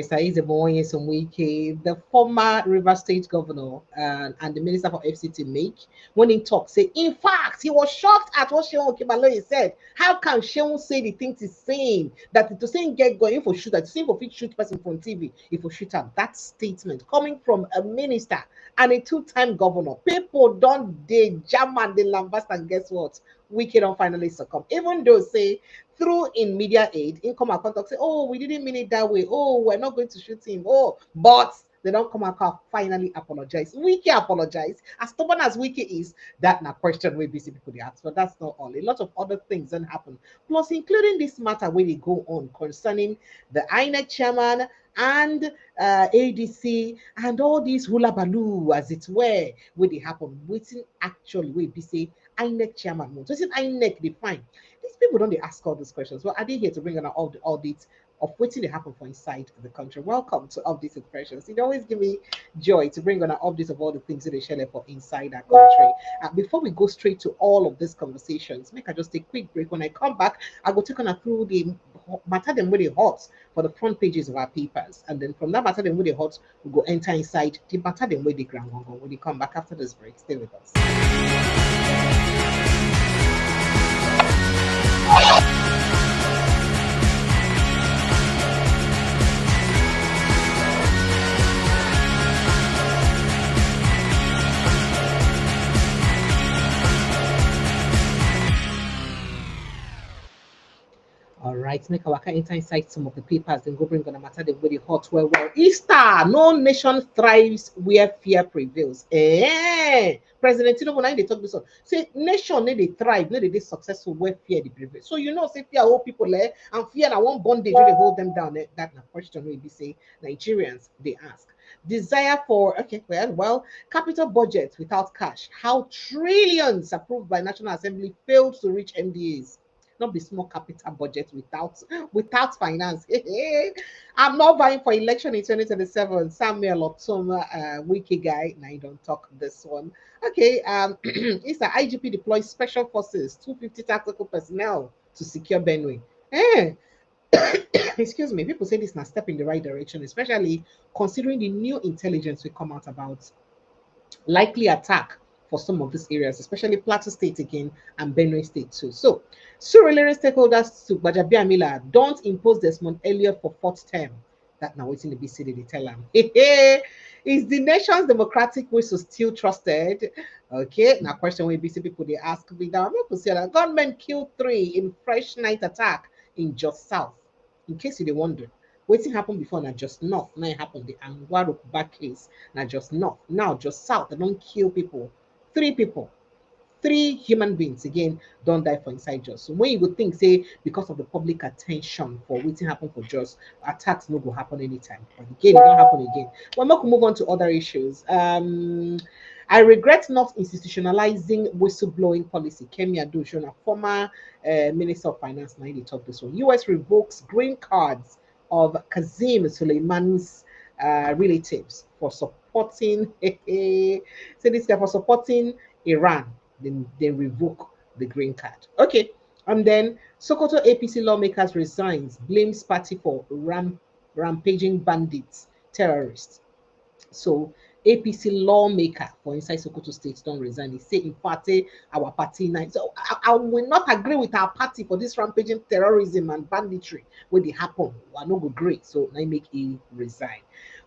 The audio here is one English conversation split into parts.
Saize Wike, the former River State governor and the minister for FCT make when he talked, say, in fact, he was shocked at what Seun Okinbaloye said. How can Seun say the things he's saying that to say get going for shoot, that to say for fit shoot person from TV, if for shoot up that statement coming from a minister and a two-time governor, people don't they jam and they lambast and guess what? Wike don't finally succumb. Even though say through in media aid, in come and contact say, oh, we didn't mean it that way. Oh, we're not going to shoot him. Oh, but they don't come and finally apologize. Wike apologize. As stubborn as Wike is, that na question we busy people they ask. But that's not all. A lot of other things then happen. Plus, including this matter where they go on concerning the INEC chairman and ADC and all these hula baloo, as it were, where they happen. Waiting actually, we be say INEC chairman. So is INEC define? These people don't they ask all these questions. Well, are they here to bring on all the audits of what they happen for inside the country? Welcome to Updates Expressions. It always give me joy to bring on an updates of all the things that they share for inside our country. Before we go straight to all of these conversations, make I just take a quick break. When I come back, I go take on through the matter them really hot for the front pages of our papers, and then from that matter them really hot, we go enter inside the matter them where the ground when we come back after this break. Stay with us. All right, make our enter inside some of the papers, then go bring on a matter them really hot. Well, Easter, no nation thrives where fear prevails. President Tinubu now they talk this one. Say nation need they thrive, need they successful where fear they prevail. So you know, say fear hold people there, and fear na one bondage where they hold them down. That na question will be say Nigerians they ask. Desire for capital budget without cash. How trillions approved by National Assembly failed to reach MDAs, not be small capital budget without finance. I'm not vying for election in 2027. Samuel Otoma, wiki guy. Now you don't talk this one. Okay, it's the IGP deploys special forces, 250 tactical personnel to secure Benue. Eh, excuse me, people say this now step in the right direction, especially considering the new intelligence we come out about likely attack for some of these areas, especially Plateau State again and Benue State too. So, Surulere stakeholders to Bajabiamila don't impose Desmond Elliott for fourth term. That now waiting the BCD they tell them. Is the nation's democratic whistle still trusted? Okay, now question when BC people they ask me now. People say that gunmen killed 3 in fresh night attack in Just South. In case you they wonder, waiting happened before now just north. Now it happened the Angwaro back case. Now just north. Now just south. They don't kill people. 3 people. 3 human beings again don't die for inside Just. So when you would think, say, because of the public attention for waiting happen for Just, attacks no go happen anytime. But again, it don't happen again. Well, I'm not move on to other issues. I regret not institutionalizing whistleblowing policy. Kemi Adoshona, former Minister of Finance, now they talk this one. US revokes green cards of Kazim Suleiman's relatives for supporting say this guy for supporting Iran. Then they revoke the green card. Okay. And then Sokoto APC lawmakers resigns, blames party for rampaging bandits, terrorists. So APC lawmaker for inside Sokoto State don't resign. He say in party our party night. So I will not agree with our party for this rampaging terrorism and banditry when they happen. We are not good great. So I make he resign.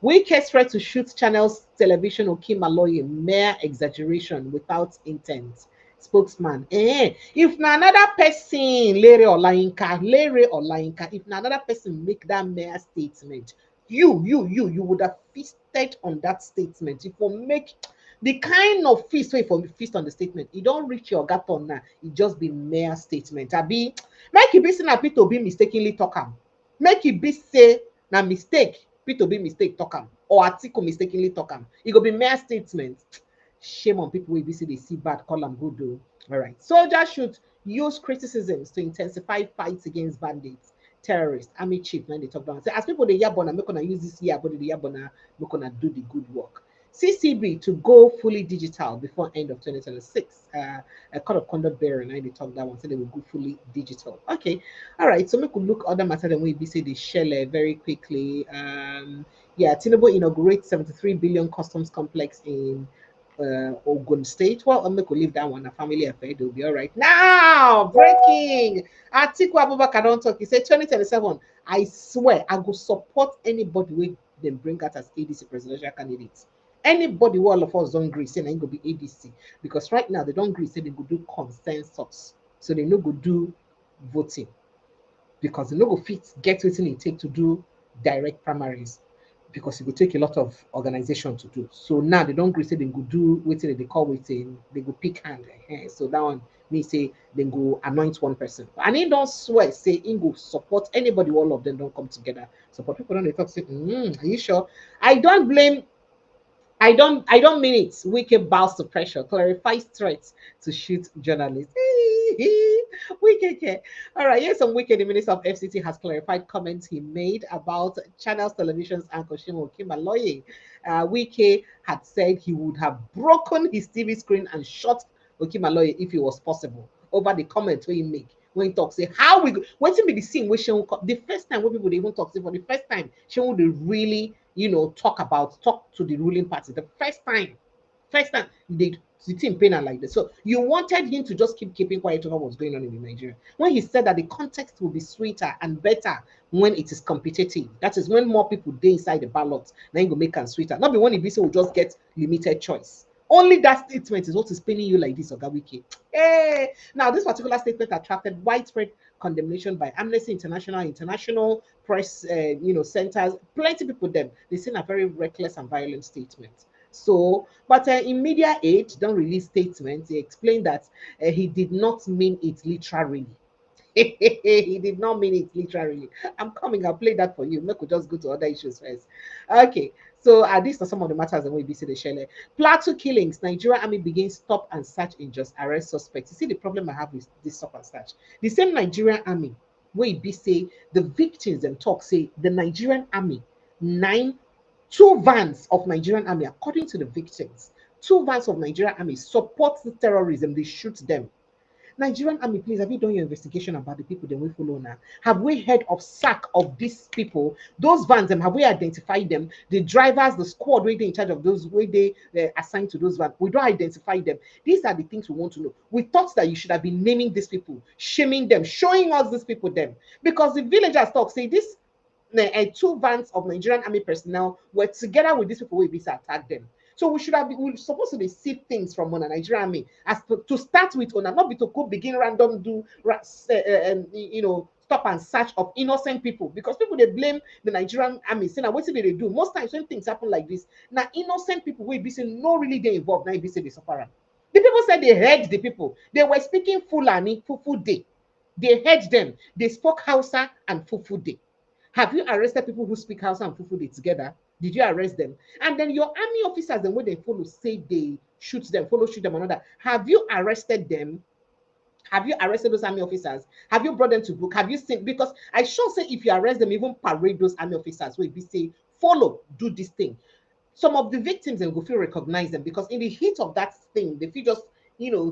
Wike threat to shoot channels television Okinbaloye, mere exaggeration without intent. Spokesman. If na another person, Larry or Lainka, if na another person make that mere statement, you would have feasted on that statement. If you make the kind of feast way for feast on the statement, it don't reach your gut on now. It just be mere statement. I be make it be seen a to be mistakenly talk am. Make it be say na mistake. P2B mistake talk am or article mistakenly talk am. It go be mere statement. Shame on people who say they see bad, call them good though. All right. Soldiers should use criticisms to intensify fights against bandits, terrorists, army chief when they talk down. Say, as people they yabona, make gonna use this year, but the yabona, make gonna do the good work. CCB to go fully digital before end of 2026. A code of conduct bearer, and they talk that one, so they will go fully digital. Okay, all right. So we could look other matter than we be say the shell very quickly. Yeah, Tinubu inaugurates 73 billion customs complex in Ogun State. Well, I'm going to leave that one a family affair. They'll be all right. Now, breaking. Atiku Abubakar don't talk. He said 2027. I swear, I will support anybody with them bring out as ADC presidential candidates. Anybody who all of us don't agree, say they go be ADC. Because right now they don't agree, say they go do consensus. So they no go do voting. Because they no go fit get what it take to do direct primaries because it will take a lot of organization to do. So now they don't agree say they go do waiting, they call waiting, they go pick hand. So that one me say they go anoint one person. And he don't swear, say he go support anybody, all of them don't come together. Support people don't they talk, say, are you sure? I don't blame I don't mean it. Wike bows to pressure, clarifies threats to shoot journalists. Wike. All right, here's some Wike. The Minister of FCT has clarified comments he made about Channels Television's anchor Okinbaloye. Wike had said he would have broken his TV screen and shot Okinbaloye if it was possible over the comment where he make. When he talks, say how we waiting be the scene where she the first time when people they even talk, say for the first time, she would really, talk to the ruling party. The first time they the team pain her like this. So you wanted him to just keeping quiet over what's going on in Nigeria. When he said that the context will be sweeter and better when it is competitive. That is when more people they inside the ballot, then you go make them sweeter. Not be when the BC will just get limited choice. Only that statement is what is paining you like this, Ogawiki. Hey! Now, this particular statement attracted widespread condemnation by Amnesty International, international press, centers. Plenty of people them they seen a very reckless and violent statement. So, but in media aid, don't release statements. He explained that he did not mean it literally. He did not mean it literally. I'm coming. I'll play that for you. Make we just go to other issues first. Okay. So these are some of the matters that we be see the share. Plateau killings. Nigeria Army begins stop and search in just arrest suspects. You see the problem I have with this stop and search. The same Nigerian Army where be say the victims and talk say the Nigerian Army nine two vans of Nigerian Army according to the victims. Two vans of Nigerian Army support the terrorism. They shoot them. Nigerian Army, please, have you done your investigation about the people that we follow now? Have we heard of sack of these people? Those vans, have we identified them? The drivers, the squad where they in charge of those, where they assigned to those vans. We don't identify them. These are the things we want to know. We thought that you should have been naming these people, shaming them, showing us these people them. Because the villagers talk, say this two vans of Nigerian Army personnel were together with these people who to attack them. So we're supposed to receive things from one Nigerian Army as to start with, on not be to go begin random stop and search of innocent people because people they blame the Nigerian Army. Say now what did they do? Most times when things happen like this, now innocent people will be saying no really they involved. Now be say they suffer. The people said they heard the people. They were speaking Fulani, Fufu Day. They heard them. They spoke Hausa and Fufu Day. Have you arrested people who speak Hausa and Fufu together? Did you arrest them? And then your army officers, the way they follow, say they shoot them, shoot them, another. Have you arrested them? Have you arrested those army officers? Have you brought them to book? Have you seen? Because I sure say if you arrest them, even parade those army officers, where we say, follow, do this thing. Some of the victims and go feel recognize them because in the heat of that thing, they feel just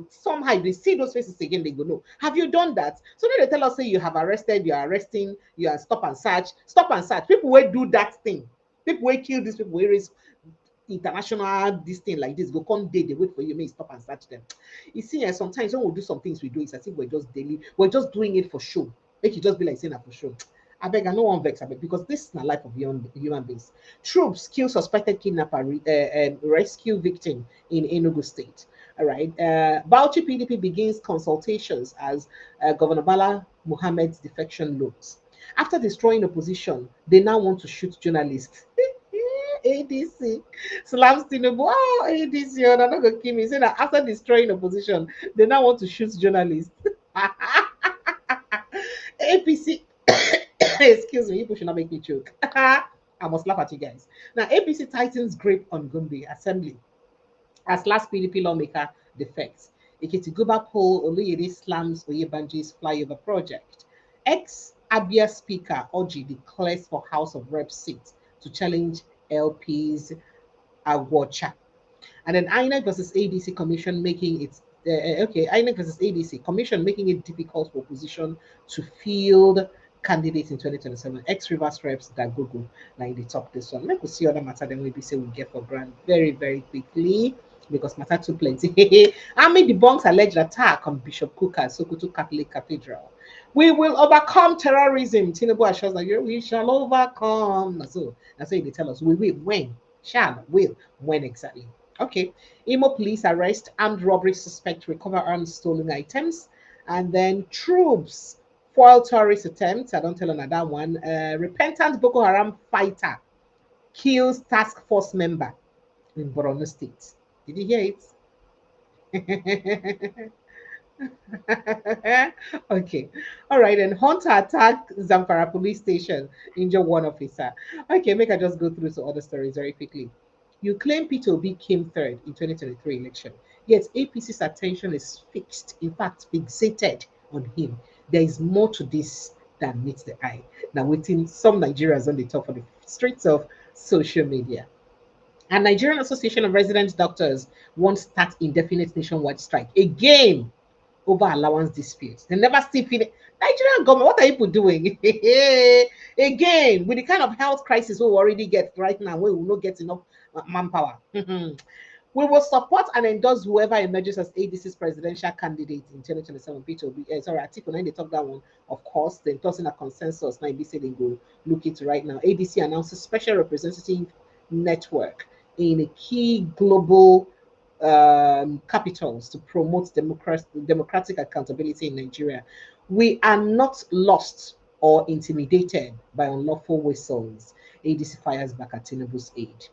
somehow they see those faces again, they go, no. Have you done that? So then they tell us, say you have arrested, you are arresting, you are stop and search. Stop and search. People will do that thing. People will kill these people, will raise international this thing like this. Go come day, they wait for you, may stop and search them. You see, sometimes when we do some things we do, it's as if we're just daily, we're just doing it for show. Make it just be like saying that for show. I beg, I no one vex, I beg, because this is the life of human beings. Troops kill suspected kidnapper, rescue victim in Enugu State. All right. Bauchi PDP begins consultations as Governor Bala Muhammad's defection looms. After destroying opposition, they now want to shoot journalists. ADC slams Tinubu. Oh, ADC, they're not going to kill me. Saying that after destroying opposition, they now want to shoot journalists. APC. Excuse me, people should not make me choke. I must laugh at you guys. Now, APC tightens grip on Gombe Assembly as last PDP lawmaker defects. Ekiti-Guba poll, Oluyede slams Oyebanji's flyover project. Ex-Abia Speaker Oji declares for House of Reps seat to challenge LP's Awocha. And then INEC versus ADC Commission making it INEC versus ADC Commission making it difficult for opposition to field candidates in 2027. Ex Rivers reps that Google like they talk this one. Let us see other matter than we be say we get for grant very, very quickly because matter too plenty. Army debunks alleged attack on Bishop Kuka, Sokoto Catholic Cathedral. We will overcome terrorism. Tinubu assures that we shall overcome. That's what they tell us. We will. When? Shall. Will. When exactly? Okay. Imo police arrest armed robbery suspect, recover armed stolen items. And then troops foil terrorist attempts. I don't tell on that one. Repentant Boko Haram fighter kills task force member in Borno State. Did you hear it? Okay. All right. And Hunter attacked Zamfara police station, injure one officer. Okay, make I just go through some other stories very quickly. You claim Peter Obi came third in 2023 election, yet APC's attention is fixed, in fact, fixated on him. There is more to this than meets the eye. Now, waiting some Nigerians on the top of the streets of social media. And Nigerian Association of Resident Doctors won't start indefinite nationwide strike again over allowance disputes. They never still finish. Nigerian government, what are people doing? Again, with the kind of health crisis we already get right now, we will not get enough manpower. We will support and endorse whoever emerges as ADC's presidential candidate in 2027. Peter Obi, sorry, Atiku, now they talk that one, of course. They're tossing a consensus. Now, they say they go look into right now. ADC announces special representative network in a key global capitals to promote democratic accountability in Nigeria. We are not lost or intimidated by unlawful whistles. ADC fires back at Tinubu's aid.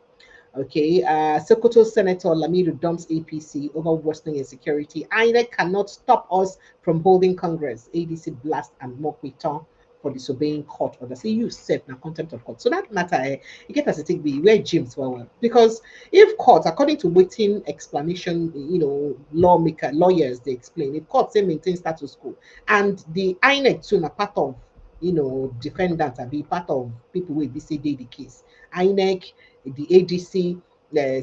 Okay, Sokoto Senator Lamido dumps APC over worsening insecurity. INEC cannot stop us from holding Congress. ADC blast and mock return for disobeying court order. See, you said now contempt of court. So that matter, you get as a take be where James well. Because if court, according to waiting explanation, lawmaker, lawyers, they explain, if court say maintain status quo, and the INEC too are part of, defendants and be part of people will be say the case. INEC, the ADC,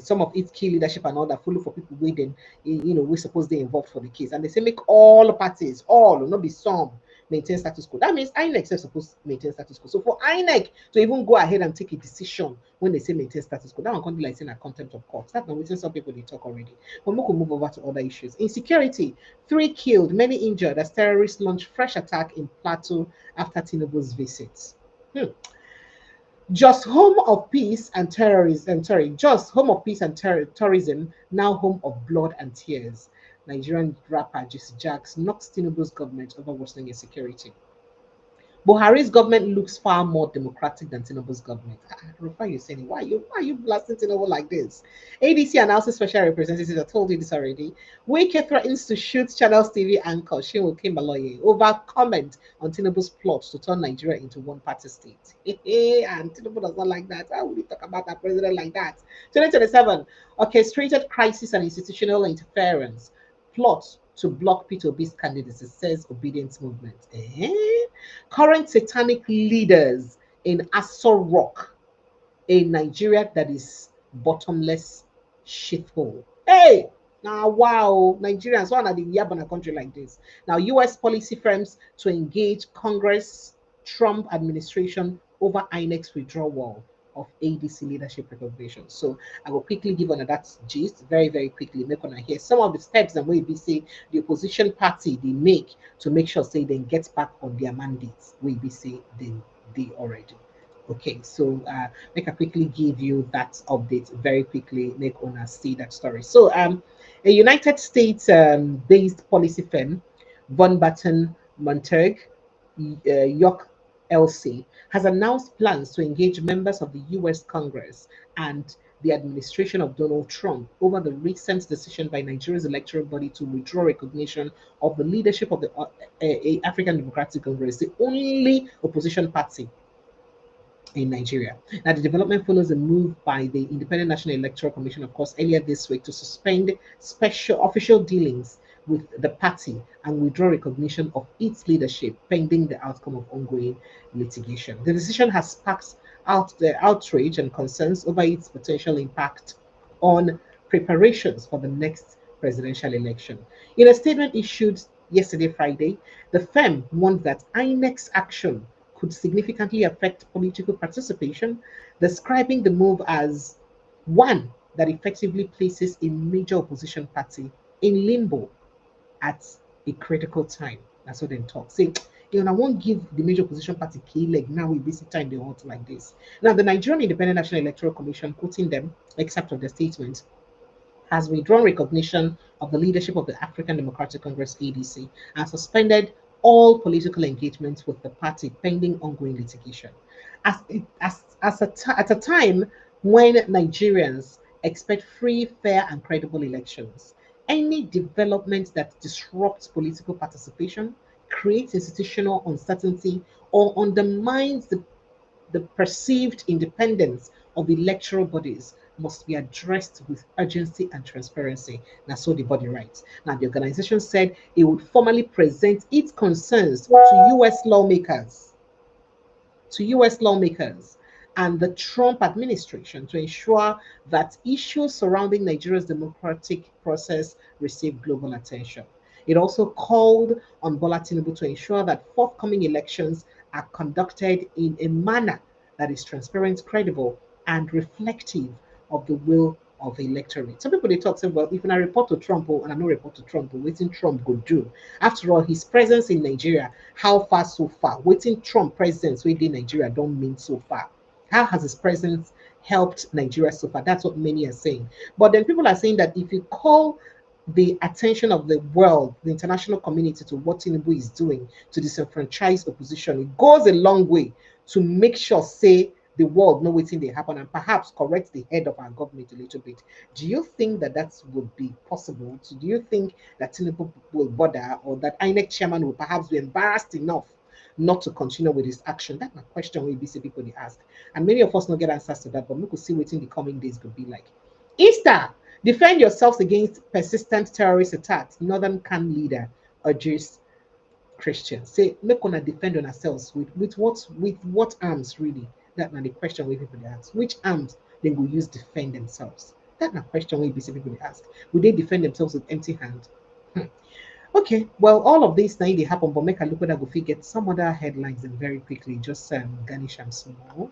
some of its key leadership and all that follow for people waiting, we suppose they involved for the case. And they say make all parties, all, not be some, maintain status quo. That means INEC is supposed to maintain status quo. So for INEC to even go ahead and take a decision when they say maintain status quo, that one can't be like saying a contempt of court. That's not waiting some people they talk already. But we can move over to other issues. Insecurity, 3 killed, many injured as terrorists launch fresh attack in Plateau after Tinubu's visits. Just home of peace and terrorism. Just home of peace and tourism, now home of blood and tears. Nigerian rapper Jesse Jacks knocks Tinubu's government over worsening insecurity. Buhari's government looks far more democratic than Tinubu's government. Rufa, you're saying, why are you blasting Tinubu like this? ADC announces special representative. I told you this already. Wike threatens to shoot Channels TV anchor Seun Okinbaloye over comment on Tinubu's plot to turn Nigeria into one-party state. And Tinubu does not like that. How will you talk about a president like that? 2027, orchestrated crisis and institutional interference. Plot to block Peter Obi's candidacy, says Obedience Movement. Current satanic leaders in Aso Rock, a Nigeria that is bottomless shithole. Hey, now wow, Nigerians, why are the yab in a country like this? Now, US policy firms to engage Congress, Trump administration over INEC's withdrawal of ADC leadership recognition. So I will quickly give on that gist very, very quickly. Make on hear some of the steps and we say the opposition party they make to make sure say they get back on their mandates. We be say they already. Okay, so make I quickly give you that update very quickly. Make on see that story. So a United States based policy firm, Von Batten Montague, York LC, has announced plans to engage members of the US Congress and the administration of Donald Trump over the recent decision by Nigeria's electoral body to withdraw recognition of the leadership of the African Democratic Congress, the only opposition party in Nigeria. Now, the development follows a move by the Independent National Electoral Commission, of course, earlier this week to suspend special official dealings with the party and withdraw recognition of its leadership pending the outcome of ongoing litigation. The decision has sparked out the outrage and concerns over its potential impact on preparations for the next presidential election. In a statement issued yesterday, Friday, the firm warned that INEC's action could significantly affect political participation, describing the move as one that effectively places a major opposition party in limbo at a critical time. That's what they talk. Say, I won't give the major opposition party key leg now we visit time they want like this. Now, the Nigerian Independent National Electoral Commission, quoting them, except of the statement, has withdrawn recognition of the leadership of the African Democratic Congress ADC and suspended all political engagements with the party pending ongoing litigation. At a time when Nigerians expect free, fair, and credible elections, any development that disrupts political participation, creates institutional uncertainty, or undermines the perceived independence of electoral bodies must be addressed with urgency and transparency. Now, so the body writes. Now, the organization said it would formally present its concerns to US lawmakers and the Trump administration to ensure that issues surrounding Nigeria's democratic process receive global attention. It also called on Bola Tinubu to ensure that forthcoming elections are conducted in a manner that is transparent, credible, and reflective of the will of the electorate. Some people they talk say, well, if I report to Trump and I no report to Trump, waiting Trump go do. After all, his presence in Nigeria, how far so far? Waiting Trump presence within Nigeria don't mean so far. How has his presence helped Nigeria so far? That's what many are saying. But then people are saying that if you call the attention of the world, the international community to what Tinubu is doing to disenfranchise opposition, it goes a long way to make sure, say, the world know what's in they happen and perhaps correct the head of our government a little bit. Do you think that that would be possible? So do you think that Tinubu will bother or that INEC chairman will perhaps be embarrassed enough not to continue with his action? That's my question we BC people they ask. And many of us don't get answers to that, but we could see what in the coming days could be like. Easter, defend yourselves against persistent terrorist attacks. Northern camp leader urges Christians. Say, make gonna defend on ourselves with what arms really? That's not the question we people ask. Which arms they will use defend themselves? That's not question we people ask. Would they defend themselves with empty hand? Hmm. Okay, well, all of these things they happen, but make a look at that go get some other headlines and very quickly, just garnish them small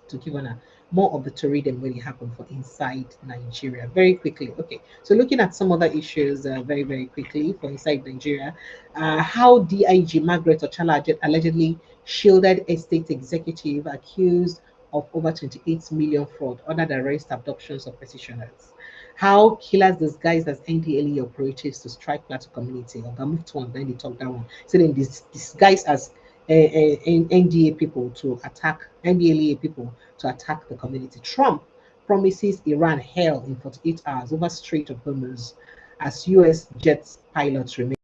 to give on a more of the story than really happened for inside Nigeria. Very quickly. Okay, so looking at some other issues very, very quickly for inside Nigeria, how DIG Margaret Ochala allegedly shielded estate executive accused of over 28 million fraud, ordered arrest, abductions of petitioners. How killers disguised as NDLE operatives to strike Plateau community. I'll move to one, then they talk that one. So then disguised as NDA people to attack NDLEA people to attack the community. Trump promises Iran hell in 48 hours over Strait of Hormuz as US jets pilots remain.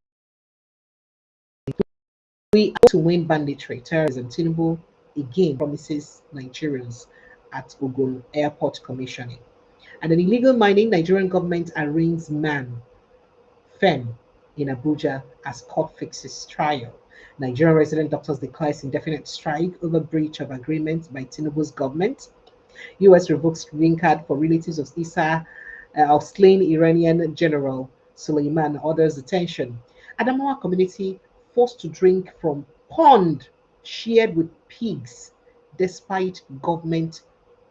We to win banditry, terrorism. Tinubu again promises Nigerians at Ogun Airport commissioning. And an illegal mining, Nigerian government arraigns man firm in Abuja as court fixes trial. Nigerian resident doctors declares indefinite strike over breach of agreement by Tinubu's government. US revokes green card for relatives of of slain Iranian general Suleiman, orders detention. Adamawa community forced to drink from pond shared with pigs despite government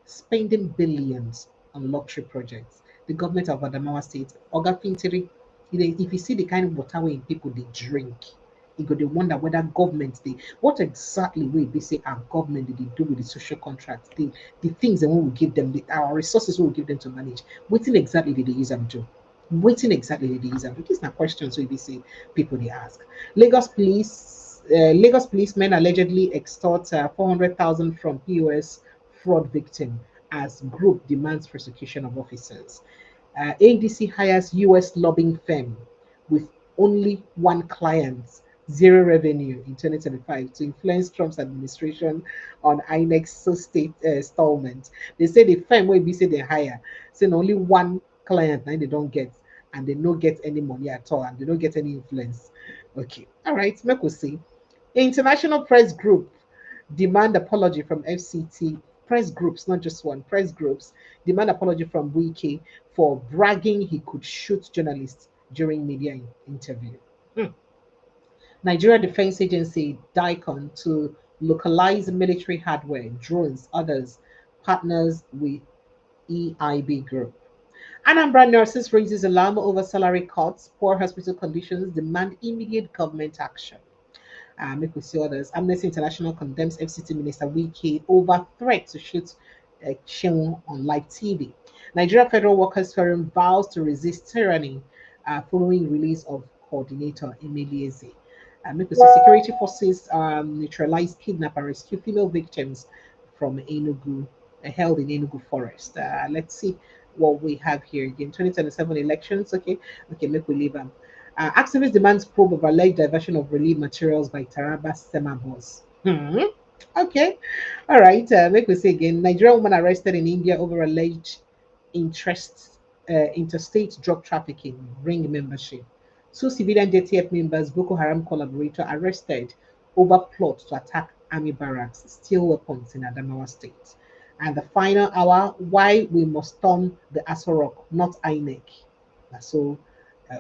spending billions on luxury projects. The government of Adamawa State, Oga Fintiri, if you see the kind of water way people they drink, you go to wonder whether government they what exactly will they say our government did they do with the social contracts, the things that we will give them, our resources we will give them to manage. What exactly did they use them to? What exactly did they use them to? These are questions we say people they ask. Lagos policemen allegedly extort 400,000 from POS fraud victim as group demands prosecution of officers. ADC hires US lobbying firm with only one client, zero revenue in 2025 to influence Trump's administration on INEC's state installment. They say the firm will be say they hire, saying only one client now they don't get, and they don't get any money at all, and they don't get any influence. Okay, all right, make we see. International press group demand apology from FCT press groups, not just one, press groups, demand apology from Wike for bragging he could shoot journalists during media interview. Nigeria Defense Agency DICON to localize military hardware, drones, others partners with EIB Group. Anambra nurses raises alarm over salary cuts, poor hospital conditions, demand immediate government action. Make we see others. Amnesty International condemns FCT Minister Wike over threat to shoot Seun on live TV. Nigeria Federal Workers Forum vows to resist tyranny following release of coordinator Emelieze. Make we see security forces neutralize, kidnap, and rescue female victims from Enugu, held in Enugu forest. Let's see what we have here again. 2027 elections. Okay, make we leave them. Activist demands probe of alleged diversion of relief materials by Taraba Sema boss. Okay, all right. Make we say again. Nigerian woman arrested in India over alleged interstate drug trafficking ring membership. Two civilian JTF members, Boko Haram collaborator, arrested over plot to attack army barracks, steal weapons in Adamawa State. And the final hour, why we must storm the Aso Rock, not INEC. So,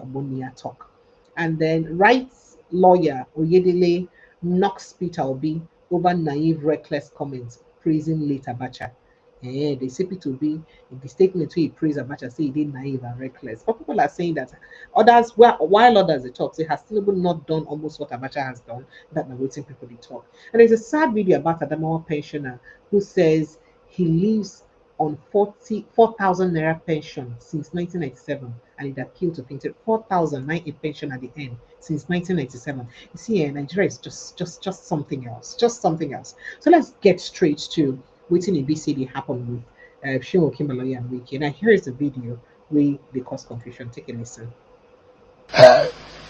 Monia talk. And then rights lawyer Oyedele knocks Peter Obi over naive, reckless comments, praising late Abacha. They say Peter Obi, in the statement he praised Abacha, say he did naive and reckless. But people are saying that others, while others they talk, say has Tinubu not done almost what Abacha has done, that now waiting people they talk. And there's a sad video about Adamawa pensioner who says he lives on 4,000 naira pension since 1997, and it appealed to painted 4,000 a pension at the end since 1997. You see, Nigeria is just something else, just something else. So let's get straight to waiting in BCD happened with Seun Okinbaloye and Wike. Now here is the video where they cause confusion. Take a listen.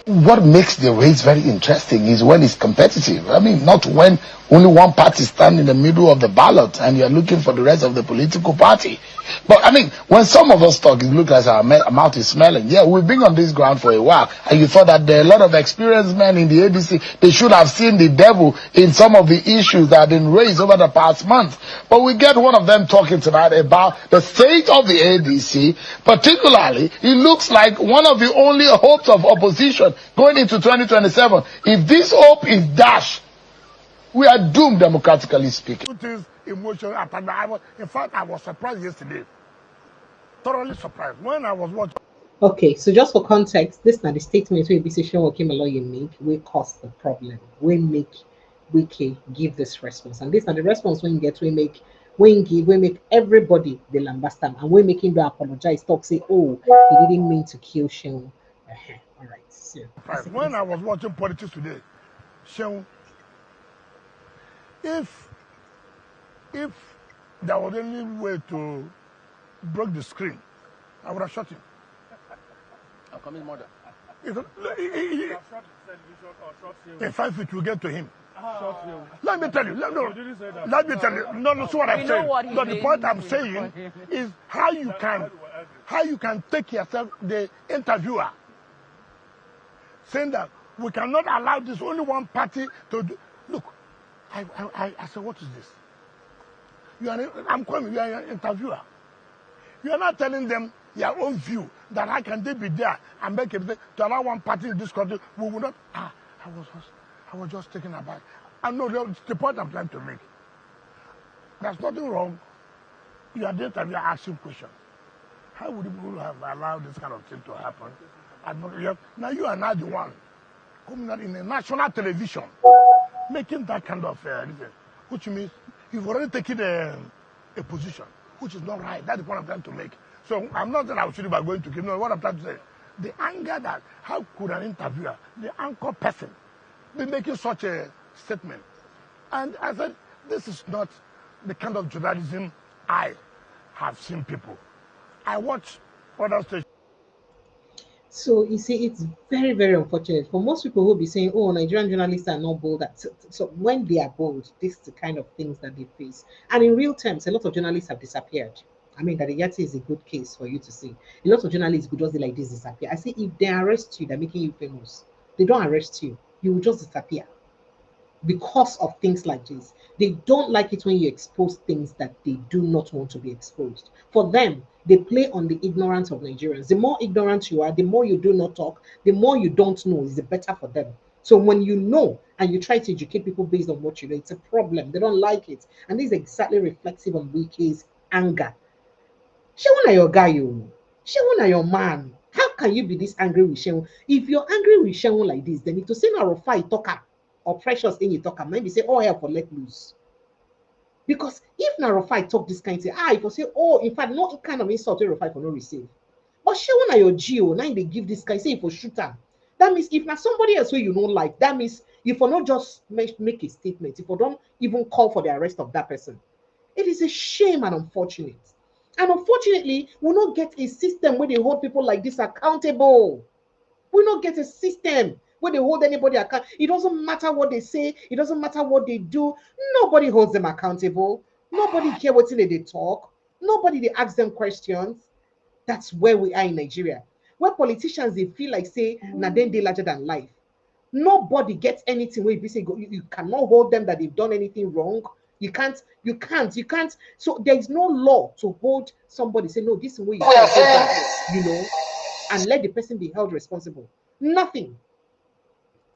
What makes the race very interesting is when it's competitive. I mean, not when only one party stands in the middle of the ballot and you're looking for the rest of the political party. But I mean, when some of us talk, it looks like our mouth is smelling. Yeah, we've been on this ground for a while, and you thought that there are a lot of experienced men in the ADC. They should have seen the devil in some of the issues that have been raised over the past month. But we get one of them talking tonight about the state of the ADC. Particularly, it looks like one of the only hopes of opposition going into 2027. If this hope is dashed, we are doomed, democratically speaking. Emotional attack. In fact, I was surprised yesterday. Thoroughly surprised when I was watching. Okay, so just for context, this is not the statement where ABC Seun Okinbaloye make, we cause the problem. We make Wike give this response. And this is the response when you get we make everybody the lambastam, and we make him apologize, talk, say, oh, he didn't mean to kill Seun. All right. So when I was watching politics today, Seun, if there was any way to break the screen, I would have shot him. I'll commit murder. In 5 feet, we'll get to him. Let me tell you. Let me tell you. No, see what I'm saying. No, the point I'm saying is how you can take yourself, the interviewer, saying that we cannot allow this only one party to do. Look, I said, what is this? I'm calling you are an interviewer. You are not telling them your own view that how can they be there and make a mistake to allow one party in this country. We will not. I was just taken aback. I know that's the point I'm trying to make. There's nothing wrong. You are the interviewer asking questions. How would you have allowed this kind of thing to happen? Now you are not the one coming out in a national television making that kind of which means you've already taken a position, which is not right. That's the point I'm trying to make. So I'm not that I was shooting by going to kill. No, what I'm trying to say, the anger that how could an interviewer, the anchor person, be making such a statement? And I said, this is not the kind of journalism I have seen people. I watch other stations. So you see, it's very, very unfortunate for most people who will be saying, "Oh, Nigerian journalists are not bold." So when they are bold, this is the kind of things that they face. And in real terms, a lot of journalists have disappeared. I mean, that the Yati is a good case for you to see. A lot of journalists could just be like this disappear. I say, if they arrest you, they're making you famous. They don't arrest you, you will just disappear. because of things like this. They don't like it when you expose things that they do not want to be exposed. For them, they play on the ignorance of Nigerians. The more ignorant you are, the more you do not talk, the more you don't know is the better for them. So when you know and you try to educate people based on what you know, it's a problem. They don't like it. And this is exactly reflective on Wike's anger. Seun na your guy, you. Seun na your man. How can you be this angry with Seun? If you're angry with Seun like this, then to say na Rufai talker or Precious in you talker, maybe say, oh, help for let loose. Because if na Rufai talk this kind of thing, if you say, oh, in fact, no kind of insult Rufai for no receive. But Seun na your Geo, now they give this guy, say for shooter. That means if na somebody else where you don't like, that means you for not just make a statement, if you don't even call for the arrest of that person. It is a shame and unfortunate. And unfortunately, we not get a system where they hold people like this accountable. We not get a system where they hold anybody accountable. It doesn't matter what they say. It doesn't matter what they do. Nobody holds them accountable. Nobody care what they talk. Nobody they ask them questions. That's where we are in Nigeria. Where politicians they feel like say, na then they larger than life. Nobody gets anything where you say you cannot hold them that they've done anything wrong. You can't. So there is no law to hold somebody. Say no, this is where you can't hold that, and let the person be held responsible. Nothing.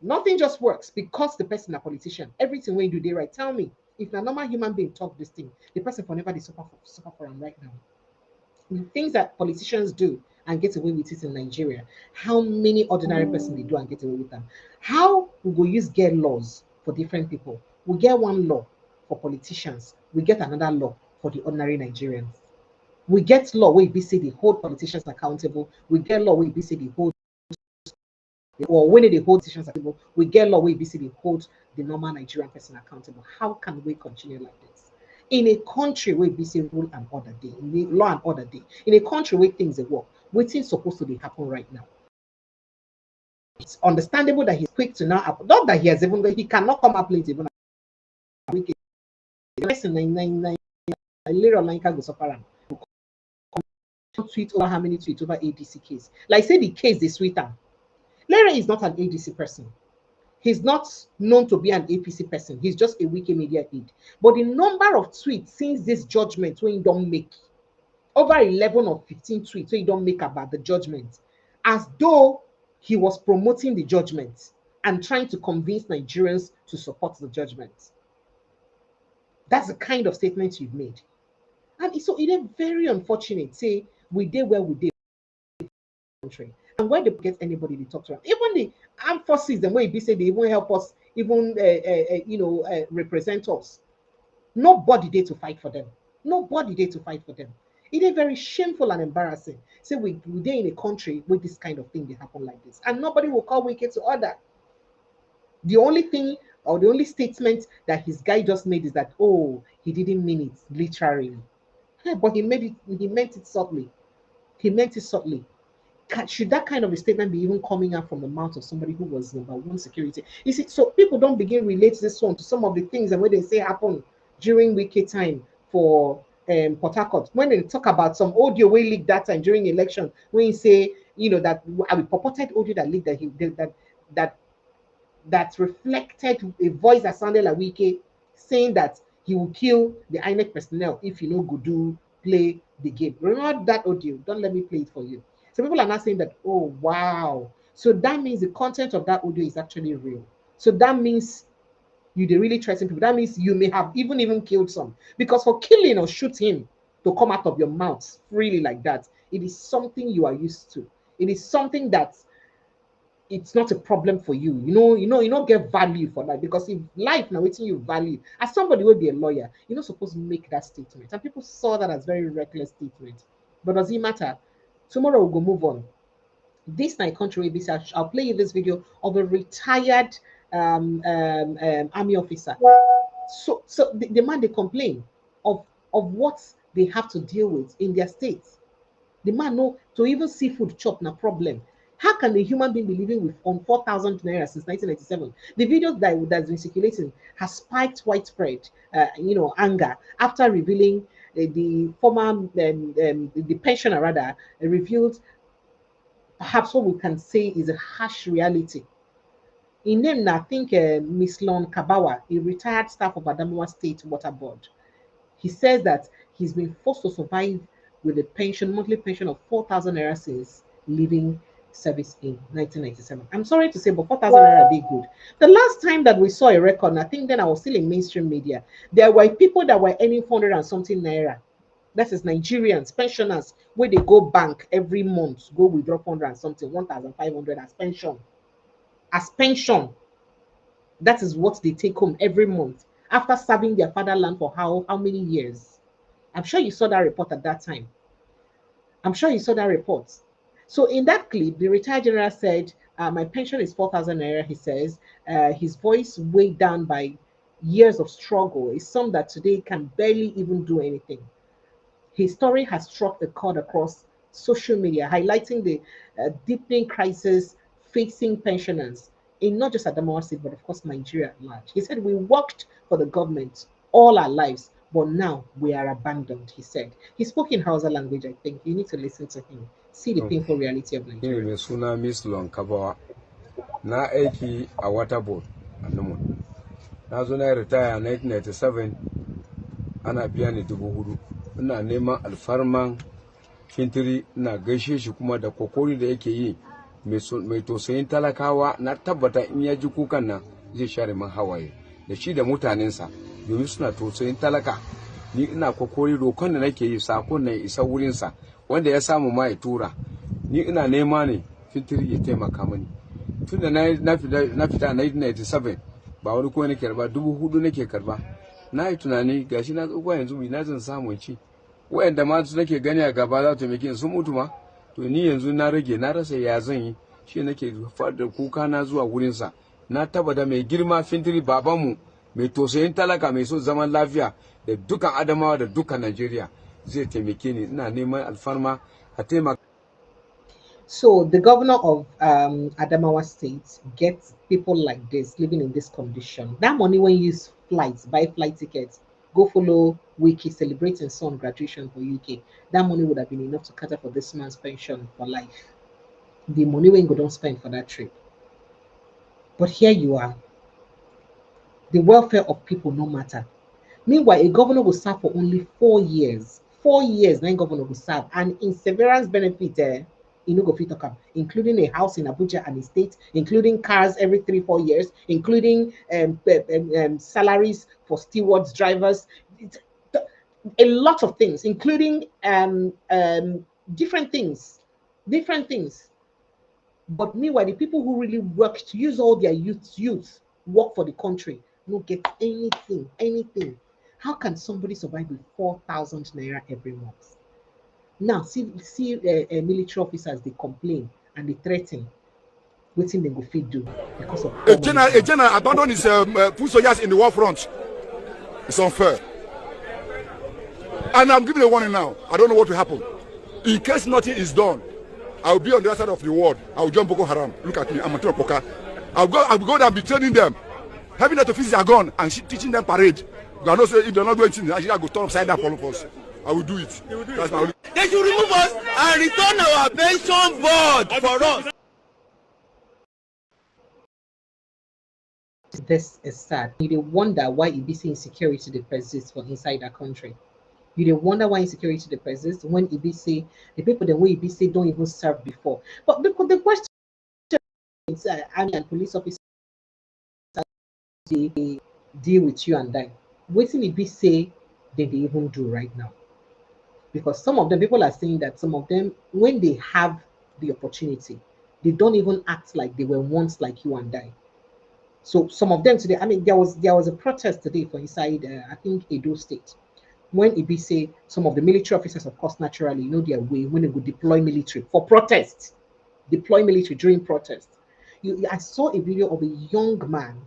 Nothing just works because the person a politician. Everything when you do they right. Tell me, if a normal human being talk this thing, the person for never they suffer for him right now. The things that politicians do and get away with it in Nigeria, how many ordinary person they do and get away with them? How we go use get laws for different people? We get one law for politicians, we get another law for the ordinary Nigerians. We get law where we say they hold politicians accountable. We get law where we say they hold, or when they hold politicians accountable. We get law where we say they hold the normal Nigerian person accountable. How can we continue like this? In a country where we say rule and order day, in the law and order day, in a country where things work, what's supposed to be happen right now? It's understandable that he's quick to now, not that he has even, he cannot come up late even. Later online can go suffer tweet over how many tweets over ADC case. Like say the case they sweet down. Larry is not an ADC person. He's not known to be an APC person. He's just a wiki media aide. But the number of tweets since this judgment when you don't make over 11 or 15 tweets when you don't make about the judgment, as though he was promoting the judgment and trying to convince Nigerians to support the judgment. That's the kind of statement you've made. And so it is very unfortunate. Say we did where we did country. And where they get anybody to talk to them. Even the armed forces, the way they say they won't help us, even represent us. Nobody there to fight for them. Nobody there to fight for them. It is very shameful and embarrassing. Say we're in a country where this kind of thing they happen like this, and nobody will call Wike to order. The only thing or the only statement that his guy just made is that, oh, he didn't mean it literally. But he meant it subtly. He meant it subtly. Should that kind of a statement be even coming out from the mouth of somebody who was number one security? You see, so people don't begin relate this one to some of the things and what they say happen during Wike time for Port Harcourt. When they talk about some audio we leaked that time during election, when you say, that I purported audio that leaked that reflected a voice that sounded like Wike saying that he will kill the INEC personnel if go do play the game. Remember that audio? Don't let me play it for you. So people are not saying that, oh, wow. So that means the content of that audio is actually real. So that means you did really threaten people. That means you may have even killed some. Because for killing or shooting to come out of your mouth freely like that, it is something you are used to. It is something that it's not a problem for you. You don't get value for that. Because if life now waiting you value, as somebody will be a lawyer, you're not supposed to make that statement. And people saw that as very reckless statement. But does it matter? Tomorrow we'll go move on. This night country will I'll play you this video of a retired army officer. So the man they complain of what they have to deal with in their states. The man know to even see food chop na problem. How can a human being be living with on 4,000 naira since 1997? The video that's been circulating has spiked widespread, anger after revealing the former the pensioner rather revealed perhaps what we can say is a harsh reality. In name, I think Miss Lon Kabawa, a retired staff of Adamawa State Water Board. He says that he's been forced to survive with a monthly pension of 4,000 naira since leaving service in 1997. I'm sorry to say, but 4,000 naira be good. The last time that we saw a record, I think then I was still in mainstream media, there were people that were earning 400 and something naira. That is Nigerians, pensioners, where they go bank every month, go withdraw 400 and something, 1,500 as pension. As pension. That is what they take home every month after serving their fatherland for how many years? I'm sure you saw that report at that time. I'm sure you saw that report. So in that clip, the retired general said, my pension is 4,000 naira, he says. His voice weighed down by years of struggle is some that today can barely even do anything. His story has struck a chord across social media, highlighting the deepening crisis facing pensioners in not just Adamawa State, but of course Nigeria at large. He said, we worked for the government all our lives, but now we are abandoned, he said. He spoke in Hausa language, I think. You need to listen to him. See the painful reality of Nigeria. Mai suna Miss Lon Kabawa. Na aiki a water board a Namun. Na zo na retire 1997 ana biya ni 4,000. Ina neman alfarman fintiri ina gaishe shi kuma da kokori da yake yi mai tausayin talakawa na tabbata in ya ji kukan nan zai share man hawaye da shi da mutanensa domin suna tausayin talaka. Ni ina kokori roƙon da nake yi sakon nan isa wurinsa wanda ya samu ma ya tura. Ni ina nema ne fintiri ya taimaka mani. Tunda na fita 1997 ba wani ko nake karba 4,000 nake karba. Na yi tunani gashi na tsofa yanzu na zan samu ci. Wayanda ma su nake gani a gaba za ta meke sun mutu ma. To ni yanzu na rage na rasa ya zan yi. Shi nake fadar kuka na zuwa wurinsa. Na tabbata mai girma fintiri babanmu mai tausayin talaka mai so zaman lafiya da dukan Adamawa da dukan Najeriya zai taimake ni. Ina neman alfarma a taimaka. So the governor of Adamawa State gets people like this living in this condition. That money when you use flights, buy flight tickets, go follow Wike celebrating son graduation for UK. That money would have been enough to cater for this man's pension for life. The money when you don't spend for that trip. But here you are. The welfare of people no matter. Meanwhile, a governor will serve for only 4 years. 4 years, then governor will serve. And in severance benefit, including a house in Abuja and a state, including cars every 3-4 years, including salaries for stewards, drivers, a lot of things, including different things. But meanwhile, the people who really work to use all their youth work for the country, don't get anything. How can somebody survive with 4,000 naira every month? Now, see military officers, they complain and they threaten. Waiting they go feed do because of a general abandon his food soldiers in the war front. It's unfair. And I'm giving a warning now. I don't know what will happen. In case nothing is done, I'll be on the other side of the world. I'll join Boko Haram. Look at me, I'm a Poka. I'll go there and be training them. Having that officers are gone and teaching them parade. I know if they're not doing anything, I go turn upside down for all of us. I will do it. That's my only. They should remove us and return our pension board for us. This is sad. You wonder why EBC insecurity they persist for inside our country. You wonder why insecurity they persist when EBC, the people the way EBC don't even serve before. But the question is, army and police officers they deal with you and I. Waiting EBC they even do right now. Because some of the people are saying that some of them, when they have the opportunity, they don't even act like they were once like you and I. So some of them today, I mean, there was a protest today for inside, I think, Edo State. When EBC, some of the military officers, of course, naturally, their way, when they would deploy military for protest, deploy military during protest. I saw a video of a young man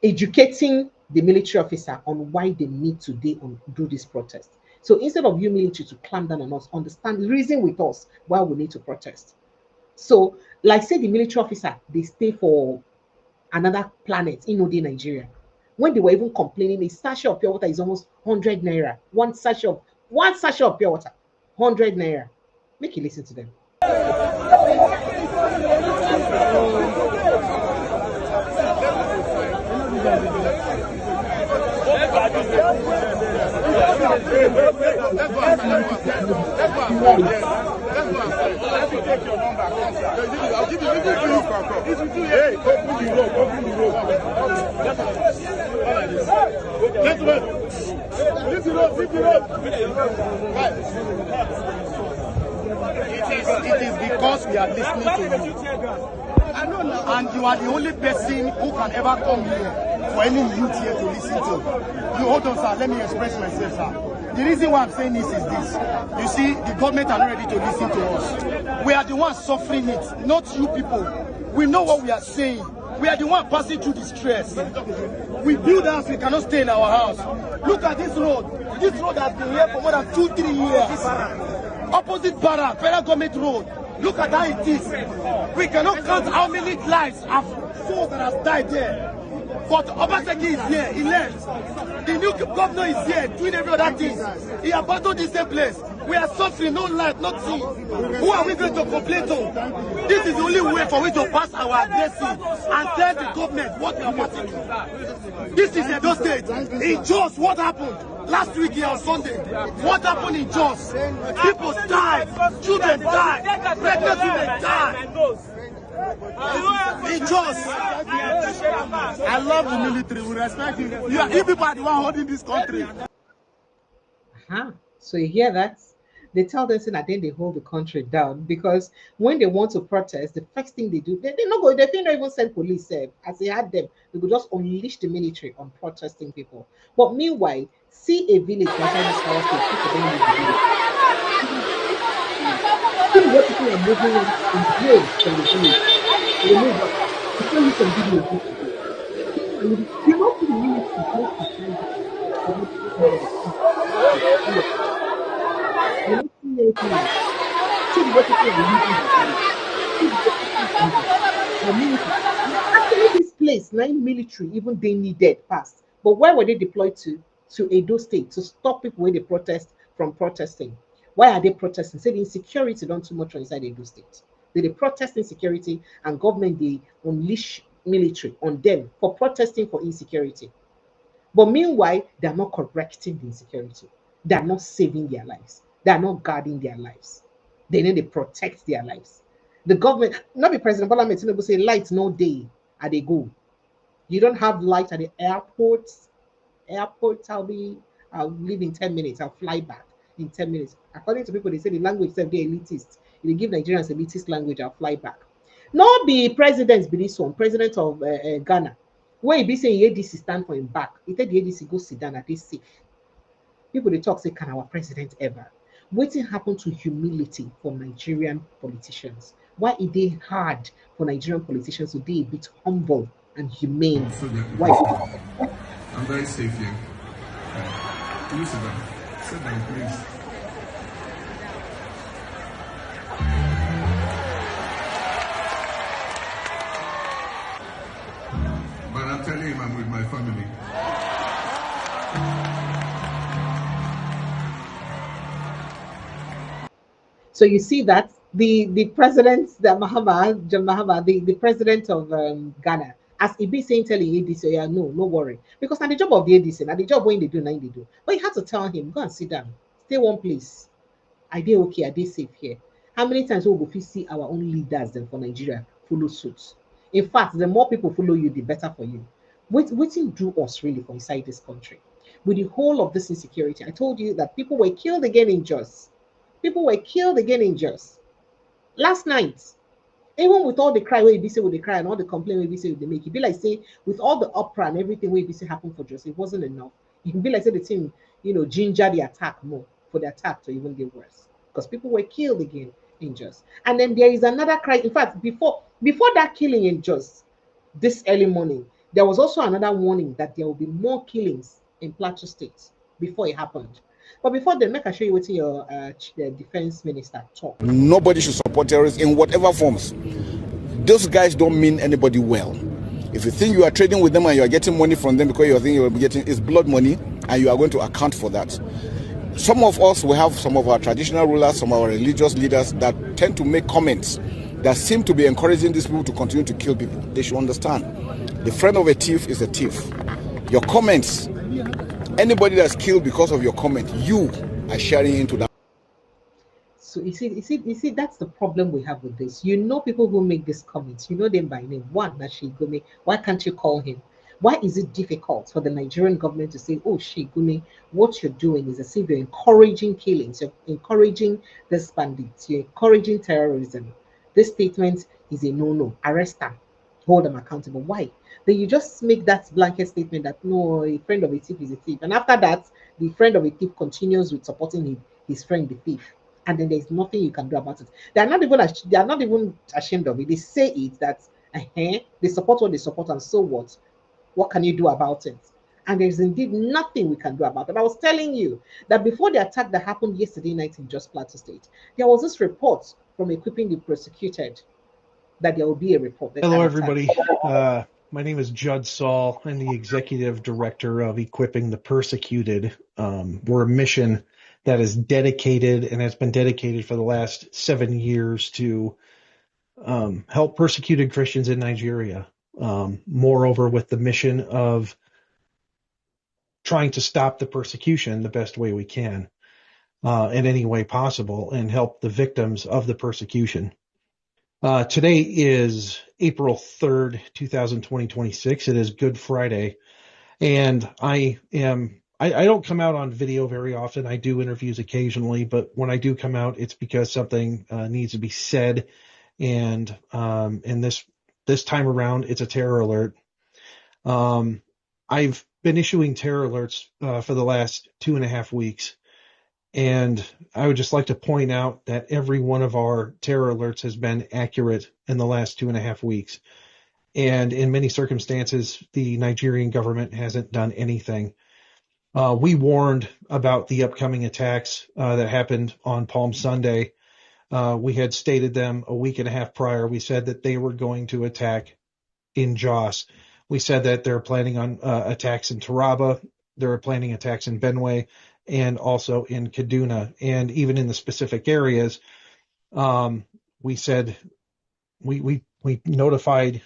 educating the military officer on why they need to do this protest. So instead of you military to clamp down on us, understand, reason with us why we need to protest. So, like say the military officer, they stay for another planet in Ode, Nigeria. When they were even complaining, a sachet of pure water is almost 100 naira. One sachet of pure water, 100 naira. Make you listen to them. It is because we are listening to you. And you are the only person who can ever come here for any youth here to listen to. You hold on, sir. Let me express myself, sir. The reason why I'm saying this is this. You see, the government are not ready to listen to us. We are the ones suffering it, not you people. We know what we are saying. We are the ones passing through the stress. We build house, we cannot stay in our house. Look at this road. This road has been here for more than 2-3 years. Opposite Barra, federal government road. Look at how it is. We cannot count how many lives of souls that have died there. But Obaseki is here, he left. The new governor is here, doing every other thing. He abandoned the same place. We are suffering, no life, nothing. Who are we going to complain to? This is the only way for we to pass our blessing and tell the government what we are passing through. This is Edo State. In Jos, what happened? Last week here on Sunday, what happened in Jos? People died, children died, pregnant women died. In Jos, I love the military, we respect you. You people are the one holding this country. So you hear that? They tell them that then they hold the country down, because when they want to protest, the first thing they do, they not go, they don't even send police. As they had them, they could just unleash the military on protesting people. But meanwhile, see a village outside this house, people don't leave the village. See what people are moving in graves from the village. They move up. They tell you some videos. You know the military actually, this place, 9 military, even they needed past. But where were they deployed to? To Edo State to stop people when they protest from protesting. Why are they protesting? Say the insecurity done too much inside Edo State. They protest insecurity, and government they unleash military on them for protesting for insecurity. But meanwhile, they are not correcting the insecurity. They are not saving their lives. They are not guarding their lives. They need to protect their lives. The government, not be President Bola Ahmed Tinubu say light no day at they go. You don't have light at the airports. Airports, I'll leave in 10 minutes. I'll fly back in 10 minutes. According to people, they say the language said they're elitist. If they give Nigerians elitist language, I'll fly back. Not be president, be this one, president of Ghana. Where he be saying ADC stand for him back. He said the ADC go sit down at this safe. People they talk say, can our president ever? Waiting happened to humility for Nigerian politicians. Why is it hard for Nigerian politicians to be a bit humble and humane? Why? I'm very safe here. Please sit down. Sit down, please. But I'm telling him I'm with my family. So you see that the president, John Mahama, the president of Ghana, as he be saying, telling ADC, yeah, no worry, because now the job of the ADC, now the job when they do, now they do. But you have to tell him, go and sit down, stay one place. Are they okay? Are they safe here? How many times will we see our own leaders then for Nigeria follow suit? In fact, the more people follow you, the better for you. What do us really for inside this country? With the whole of this insecurity, I told you that people were killed again in Jos. People were killed again in Jos. Last night, even with all the cry where ABC would they cry and all the complaint where ABC would they make, it'd be like say with all the opera and everything where ABC happened for Jos, it wasn't enough. It can be like say the team, ginger the attack more for the attack to even get worse. Because people were killed again in Jos. And then there is another cry. In fact, before that killing in Jos, this early morning, there was also another warning that there will be more killings in Plateau State before it happened. But before then, make I show you what your defense minister talked. Nobody should support terrorists in whatever forms. Those guys don't mean anybody well. If you think you are trading with them and you are getting money from them because you think you are getting is blood money, and you are going to account for that. Some of us, we have some of our traditional rulers, some of our religious leaders that tend to make comments that seem to be encouraging these people to continue to kill people. They should understand. The friend of a thief is a thief. Your comments Anybody that's killed because of your comment, you are sharing into that. So you see, that's the problem we have with this. You know, people who make these comments, you know them by name. One, Shigume. Why can't you call him? Why is it difficult for the Nigerian government to say, oh, Shigume, what you're doing is as if you're encouraging killings, you're encouraging this bandits, you're encouraging terrorism. This statement is a no-no. Arrest them, hold them accountable. Why? Then you just make that blanket statement that no, a friend of a thief is a thief. And after that, the friend of a thief continues with supporting his friend, the thief, and then there's nothing you can do about it. They are not even ashamed of it. They say it that they support what they support, and so what? What can you do about it? And there's indeed nothing we can do about it. I was telling you that before the attack that happened yesterday night in Jos Plateau State, there was this report from Equipping the Prosecuted that there will be a report. Hello, everybody. My name is Judd Saul. I'm the executive director of Equipping the Persecuted. We're a mission that is dedicated and has been dedicated for the last 7 years to help persecuted Christians in Nigeria. Moreover, with the mission of trying to stop the persecution the best way we can, in any way possible, and help the victims of the persecution. Today is April 3rd, 2026. It is Good Friday. And I don't come out on video very often. I do interviews occasionally, but when I do come out, it's because something needs to be said. And this time around, it's a terror alert. I've been issuing terror alerts for the last 2.5 weeks. And I would just like to point out that every one of our terror alerts has been accurate in the last 2.5 weeks. And in many circumstances, the Nigerian government hasn't done anything. We warned about the upcoming attacks that happened on Palm Sunday. We had stated them a week and a half prior. We said that they were going to attack in Jos. We said that they're planning on attacks in Taraba. They're planning attacks in Benue and also in Kaduna. And even in the specific areas, we said we notified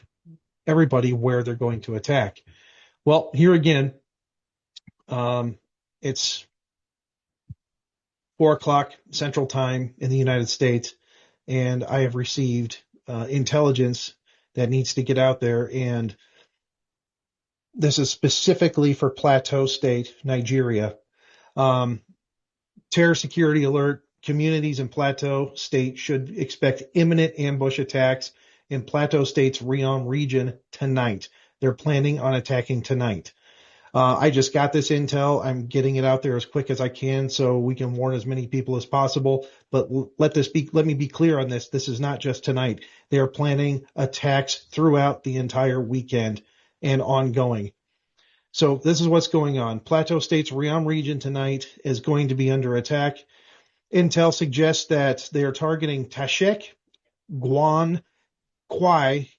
everybody where they're going to attack. Well, here again, it's 4:00 Central Time in the United States, and I have received intelligence that needs to get out there, and this is specifically for Plateau State, Nigeria. Terror security alert. Communities in Plateau State should expect imminent ambush attacks in Plateau State's Riom region tonight. They're planning on attacking tonight. I just got this intel. I'm getting it out there as quick as I can so we can warn as many people as possible. But let me be clear on this. This is not just tonight. They are planning attacks throughout the entire weekend and ongoing. So this is what's going on. Plateau State's Riom region tonight is going to be under attack. Intel suggests that they are targeting Tashek, Guan, Kwai,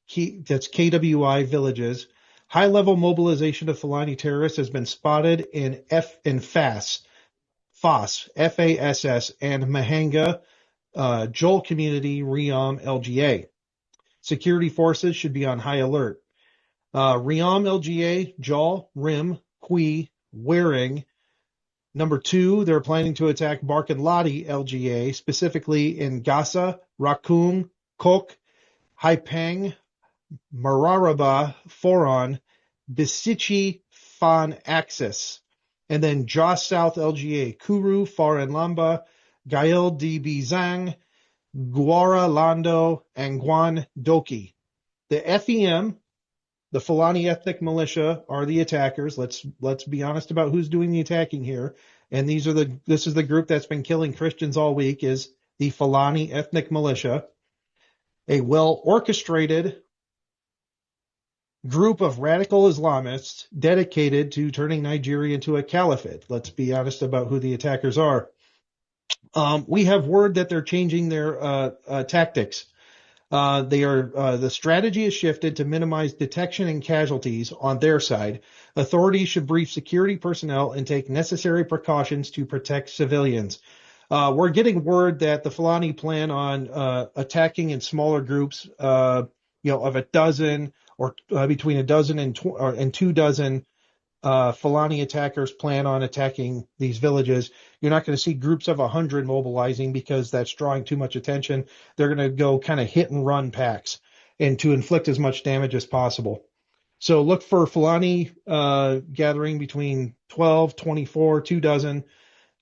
that's KWI villages. High-level mobilization of Fulani terrorists has been spotted in FASS, F-A-S-S, and Mahanga, Joel Community, Riom, LGA. Security forces should be on high alert. Riom, LGA, Joel, Rim, Kui, Waring. Number 2, they're planning to attack Barkin Ladi, LGA, specifically in Gasa, Rakum, Kok, Haipeng, Mararaba, Foron, Bisichi, Fan Axis, and then Jos South LGA, Kuru, Farenlamba, Gael D. Bizang, Guara Lando, and Guan Doki. The FEM, the Fulani ethnic militia, are the attackers. Let's be honest about who's doing the attacking here. And this is the group that's been killing Christians all week, is the Fulani ethnic militia, a well-orchestrated group of radical Islamists dedicated to turning Nigeria into a caliphate. Let's be honest about who the attackers are. We have word that they're changing their tactics. The strategy has shifted to minimize detection and casualties on their side. Authorities should brief security personnel and take necessary precautions to protect civilians. We're getting word that the Fulani plan on attacking in smaller groups, of a dozen or between a dozen and 2 dozen Fulani attackers plan on attacking these villages. You're not going to see groups of 100 mobilizing because that's drawing too much attention. They're going to go kind of hit and run packs and to inflict as much damage as possible. So look for Fulani gathering between 12, 24, 2 dozen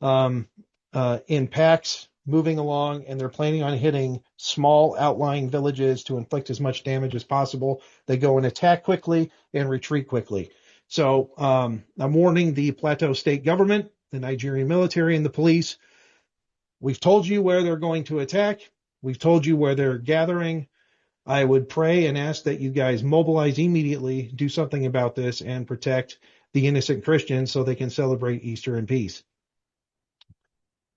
in packs moving along, and they're planning on hitting small outlying villages to inflict as much damage as possible. They go and attack quickly and retreat quickly. So I'm warning the Plateau state government, the Nigerian military, and the police. We've told you where they're going to attack. We've told you where they're gathering. I would pray and ask that you guys mobilize immediately, do something about this, and protect the innocent Christians so they can celebrate Easter in peace.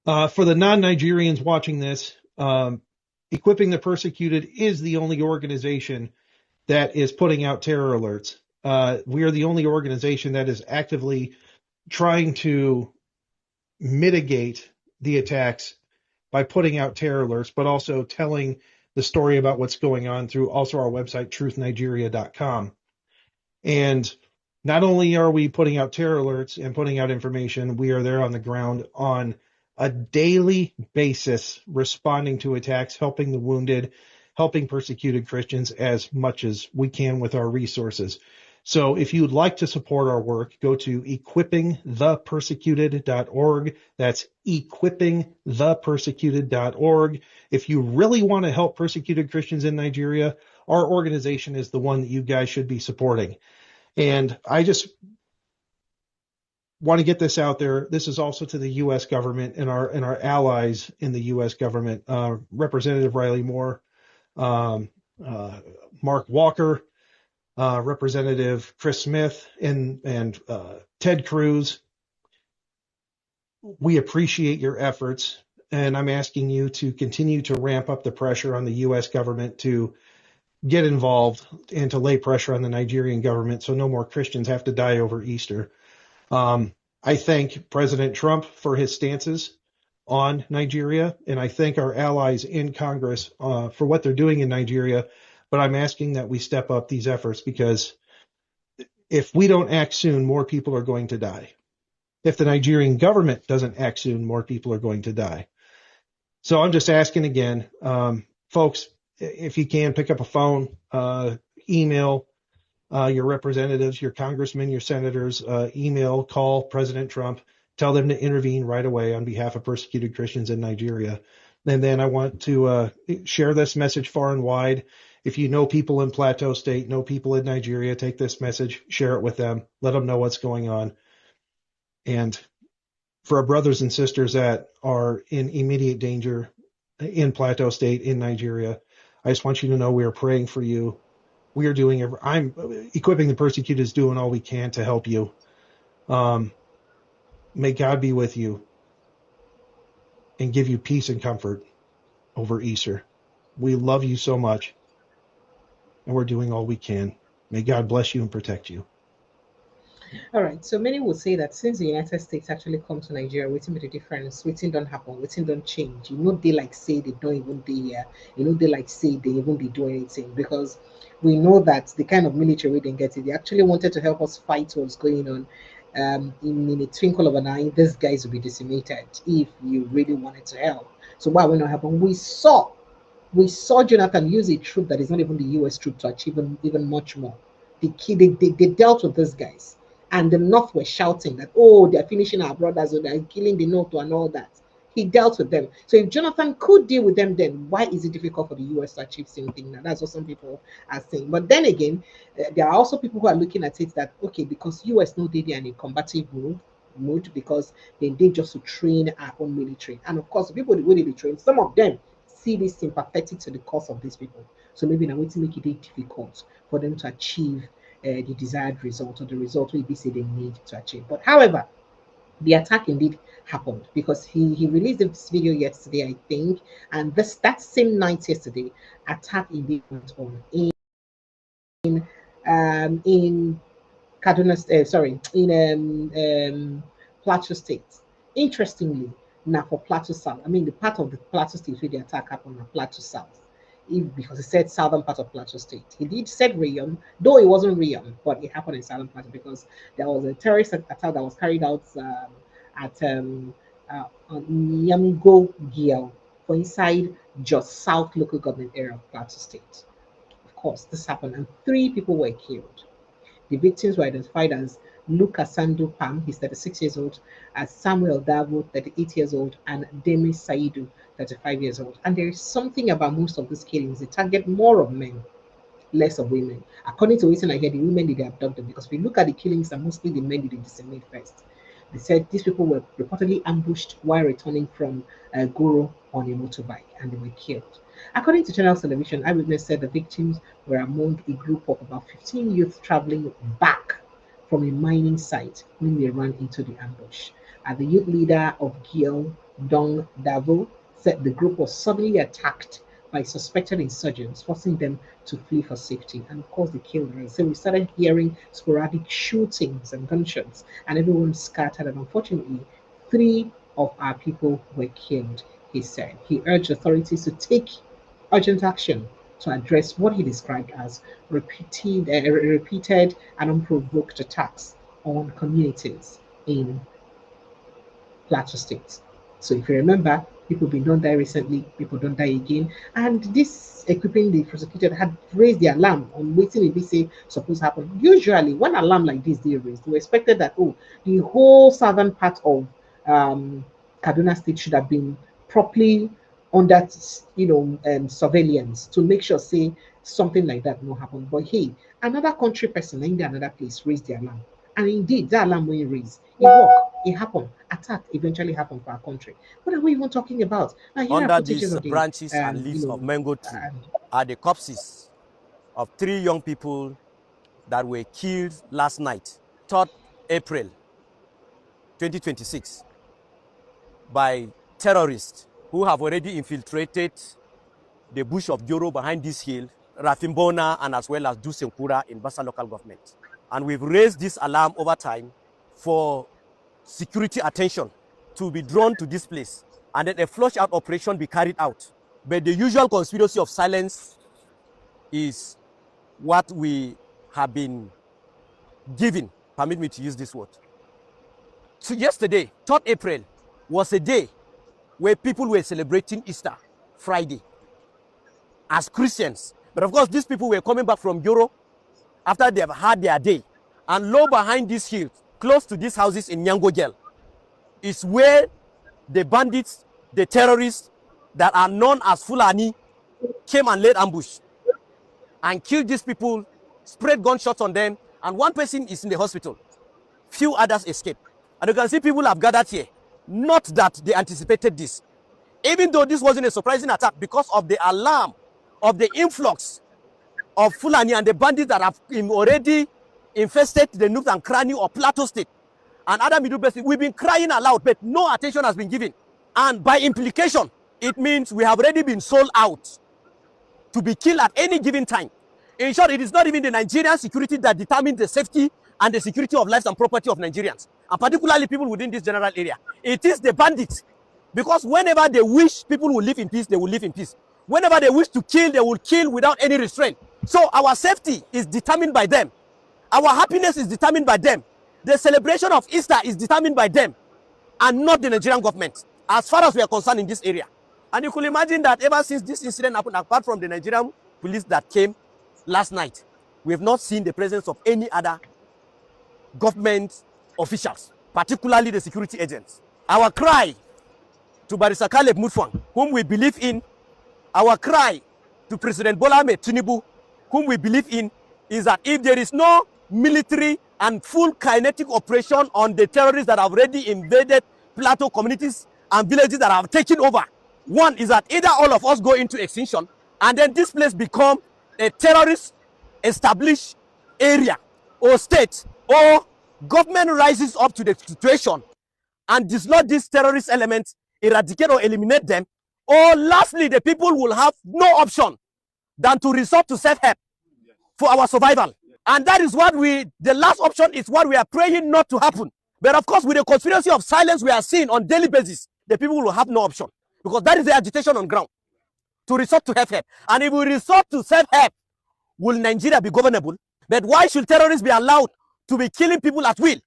For the non-Nigerians watching this, Equipping the Persecuted is the only organization that is putting out terror alerts. We are the only organization that is actively trying to mitigate the attacks by putting out terror alerts, but also telling the story about what's going on through also our website, truthnigeria.com. And not only are we putting out terror alerts and putting out information, we are there on the ground on a daily basis, responding to attacks, helping the wounded, helping persecuted Christians as much as we can with our resources. So if you'd like to support our work, go to equippingthepersecuted.org. That's equippingthepersecuted.org. If you really want to help persecuted Christians in Nigeria, our organization is the one that you guys should be supporting. And I just want to get this out there. This is also to the U.S. government and our allies in the U.S. government, Representative Riley Moore, Mark Walker, Representative Chris Smith, and Ted Cruz. We appreciate your efforts, and I'm asking you to continue to ramp up the pressure on the U.S. government to get involved and to lay pressure on the Nigerian government so no more Christians have to die over Easter. I thank President Trump for his stances on Nigeria, and I thank our allies in Congress for what they're doing in Nigeria, but I'm asking that we step up these efforts because if we don't act soon, more people are going to die. If the Nigerian government doesn't act soon, more people are going to die. So I'm just asking again, folks, if you can, pick up a phone, email your representatives, your congressmen, your senators, email, call President Trump, tell them to intervene right away on behalf of persecuted Christians in Nigeria. And then I want to share this message far and wide. If you know people in Plateau State, know people in Nigeria, take this message, share it with them, let them know what's going on. And for our brothers and sisters that are in immediate danger in Plateau State, in Nigeria, I just want you to know we are praying for you. We are doing, Equipping the Persecuted is doing all we can to help you. May God be with you and give you peace and comfort over Easter. We love you so much, and we're doing all we can. May God bless you and protect you. All right, so many would say that since the United States actually come to Nigeria, waiting with the difference, waiting don't happen, waiting don't change. They like say they don't even be here. They like say they even be doing anything, because we know that the kind of military they get it. They actually wanted to help us fight what's going on. In a twinkle of an eye, these guys will be decimated if you really wanted to help. So why will not happen? We saw Jonathan use a troop that is not even the US troop to achieve even much more. They dealt with these guys. And the North were shouting that, oh, they're finishing our brothers, or they're killing the North and all that. He dealt with them. So if Jonathan could deal with them, then why is it difficult for the US to achieve same thing? Now, that's what some people are saying. But then again, there are also people who are looking at it that, okay, because US know they are in a combative mood, because they just to train our own military. And of course, the people that will be trained, some of them see this sympathetic to the cause of these people. So maybe now it's make it difficult for them to achieve the desired result, or the result we say they need to achieve. But however, the attack indeed happened, because he released this video yesterday, I think, and that same night yesterday, attack indeed went on in Kaduna, in Plateau State. Interestingly, now for Plateau South, the part of the Plateau State where the attack happened on Plateau South. because he said southern part of Plateau State. He did said Rayom, though it wasn't Rayom, but it happened in southern Plateau because there was a terrorist attack that was carried out at on Nyamgo Giel, for inside just South local government area of Plateau State. Of course, this happened and 3 people were killed. The victims were identified as Luka Sandu Pam, he's 36 years old, as Samuel Davo, 38 years old, and Demi Saidu, 35 years old. And there is something about most of these killings, they target more of men, less of women. According to what I hear, the women did abduct them because if you look at the killings, and mostly the men did disseminate first. They said these people were reportedly ambushed while returning from Guru on a motorbike and they were killed. According to Channel Television, eyewitness said the victims were among a group of about 15 youth traveling back from a mining site when they ran into the ambush. The youth leader of Gil, Dong Davo, said the group was suddenly attacked by suspected insurgents, forcing them to flee for safety. And of course, they killed them. So we started hearing sporadic shootings and gunshots, and everyone scattered. And unfortunately, 3 of our people were killed, he said. He urged authorities to take urgent action to address what he described as repeated and unprovoked attacks on communities in Plateau State. So if you remember, people don't die recently, people don't die again. And this equipping the prosecutor had raised the alarm on waiting if they say suppose happen. Usually when alarm like this they raised, we expected that the whole southern part of Kaduna State should have been properly under surveillance to make sure say something like that won't happen. But hey, another country person in another place raised the alarm. And indeed, that alarm when raised, it worked, it happened. Attack eventually happened for our country. What are we even talking about? Under these branches and leaves of mango tree are the corpses of 3 young people that were killed last night, 3rd April 2026, by terrorists who have already infiltrated the bush of Joro behind this hill, Rafimbona, and as well as Dusenkura in Bassa local government. And we've raised this alarm over time for security attention to be drawn to this place and then a flush out operation be carried out. But the usual conspiracy of silence is what we have been given, permit me to use this word. So yesterday, 3rd April, was a day where people were celebrating Easter Friday as Christians. But of course, these people were coming back from Europe after they have had their day. And low behind this hill, close to these houses in Nyangogel, is where the bandits, the terrorists that are known as Fulani, came and laid ambush and killed these people, spread gunshots on them, and 1 person is in the hospital. Few others escaped. And you can see people have gathered here. Not that they anticipated this. Even though this wasn't a surprising attack, because of the alarm of the influx of Fulani and the bandits that have already infested the nooks and cranny of Plateau State and other middle belts. We've been crying aloud, but no attention has been given. And by implication, it means we have already been sold out to be killed at any given time. In short, it is not even the Nigerian security that determines the safety and the security of lives and property of Nigerians, and particularly people within this general area. It is the bandits. Because whenever they wish people will live in peace, they will live in peace. Whenever they wish to kill, they will kill without any restraint. So our safety is determined by them. Our happiness is determined by them. The celebration of Easter is determined by them and not the Nigerian government, as far as we are concerned in this area. And you could imagine that ever since this incident happened, apart from the Nigerian police that came last night, we have not seen the presence of any other government officials, particularly the security agents. Our cry to Barrister Caleb Mutfwang, whom we believe in, our cry to President Bola Ahmed Tinubu, whom we believe in, is that if there is no military and full kinetic operation on the terrorists that have already invaded plateau communities and villages that have taken over, one is that either all of us go into extinction and then this place become a terrorist established area or state, or government rises up to the situation and dislodge these terrorist elements, eradicate or eliminate them, or lastly, the people will have no option than to resort to self-help for our survival. And that is what the last option is what we are praying not to happen. But of course, with the conspiracy of silence we are seeing on daily basis, the people will have no option, because that is the agitation on ground. to resort to help. And if we resort to self-help, will Nigeria be governable? But why should terrorists be allowed to be killing people at will?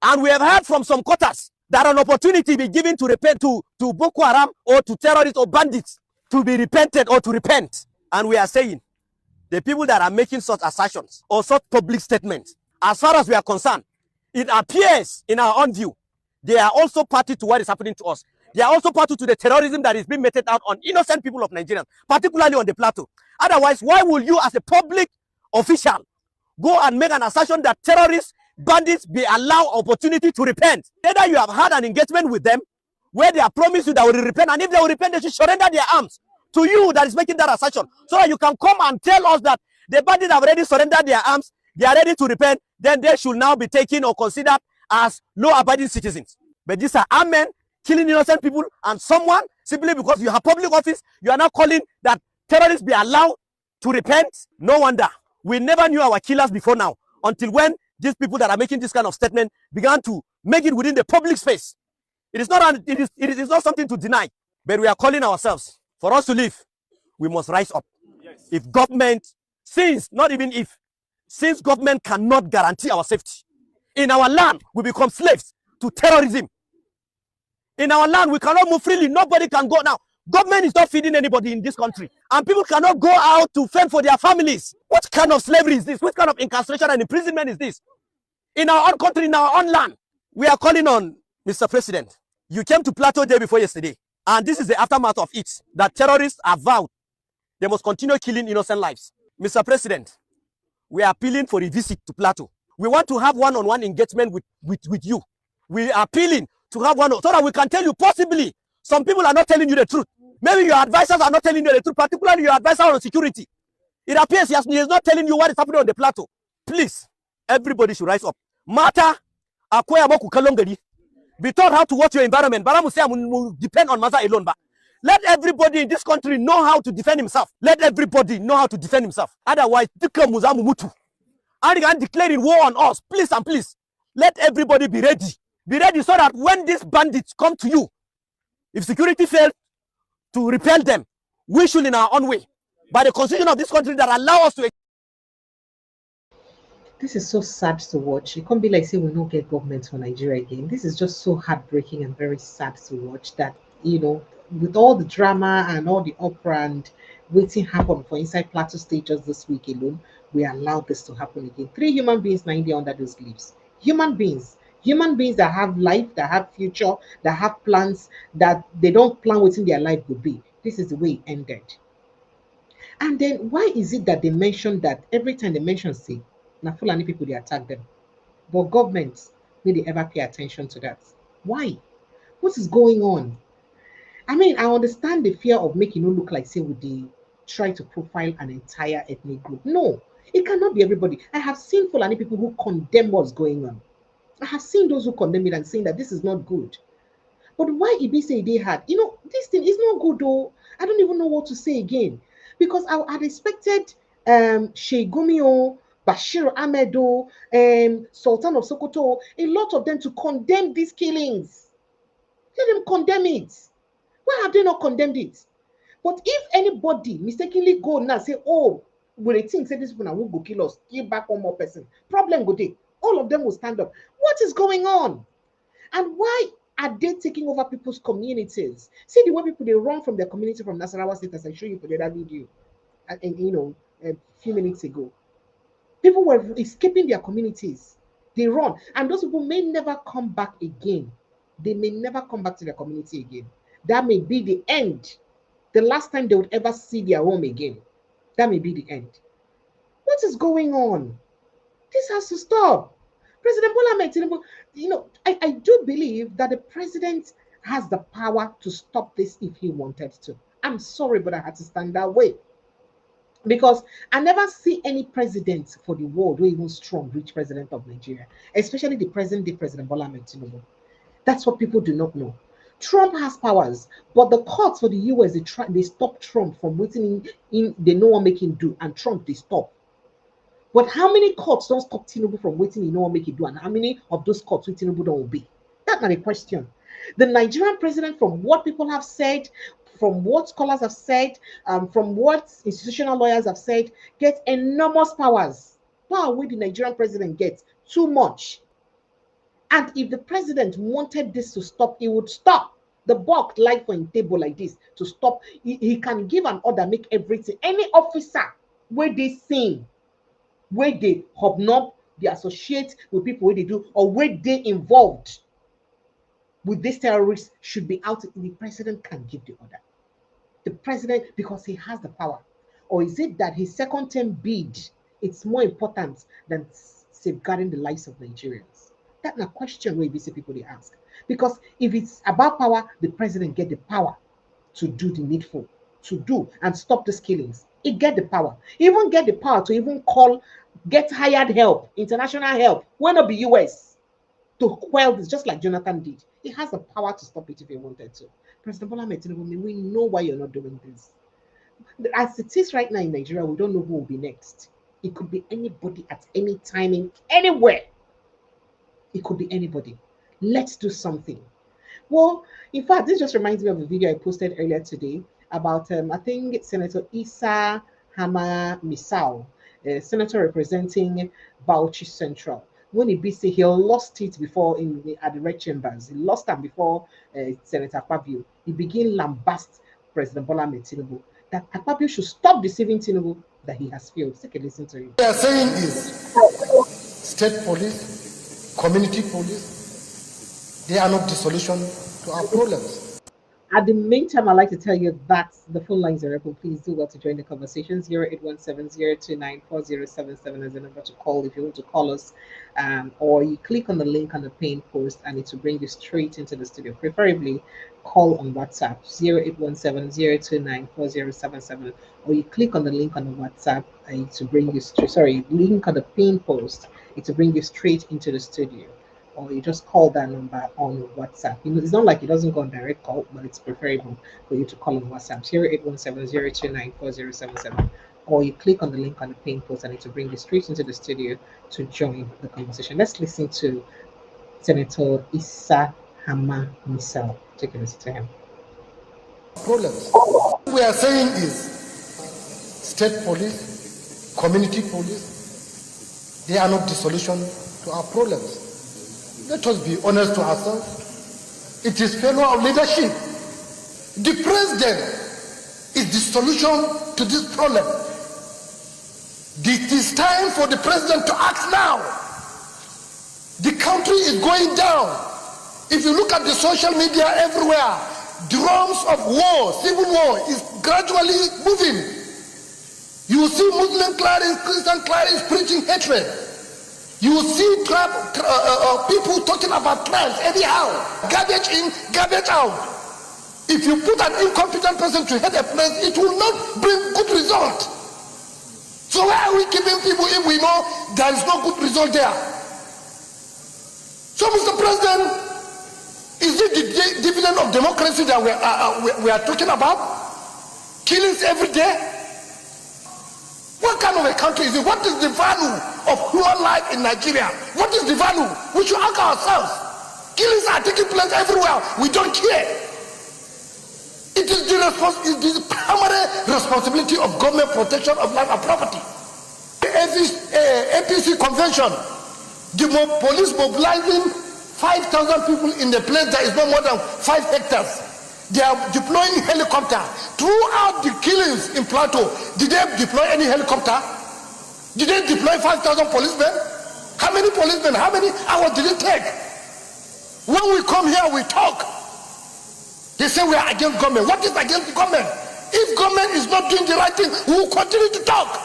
And we have heard from some quarters that an opportunity be given to repent to Boko Haram or to terrorists or bandits to be repented or to repent. And we are saying, the people that are making such assertions or such public statements, as far as we are concerned, it appears in our own view, they are also party to what is happening to us. They are also party to the terrorism that is being meted out on innocent people of Nigeria, particularly on the plateau. Otherwise, why will you as a public official go and make an assertion that terrorists, bandits be allowed opportunity to repent? Either you have had an engagement with them where they have promised you that will repent, and if they will repent, they should surrender their arms to you that is making that assertion, so that you can come and tell us that the bandits have already surrendered their arms, they are ready to repent, then they should now be taken or considered as law-abiding citizens. But these are armed men killing innocent people, and someone, simply because you have public office, you are now calling that terrorists be allowed to repent? No wonder. We never knew our killers before now, until when these people that are making this kind of statement began to make it within the public space. It is not something to deny, but we are calling ourselves. For us to live, we must rise up. Yes. If government, since government cannot guarantee our safety, in our land, we become slaves to terrorism. In our land, we cannot move freely. Nobody can go now. Government is not feeding anybody in this country. And people cannot go out to fend for their families. What kind of slavery is this? What kind of incarceration and imprisonment is this? In our own country, in our own land. We are calling on Mr. President. You came to Plateau day before yesterday. And this is the aftermath of it, that terrorists have vowed they must continue killing innocent lives. Mr. President, we are appealing for a visit to Plateau. We want to have one-on-one engagement with you. We are appealing to have one, so that we can tell you, possibly, some people are not telling you the truth. Maybe your advisors are not telling you the truth, particularly your advisor on security. It appears he is not telling you what is happening on the Plateau. Please, everybody should rise up. Mata, akwaya moku kalongari. Be taught how to watch your environment. Will depend on Maza alone. Let everybody in this country know how to defend himself. Let everybody know how to defend himself. Otherwise, and declaring war on us. Please and please, let everybody be ready. Be ready so that when these bandits come to you, if security fails to repel them, we should in our own way, by the constitution of this country that allow us to. This is so sad to watch. It can't be like say we don't get government for Nigeria again. This is just so heartbreaking and very sad to watch that, with all the drama and all the opera and waiting happen for inside Plateau State just this week alone, we allowed this to happen again. 3 human beings now in there under those leaves. Human beings that have life, that have future, that have plans, that they don't plan what in their life would be. This is the way it ended. And then why is it that they mention that every time they mention say, now Fulani people, they attack them, but governments, will they ever pay attention to that? Why? What is going on? I mean, I understand the fear of making it look like say would they try to profile an entire ethnic group. No, it cannot be everybody. I have seen Fulani people who condemn what's going on. I have seen those who condemn it and saying that this is not good. But why it be say they had? This thing is not good though. I don't even know what to say again. Because I had expected Sheigumio, Bashir Ahmedo, Sultan of Sokoto, a lot of them to condemn these killings. Let them condemn it. Why have they not condemned it? But if anybody mistakenly go now say, oh, will they think say this people will go kill us, give back one more person? Problem go there. All of them will stand up. What is going on? And why are they taking over people's communities? See the way people they run from their community from Nasarawa State, as I showed you for the other video, and a few minutes ago. People were escaping their communities. They run. And those people may never come back again. They may never come back to their community again. That may be the end. The last time they would ever see their home again. That may be the end. What is going on? This has to stop. President Bola Tinubu, I do believe that the president has the power to stop this if he wanted to. I'm sorry, but I had to stand that way. Because I never see any president for the world who even strong reach president of Nigeria, especially the present-day President Bola Tinubu. That's what people do not know. Trump has powers, but the courts for the US, they stop Trump from waiting in they no one make him do, and Trump they stop. But how many courts don't stop Tinubu from waiting in no one make it do, and how many of those courts with Tinubu don't obey? That's not a question. The Nigerian president, from what people have said, from what scholars have said, from what institutional lawyers have said, get enormous powers. Power with the Nigerian president gets too much. And if the president wanted this to stop, he would stop. The buck like for a table like this to stop. He can give an order, make everything. Any officer where they sing, where they hobnob, they associate with people where they do, or where they involved with these terrorists should be out. The president can give the order. The president, because he has the power. Or is it that his second term bid, it's more important than safeguarding the lives of Nigerians? That's a question where BC people they ask. Because if it's about power, the president get the power to do the needful, to do and stop these killings. He get the power. He even get the power to even call, get hired help, international help, when not be US, to quell this, just like Jonathan did. He has the power to stop it if he wanted to. President Bola Ahmed Tinubu, we know why you're not doing this. As it is right now in Nigeria, we don't know who will be next. It could be anybody at any time, in anywhere. It could be anybody. Let's do something. Well, in fact, this just reminds me of a video I posted earlier today about, I think, Senator Issa Hama Misau, a senator representing Bauchi Central. When he lost it before at the red chambers. He lost them before Senator Akpabio. He began lambast President Bola Ahmed Tinubu that Akpabio should stop deceiving Tinubu that he has failed. Take a listen to him. What they are saying is state police, community police, they are not the solution to our problems. At the meantime, I'd like to tell you that the phone lines are open. Please do well to join the conversation. 08170294077 is the number to call if you want to call us. Or you click on the link on the pinned post and it will bring you straight into the studio. Preferably call on WhatsApp 08170294077, or you click on the link on the WhatsApp and it will bring you link on the pinned post. It will bring you straight into the studio. Or you just call that number on WhatsApp. You know, it's not like it doesn't go on direct call, but it's preferable for you to call on WhatsApp 08170294077, or you click on the link on the pinned post and it will bring you straight into the studio to join the conversation. Let's listen to Senator Issa Hama Misau. Take a listen to him. Problems. What we are saying is state police, community police, they are not the solution to our problems. Let us be honest to ourselves. It is failure of leadership. The president is the solution to this problem. It is time for the president to act now. The country is going down. If you look at the social media everywhere, drums of war, civil war is gradually moving. You will see Muslim clerics, Christian clerics preaching hatred. You will see people talking about tribes anyhow. Garbage in, garbage out. If you put an incompetent person to head a place, it will not bring good result. So why are we keeping people if we know there is no good result there? So, Mr. President, is it the dividend of democracy that we are talking about? Killings every day? What kind of a country is it? What is the value of human life in Nigeria? What is the value? We should ask ourselves. Killings are taking place everywhere. We don't care. It is the primary responsibility of government protection of life and property. The APC convention, the police mobilizing 5,000 people in the place that is no more than 5 hectares. They are deploying helicopter. Throughout the killings in Plateau, did they deploy any helicopter? Did they deploy 5,000 policemen? How many policemen? How many hours did it take? When we come here, we talk. They say we are against government. What is against the government? If government is not doing the right thing, we will continue to talk.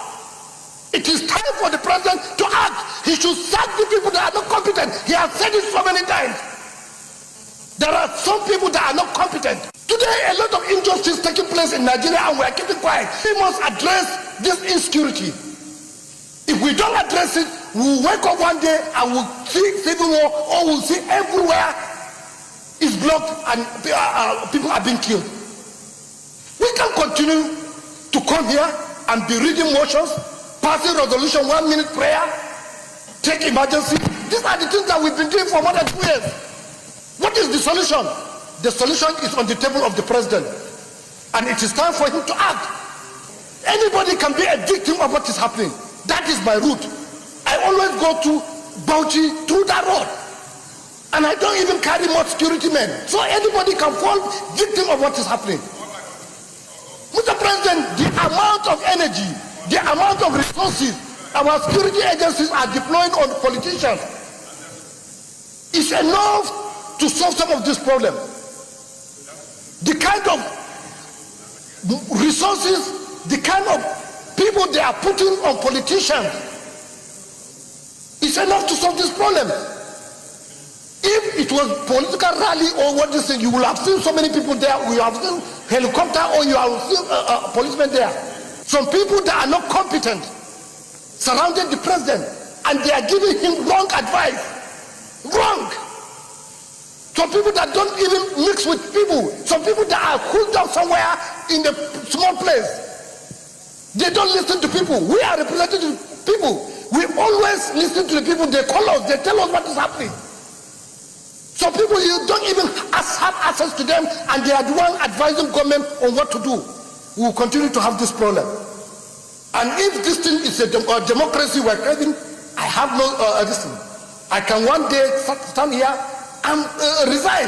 It is time for the president to act. He should sack the people that are not competent. He has said it so many times. There are some people that are not competent. Today, a lot of injustice taking place in Nigeria and we are keeping quiet. We must address this insecurity. If we don't address it, we'll wake up one day and we'll see civil war, or we'll see everywhere is blocked and people are being killed. We can continue to come here and be reading motions, passing resolution, 1 minute prayer, take emergency. These are the things that we've been doing for more than 2 years. What is the solution? The solution is on the table of the president. And it is time for him to act. Anybody can be a victim of what is happening. That is my route. I always go to Bauchi through that road. And I don't even carry more security men. So anybody can fall victim of what is happening. Mr. President, the amount of energy, the amount of resources our security agencies are deploying on politicians is enough to solve some of this problem. The kind of resources, the kind of people they are putting on politicians is enough to solve this problem. If it was political rally or what you say, you will have seen so many people there. You have seen helicopter or you have seen policemen there. Some people that are not competent surrounded the president and they are giving him wrong advice. Wrong. Some people that don't even mix with people. Some people that are cooled down somewhere in a small place. They don't listen to people. We are representing people. We always listen to the people. They call us. They tell us what is happening. Some people, you don't even have access to them, and they are the one advising government on what to do. We will continue to have this problem. And if this thing is a democracy we're creating, I have no this thing. I can one day stand here and resign,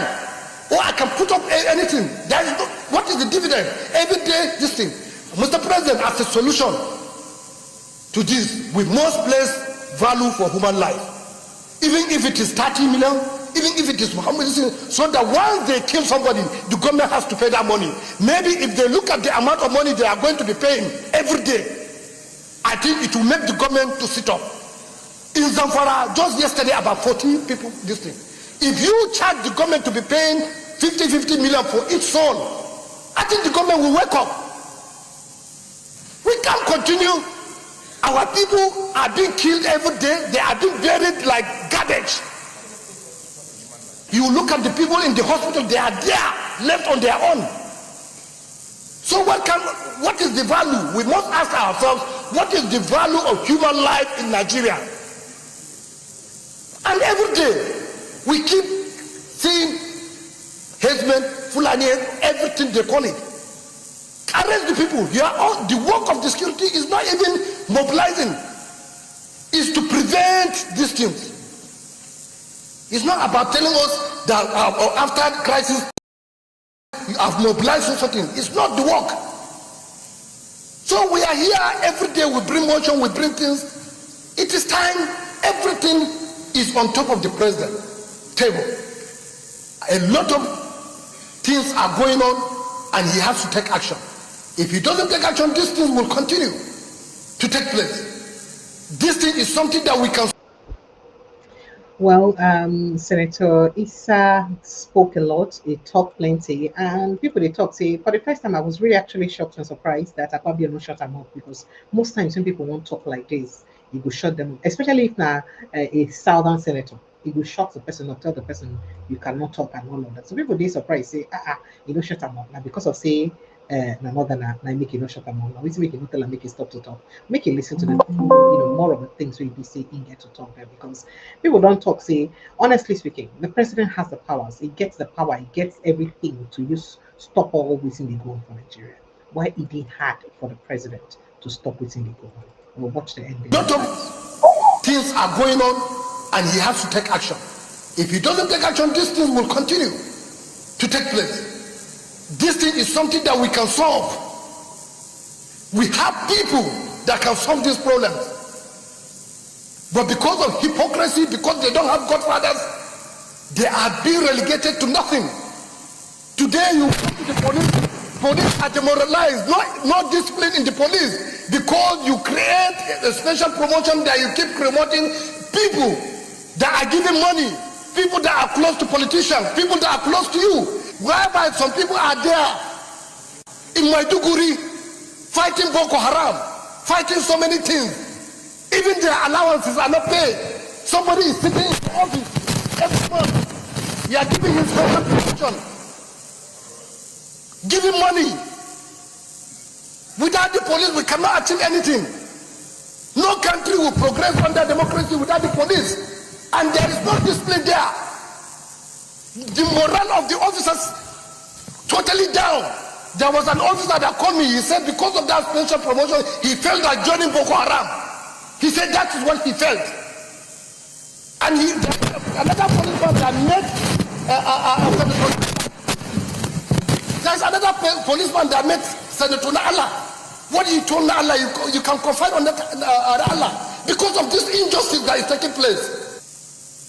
or I can put up anything. That is not, what is the dividend? Every day, this thing. Mr. President, as a solution to this, we must place value for human life. Even if it is 30 million, even if it is Muhammad, so that once they kill somebody, the government has to pay that money. Maybe if they look at the amount of money they are going to be paying every day, I think it will make the government to sit up. In Zamfara, just yesterday, about 14 people, this thing. If you charge the government to be paying 50 million for each soul, I think the government will wake up. We can't continue. Our people are being killed every day. They are being buried like garbage. You look at the people in the hospital, they are there, left on their own. So what is the value? We must ask ourselves, what is the value of human life in Nigeria? And every day, we keep seeing headsmen, Fulani, everything they call it. Arrest the people. The work of the security is not even mobilizing. It's to prevent these things. It's not about telling us that after crisis, you have mobilized or something. It's not the work. So we are here every day. We bring motion, we bring things. It is time. Everything is on top of the president table. A lot of things are going on, and he has to take action. If he doesn't take action, these things will continue to take place. This thing is something that we can. Well, Senator Issa spoke a lot. He talked plenty, and people they talk say for the first time I was really actually shocked and surprised that Akpabio no shut them up, because most times when people won't talk like this, you will shut them up, especially if now a southern senator. It will shock the person or tell the person you cannot talk and all of that. So people they surprised say, you don't shut them up now because of say another make you not shut them up. Now it's make you not tell and make you stop to talk. Make you listen to the more of the things we be saying in get to talk there, because people don't talk. Say honestly speaking, the president has the powers. He gets the power. He gets everything to use stop all within the goal for Nigeria. Why it did hard for the president to stop within the goal? We'll watch the ending. Lot of things are going on, and he has to take action. If he doesn't take action, these things will continue to take place. This thing is something that we can solve. We have people that can solve these problems. But because of hypocrisy, because they don't have godfathers, they are being relegated to nothing. Today you go to the police are demoralized, no discipline in the police, because you create a special promotion that you keep promoting people that are giving money, people that are close to politicians, people that are close to you. Whereby some people are there in Maiduguri fighting Boko Haram, fighting so many things. Even their allowances are not paid. Somebody is sitting in the office every month. You are giving him special promotion, giving money. Without the police, we cannot achieve anything. No country will progress under democracy without the police. And there is no discipline there. The morale of the officers totally down. There was an officer that called me. He said because of that special promotion, he felt like joining Boko Haram. He said that is what he felt. And another policeman that met there's another policeman that met Senator Allah. What he told Allah, you can confide on that Allah because of this injustice that is taking place.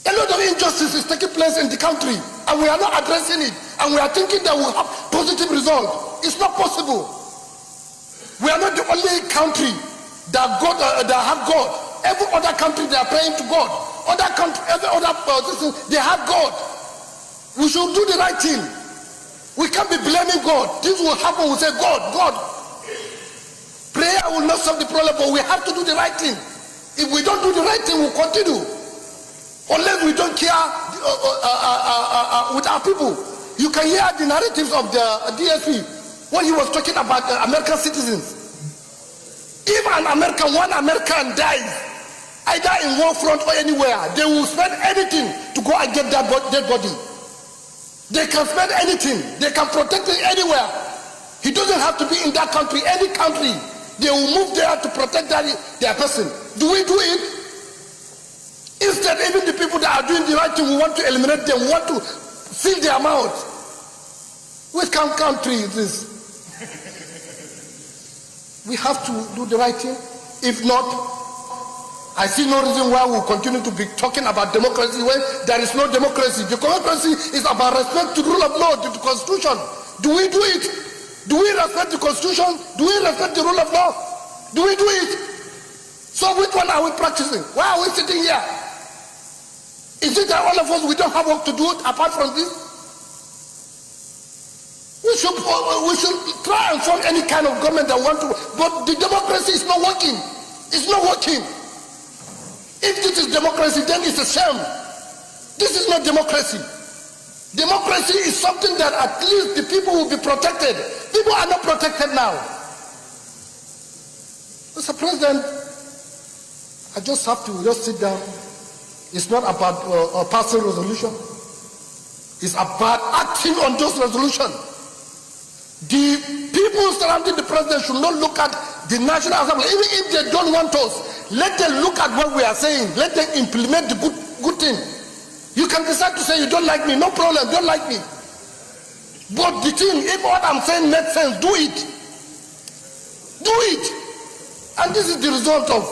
A lot of injustice is taking place in the country, and we are not addressing it, and we are thinking that we'll have positive results. It's not possible. We are not the only country that have God. Every other country they are praying to God. Other country, every other person, they have God. We should do the right thing. We can't be blaming God. This will happen. We say, God. Prayer will not solve the problem, but we have to do the right thing. If we don't do the right thing, we'll continue. Unless we don't care with our people. You can hear the narratives of the DSP when he was talking about American citizens. If one American dies, either in war front or anywhere, they will spend anything to go and get that dead body. They can spend anything. They can protect it anywhere. He doesn't have to be in that country, any country. They will move there to protect their person. Do we do it? Instead, even the people that are doing the right thing, we want to eliminate them. We want to seal their mouths. Which country is this? We have to do the right thing. If not, I see no reason why we'll continue to be talking about democracy when there is no democracy. The democracy is about respect to the rule of law, to the constitution. Do we do it? Do we respect the constitution? Do we respect the rule of law? Do we do it? So which one are we practicing? Why are we sitting here? Is it that all of us, we don't have work to do apart from this? We should try and form any kind of government that want to, but the democracy is not working. It's not working. If this is democracy, then it's a shame. This is not democracy. Democracy is something that at least the people will be protected. People are not protected now. Mr. President, I just have to just sit down. It's not about a passing resolution. It's about acting on those resolutions. The people surrounding the president should not look at the National Assembly. Even if they don't want us, let them look at what we are saying. Let them implement the good thing. You can decide to say you don't like me. No problem, don't like me. But the thing, if what I'm saying makes sense, do it. Do it. And this is the result of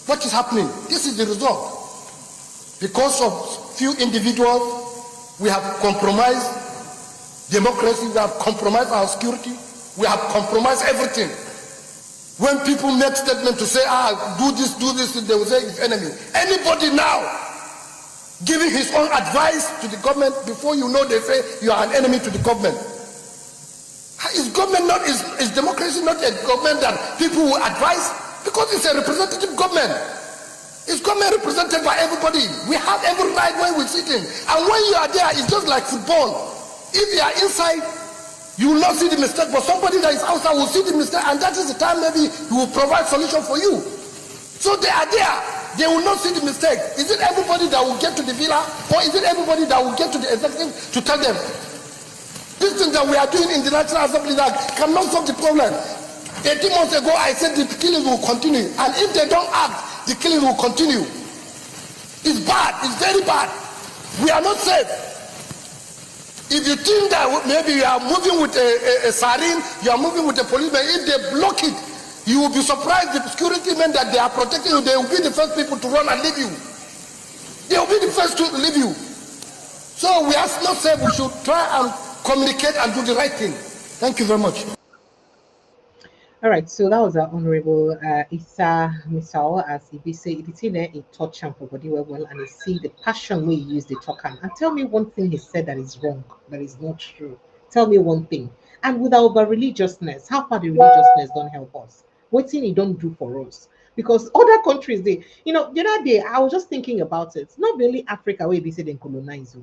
what is happening. This is the result. Because of few individuals, we have compromised democracy, we have compromised our security, we have compromised everything. When people make statements to say, do this, they will say it's enemy. Anybody now giving his own advice to the government, before you know they say you are an enemy to the government. Is government not, is democracy not a government that people will advise? Because it's a representative government. It's government represented by everybody. We have every right when we sit in. And when you are there, it's just like football. If you are inside, you will not see the mistake, but somebody that is outside will see the mistake, and that is the time maybe he will provide solution for you. So they are there. They will not see the mistake. Is it everybody that will get to the villa, or is it everybody that will get to the executive to tell them this thing that we are doing in the National Assembly that cannot solve the problem? 18 months ago, I said the killing will continue, and if they don't act, the killing will continue. It's bad. It's very bad. We are not safe. If you think that maybe you are moving with a sarin, you are moving with a policeman, if they block it, you will be surprised the security men that they are protecting you, they will be the first people to run and leave you. They will be the first to leave you. So we are not safe. We should try and communicate and do the right thing. Thank you very much. All right, so that was our Honorable Issa Misal as Ibise Ibitine, a touch and for body well, and I see the passion we use the talk and tell me one thing he said that is wrong, that is not true. Tell me one thing. And without religiousness, how far the religiousness don't help us? What thing he don't do for us? Because other countries, they, the other day I was just thinking about it. Not really Africa where they say they colonize.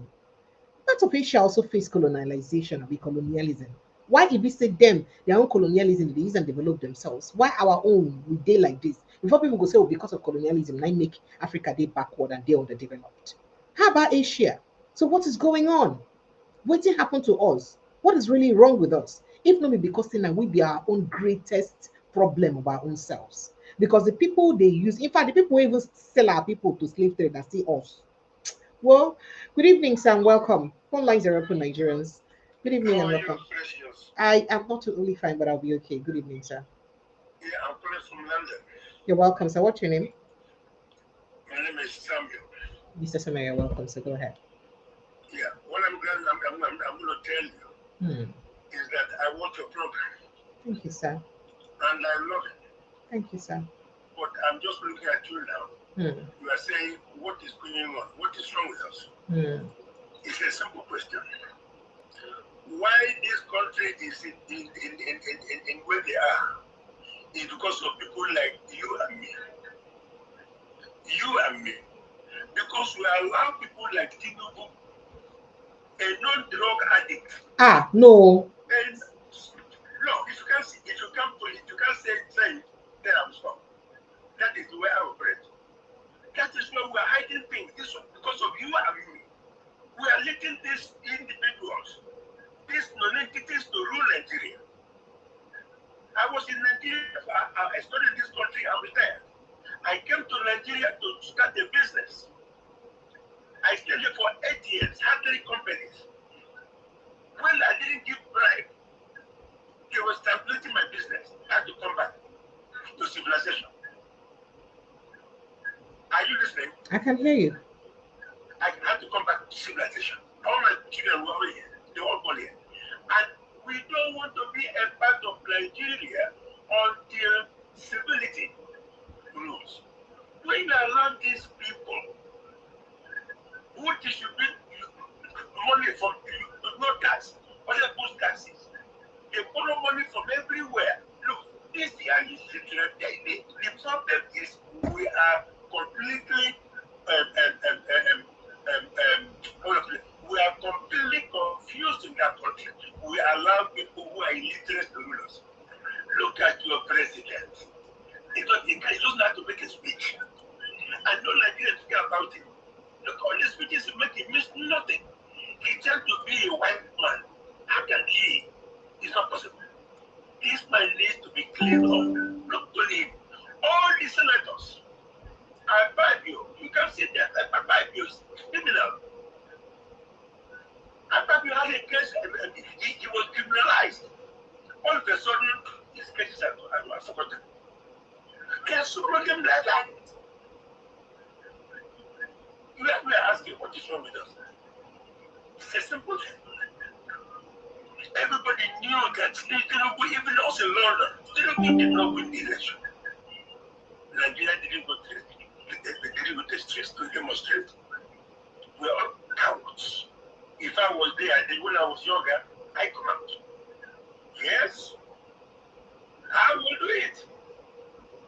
Part of Asia also face colonialization or colonialism. Why if we say them, their own colonialism, they use and develop themselves? Why our own, we day like this? Before people go say, because of colonialism, I make Africa day backward and they underdeveloped. How about Asia? So what is going on? What did happen to us? What is really wrong with us? If not, because now we be our own greatest problem of our own selves. Because the people they use, in fact, the people who even sell our people to slave trade and see us. Well, good evening, Sam. Welcome. Phone lines are open, Nigerians. Good evening and welcome. I am not totally fine, but I'll be okay. Good evening, sir. Yeah, I'm calling from London. You're welcome, sir. What's your name? My name is Samuel. Mr. Samuel, you're welcome, so go ahead. Yeah, what I'm going to tell you is that I want your program. Thank you, sir. And I love it. Thank you, sir. But I'm just looking at you now. You are saying, what is going on? What is wrong with us? It's a simple question. Why this country is in where they are is because of people like you and me. You and me. Because we allow people like Tinubu, a non-drug addict. Ah, no. And no, if you can't say, then I'm sorry. That is the way I operate. That is why we are hiding things. This is because of you and me. We are letting these individuals, these non-entities to rule Nigeria. I was in Nigeria. I studied this country. I'm retired. I came to Nigeria to start a business. I stayed there for 8 years, had 3 companies. When I didn't give bribe, they were stagnating my business. I had to come back to civilization. Are you listening? I can hear you. I had to come back to civilization. All my children were here. They were all born here. And we don't want to be a part of Nigeria until civility rules. When you allow these people who distribute money from no tax, or they post taxes, they borrow money from everywhere. Look, this year is the problem is we are completely we are completely confused in that country. We allow people who are illiterate to rule us. Look at your president. He doesn't have to make a speech. And no Nigerians care about it. Look, all the speeches he makes, it means nothing. He tends to be a white man. How can he? It's not possible. This man needs to be cleaned up. Look to him. All the senators, I bribe you. You can't sit there. I bribe you. Criminal. I bribe you had a case. He was criminalized. All of a sudden, his cases are forgotten. Can someone them like that? You have to ask you what is wrong with us. It's a simple thing. Everybody knew that Tinubu, even us in London, Tinubu did not win the election. Nigeria didn't go to the streets to demonstrate. We're all cowards. If I was there, when I was younger, I come out. Yes. I will do it.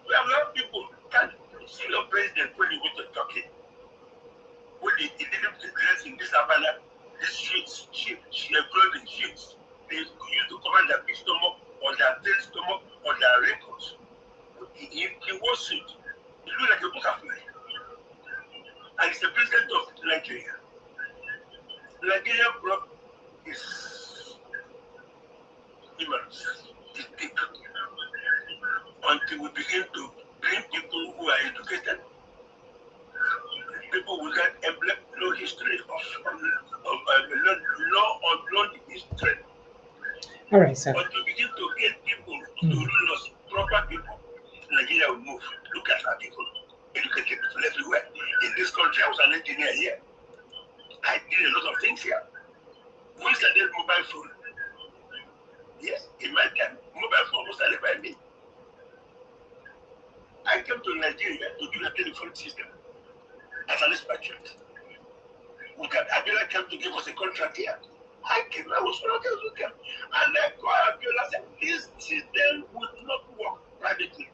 We have a lot of people can see your president when you go to Turkey. When he didn't dress in this Havana, these sheets, clothing sheets, they used to cover their big stomach or their tail stomach or their wrinkles. He wore suit. He looked like a butterfly. And he's the president of Nigeria. Nigerian problem is ignorance. It's deep. Until we begin to bring people who are educated, people without emblem, no history no history. All right, sir. But to begin to get people to rule us, proper people, Nigeria will move. Look at our people, educated people everywhere. In this country, I was an engineer here. I did a lot of things here. We started mobile phone. Yes, in my time, mobile phone was started by me. I came to Nigeria to do the telephone system as an expatriate. Abiola came to give us a contract here. I came, I was working with them. And I called Abiola and said, this system would not work privately.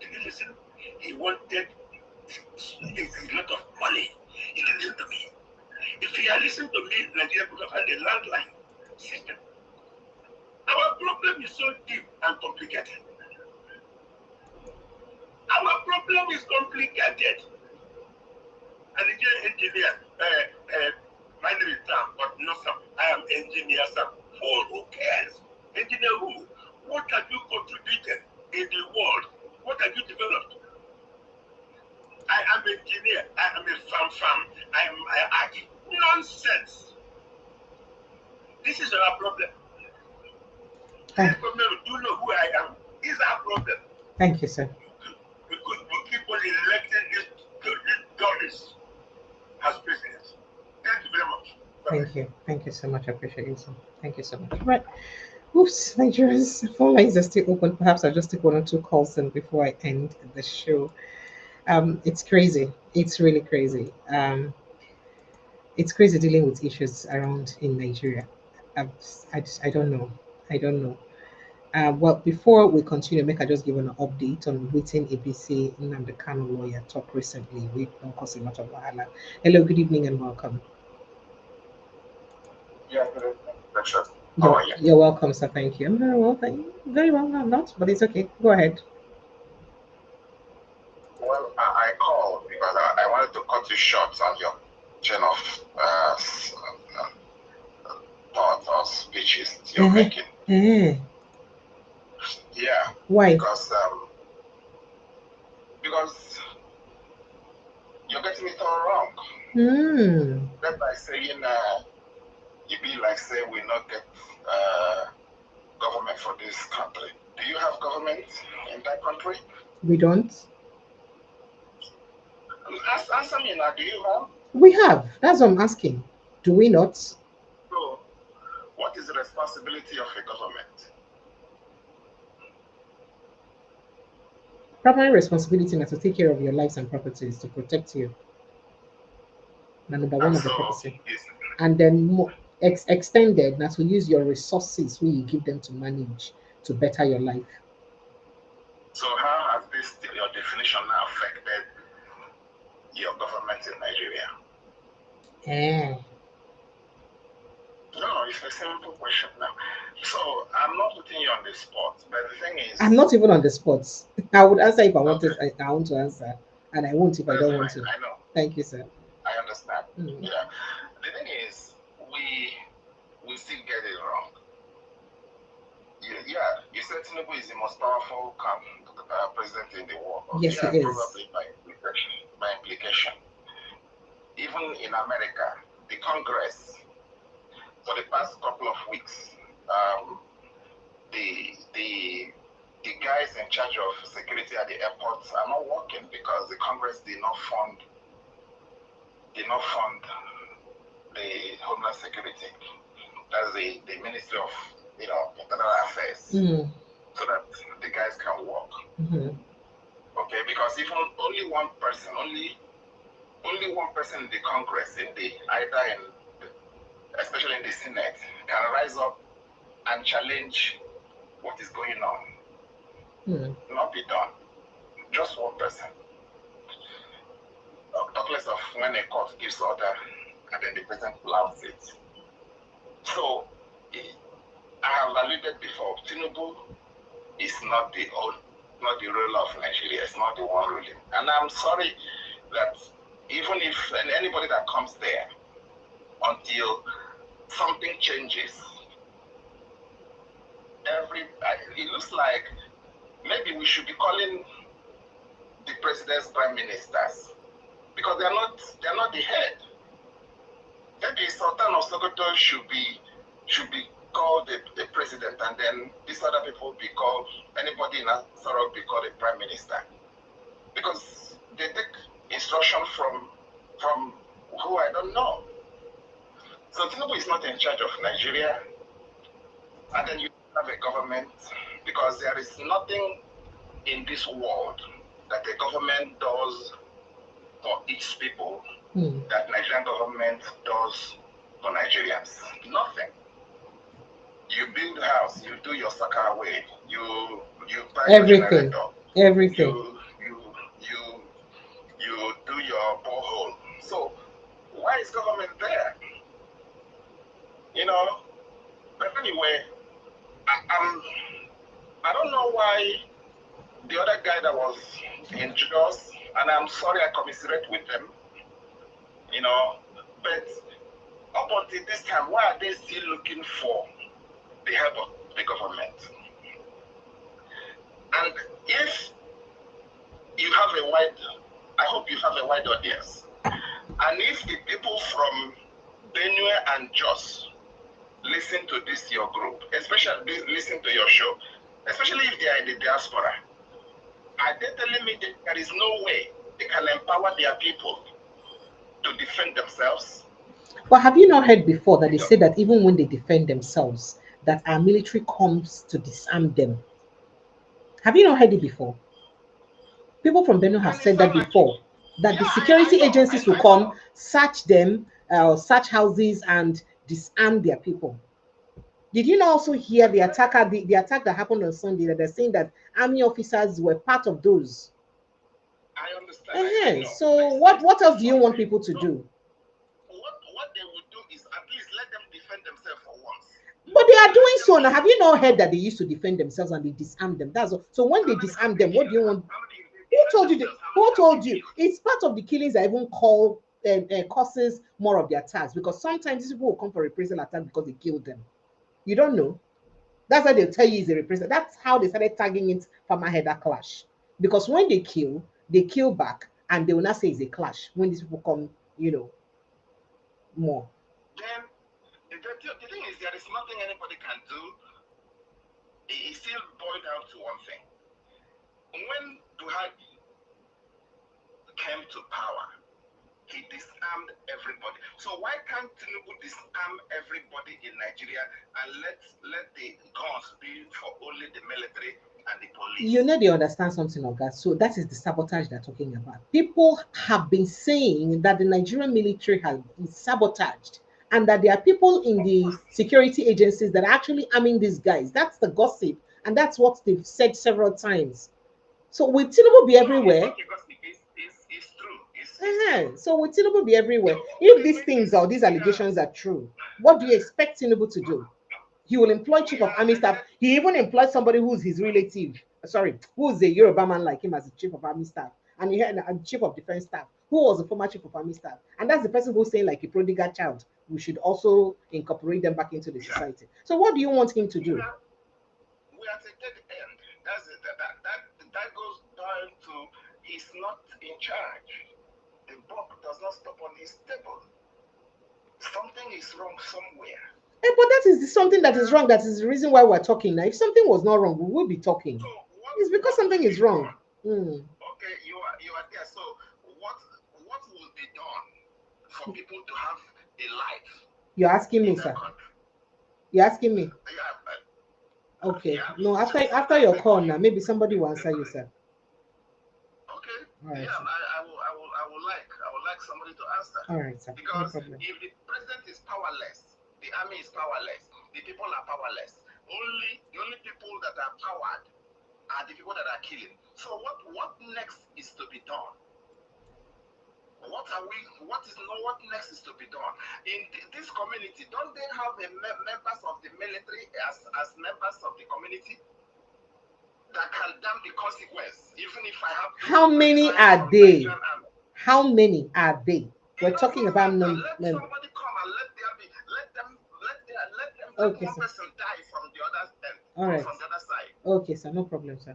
Did you listen? He wanted a lot of money. He didn't listen to me. If he had listened to me, Nigeria would have had a landline system. Our problem is so deep and complicated. Our problem is complicated. And again, engineer, my name is Sam, but not Sam. I am engineer Sam. Oh, who cares? Engineer who? What have you contributed in the world? What have you developed? I am an engineer. I am a farm. I am art. Nonsense. This is our problem. This problem, you know who I am. Is our problem. Thank you, sir. We keep on electing this Doris as president. Thank you very much. Thank you. Thank you so much. I appreciate you, sir. Thank you so much. Right. Oops, Nigerians, phone lines are still open. Perhaps I'll just take 1 or 2 calls in before I end the show. It's crazy. It's really crazy. It's crazy dealing with issues around in Nigeria. I don't know. I don't know. Well, before we continue, make I just give an update on written ABC Nnamdi Kanu lawyer talk recently. We don't cause a lot of wahala. Hello, good evening, and welcome. Yeah, good evening. You're welcome, sir. Thank you. I'm very well, thank you. Very well, I'm not, but it's okay. Go ahead. Well, I called because I wanted to cut you short on your chain of thoughts or speeches you're making. Yeah. Why? Because you're getting it all wrong. That by saying it be like say we not get government for this country. Do you have government in that country? We don't. Answer me now. Do you have? We have. That's what I'm asking. Do we not? So, what is the responsibility of a government? Primary responsibility is to take care of your lives and properties, to protect you. Number one of the property. And then more extended, now to use your resources where you give them to manage to better your life. So how has this, your definition now affected your government in Nigeria? No, it's a simple question now. So I'm not putting you on the spot, but the thing is, I'm not even on the spot. I would answer if I wanted. I want to answer, and I won't if I don't want to. I know. Thank you, sir. I understand. Yeah. The thing is, we still get it wrong. Yeah, you said Tinubu is the most powerful president in the world. Yes, he is. Probably by implication. Even in America, the Congress, for the past couple of weeks, the guys in charge of security at the airports are not working because the Congress did not fund the Homeland Security. That's the Ministry of Internal Affairs, so that the guys can work. Okay, because even only one person in the Congress, especially in the Senate, can rise up and challenge what is going on. Not be done. Just one person. Talk less of when a court gives order and then the president flouts it. So, I have alluded before, Tinubu is not the ruler of Nigeria. It's not the one ruling. And I'm sorry that even if anybody that comes there, until something changes, it looks like maybe we should be calling the president's prime ministers, because they're not the head. Maybe Sultan of Sokoto should be called the president, and then these other people be called, anybody in Asaro be called a prime minister, because they take instruction from who I don't know. So Tinubu is not in charge of Nigeria, and then you have a government, because there is nothing in this world that a government does for its people that Nigerian government does for Nigerians. Nothing. You build a house, you do your soccer away, you buy everything. Everything. You do your borehole. So why is government there? But anyway, I don't know why the other guy that was in Jos, and I'm sorry I commiserate with them, but up until this time, why are they still looking for the help the government. And if you have a wide, I hope you have a wide audience. And if the people from Benue and Jos listen to this, your group, especially listen to your show, especially if they are in the diaspora, are they telling me that there is no way they can empower their people to defend themselves? But have you not heard before that they say that even when they defend themselves, that our military comes to disarm them? Have you not heard it before? People from Benue have said that before, that the security agencies will come, search them, search houses, and disarm their people. Did you not also hear the attack that happened on Sunday, that they're saying that army officers were part of those? I understand. So what else do you want people to do? What they would do is at least let them defend themselves for once. But they are doing so now. Have you not heard that they used to defend themselves and they disarmed them? That's all. So when they disarm them, what do you want? Who told you? Who told you? It's part of the killings that even causes more of the attacks, because sometimes these people will come for reprisal attack because they killed them. You don't know. That's why they'll tell you it's a reprisal. That's how they started tagging it Farmer-Header clash. Because when they kill back, and they will not say it's a clash when these people come, more. Then the thing is, there is nothing anybody can do. It still boils down to one thing. When Buhari came to power, he disarmed everybody. So why can't Tinubu disarm everybody in Nigeria and let the guns be for only the military and the police? They understand something of that. So that is the sabotage they're talking about. People have been saying that the Nigerian military has been sabotaged, and that there are people in the security agencies that are actually arming these guys. That's the gossip, and that's what they've said several times. So will Tinubu be everywhere? It's true. So will Tinubu be everywhere? If these things or these allegations are true, what do you expect Tinubu to do? He will employ chief of army staff. He even employed somebody who's his relative. Who's a Yoruba man like him as the chief of army staff, and he had a chief of defense staff who was a former chief of army staff, and that's the person who's saying like a prodigal child. We should also incorporate them back into the society. So what do you want him to do? We are at a dead end. That goes down to he's not in charge. The buck does not stop on his table. Something is wrong somewhere. But that is something that is wrong. That is the reason why we're talking now. If something was not wrong, we will be talking. So it's because something is wrong. Okay, you are there. So what will be done for people to have a life? You're asking me, sir. You're asking me. Yeah. Okay. No, after your call now, maybe somebody will answer you, sir. Okay. All right. Yeah, I would like somebody to answer. All right, sir. Because no problem. If the president is powerless, the army is powerless, the people are powerless. The only people that are powered are the people that are killing. So what next is to be done? What next is to be done? In this community, don't they have members of the military as members of the community that can damn the consequence, even if I have to? How many are they? How many are they? We're talking about let somebody come and let them okay, one sir. person die from the other end. All right. From the other side. Okay, sir, no problem, sir.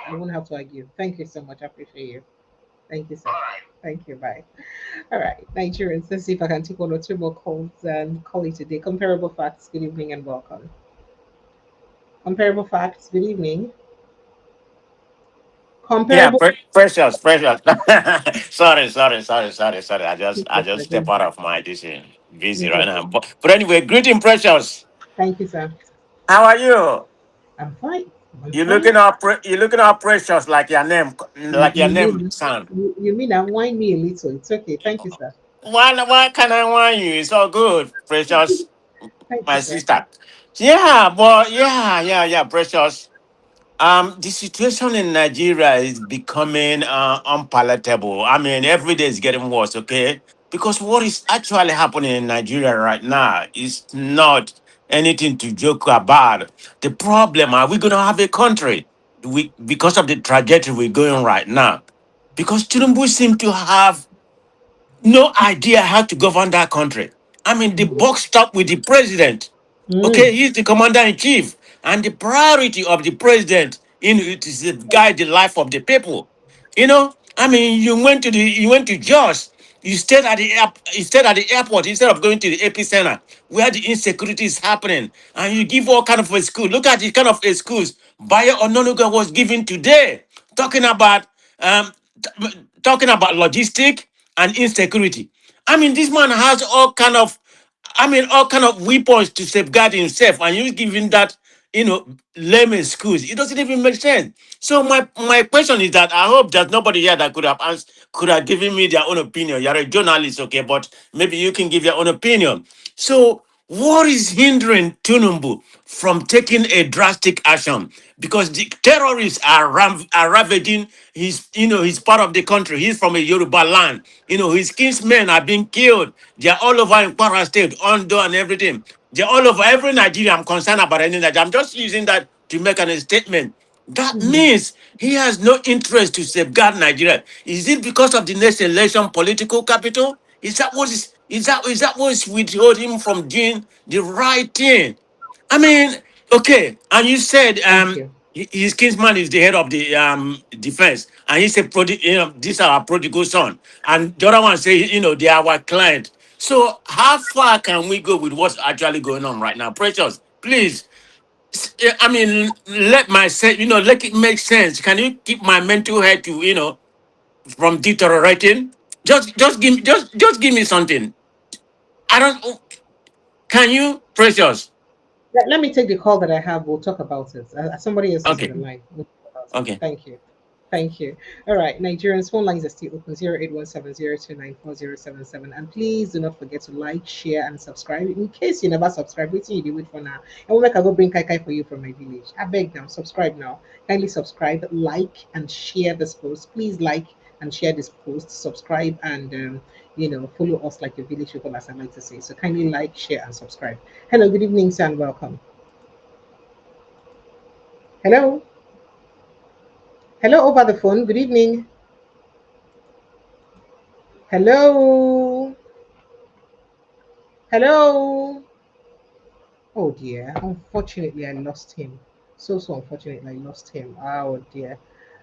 I won't have to argue. Thank you so much. I appreciate you. Thank you, sir. All right. Thank you. Bye. All right, Nigerians, let's see if I can take one or two more calls and call it today. Comparable Facts, good evening and welcome. Comparable Facts, good evening. Comparable. Yeah, precious. sorry. I just step out of my this busy right now. But anyway, greeting, precious. Thank you, sir. How are you? I'm fine. You looking up precious like your name sound. You mean I whine me a little? It's okay. Thank you, sir. Why can I whine you? It's all good, precious, Thank my you, sir. sister. Yeah, but yeah, precious. The situation in Nigeria is becoming unpalatable. I mean, every day is getting worse, okay? Because what is actually happening in Nigeria right now is not anything to joke about. The problem, are we going to have a country because of the trajectory we're going right now? Because Tinubu seem to have no idea how to govern that country. I mean, the buck stopped with the president. Okay, he's the commander in chief. and the priority of the president to safeguard the life of the people. I mean, you went to Jos. You stayed at the airport instead of going to the epicenter where the insecurity is happening, and you give all kind of excuse. Look at the kind of excuse Bayo Ononuga was giving today, talking about um talking about logistic and insecurity. I mean, this man has all kind of weapons to safeguard himself, and you give him that, lame excuse. It doesn't even make sense. So my question is that I hope there's nobody here that could have given me their own opinion. You're a journalist, okay, but maybe you can give your own opinion. So what is hindering Tinubu from taking a drastic action? Because the terrorists are ravaging his part of the country. He's from a Yoruba land. His kinsmen are being killed. They're all over in Kwara State, Ondo and everything. They're all over every Nigeria. I'm concerned about any Nigeria. I'm just using that to make an statement. That means he has no interest to safeguard Nigeria. Is it because of the next election political capital? Is that what is withhold him from doing the right thing? I mean, okay, and you said Thank you. his kinsman is the head of the defense, and he said these are our prodigal son, and the other one say they are our client. So how far can we go with what's actually going on right now? Precious, please. I mean, let it make sense. Can you keep my mental health to from deteriorating? Just give me something. I don't. Can you, Precious? Let me take the call that I have. We'll talk about it. Somebody else is on Okay. the line. We'll talk about it. Okay. Thank you. Thank you. All right. Nigerians phone lines are still open 0817029477. And please do not forget to like, share, and subscribe. In case you never subscribe, wait till you do it for now. And we'll make a go bring Kai Kai for you from my village. I beg now, subscribe now. Kindly subscribe, like, and share this post. Please like and share this post, subscribe, and follow us like your village people, as I like to say. So kindly like, share, and subscribe. Hello, good evening, sir, and welcome. Hello. Hello over the phone. Good evening. Hello. Hello. Oh dear. Unfortunately, I lost him. So unfortunately, I lost him. Oh dear.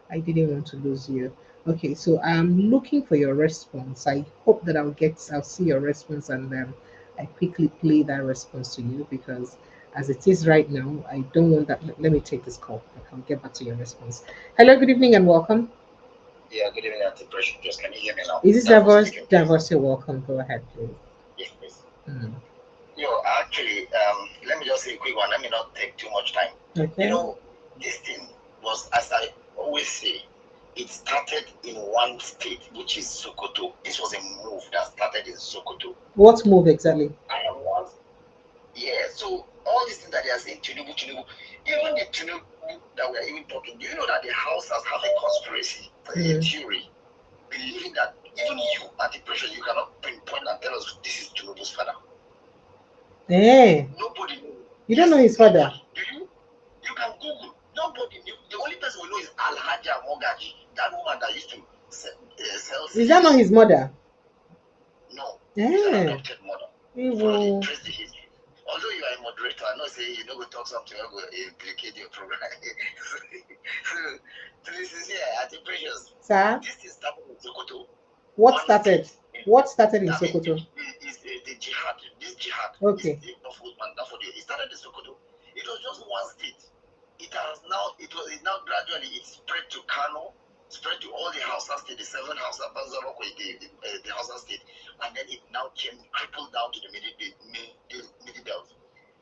I didn't want to lose you. Okay, so I'm looking for your response. I hope that I'll see your response, and I quickly play that response to you, because as it is right now, I don't want that. Let me take this call. I'll get back to your response. Hello, good evening, and welcome. Yeah, good evening, Auntie Precious. Can you hear me now? Is this Divorce? You're welcome. Go ahead, please. Yes, please. Actually, let me just say a quick one. Let me not take too much time. Okay. This thing was, as I always say, it started in one state, which is Sokoto. This was a move that started in Sokoto. What move exactly? Yeah, so all these things that they are saying, Tinubu, even the Tinubu that we are even talking, do you know that the Hausas have a conspiracy, a theory, believing that even you, at the pressure, you cannot pinpoint and tell us this is Tinubu's father? Hey. Nobody. You don't know his father? Do you? You can Google. Nobody knew. The only person we know is Alhaja Mogaji, that woman that used to sell. Is that not his mother? No. Yeah. It's an adopted mother. Evil. Although you are a moderator, I know say you don't go talk something that will implicate your program. So this is at the Precious. Sir? This is started in Sokoto. What started in Sokoto? Is the jihad. This jihad. Okay. It started in Sokoto. It was just one state. It now gradually spread to Kano, spread to all the Hausa states, the 7 Hausa, the Hausa state, and then it now crippled down to the middle belt.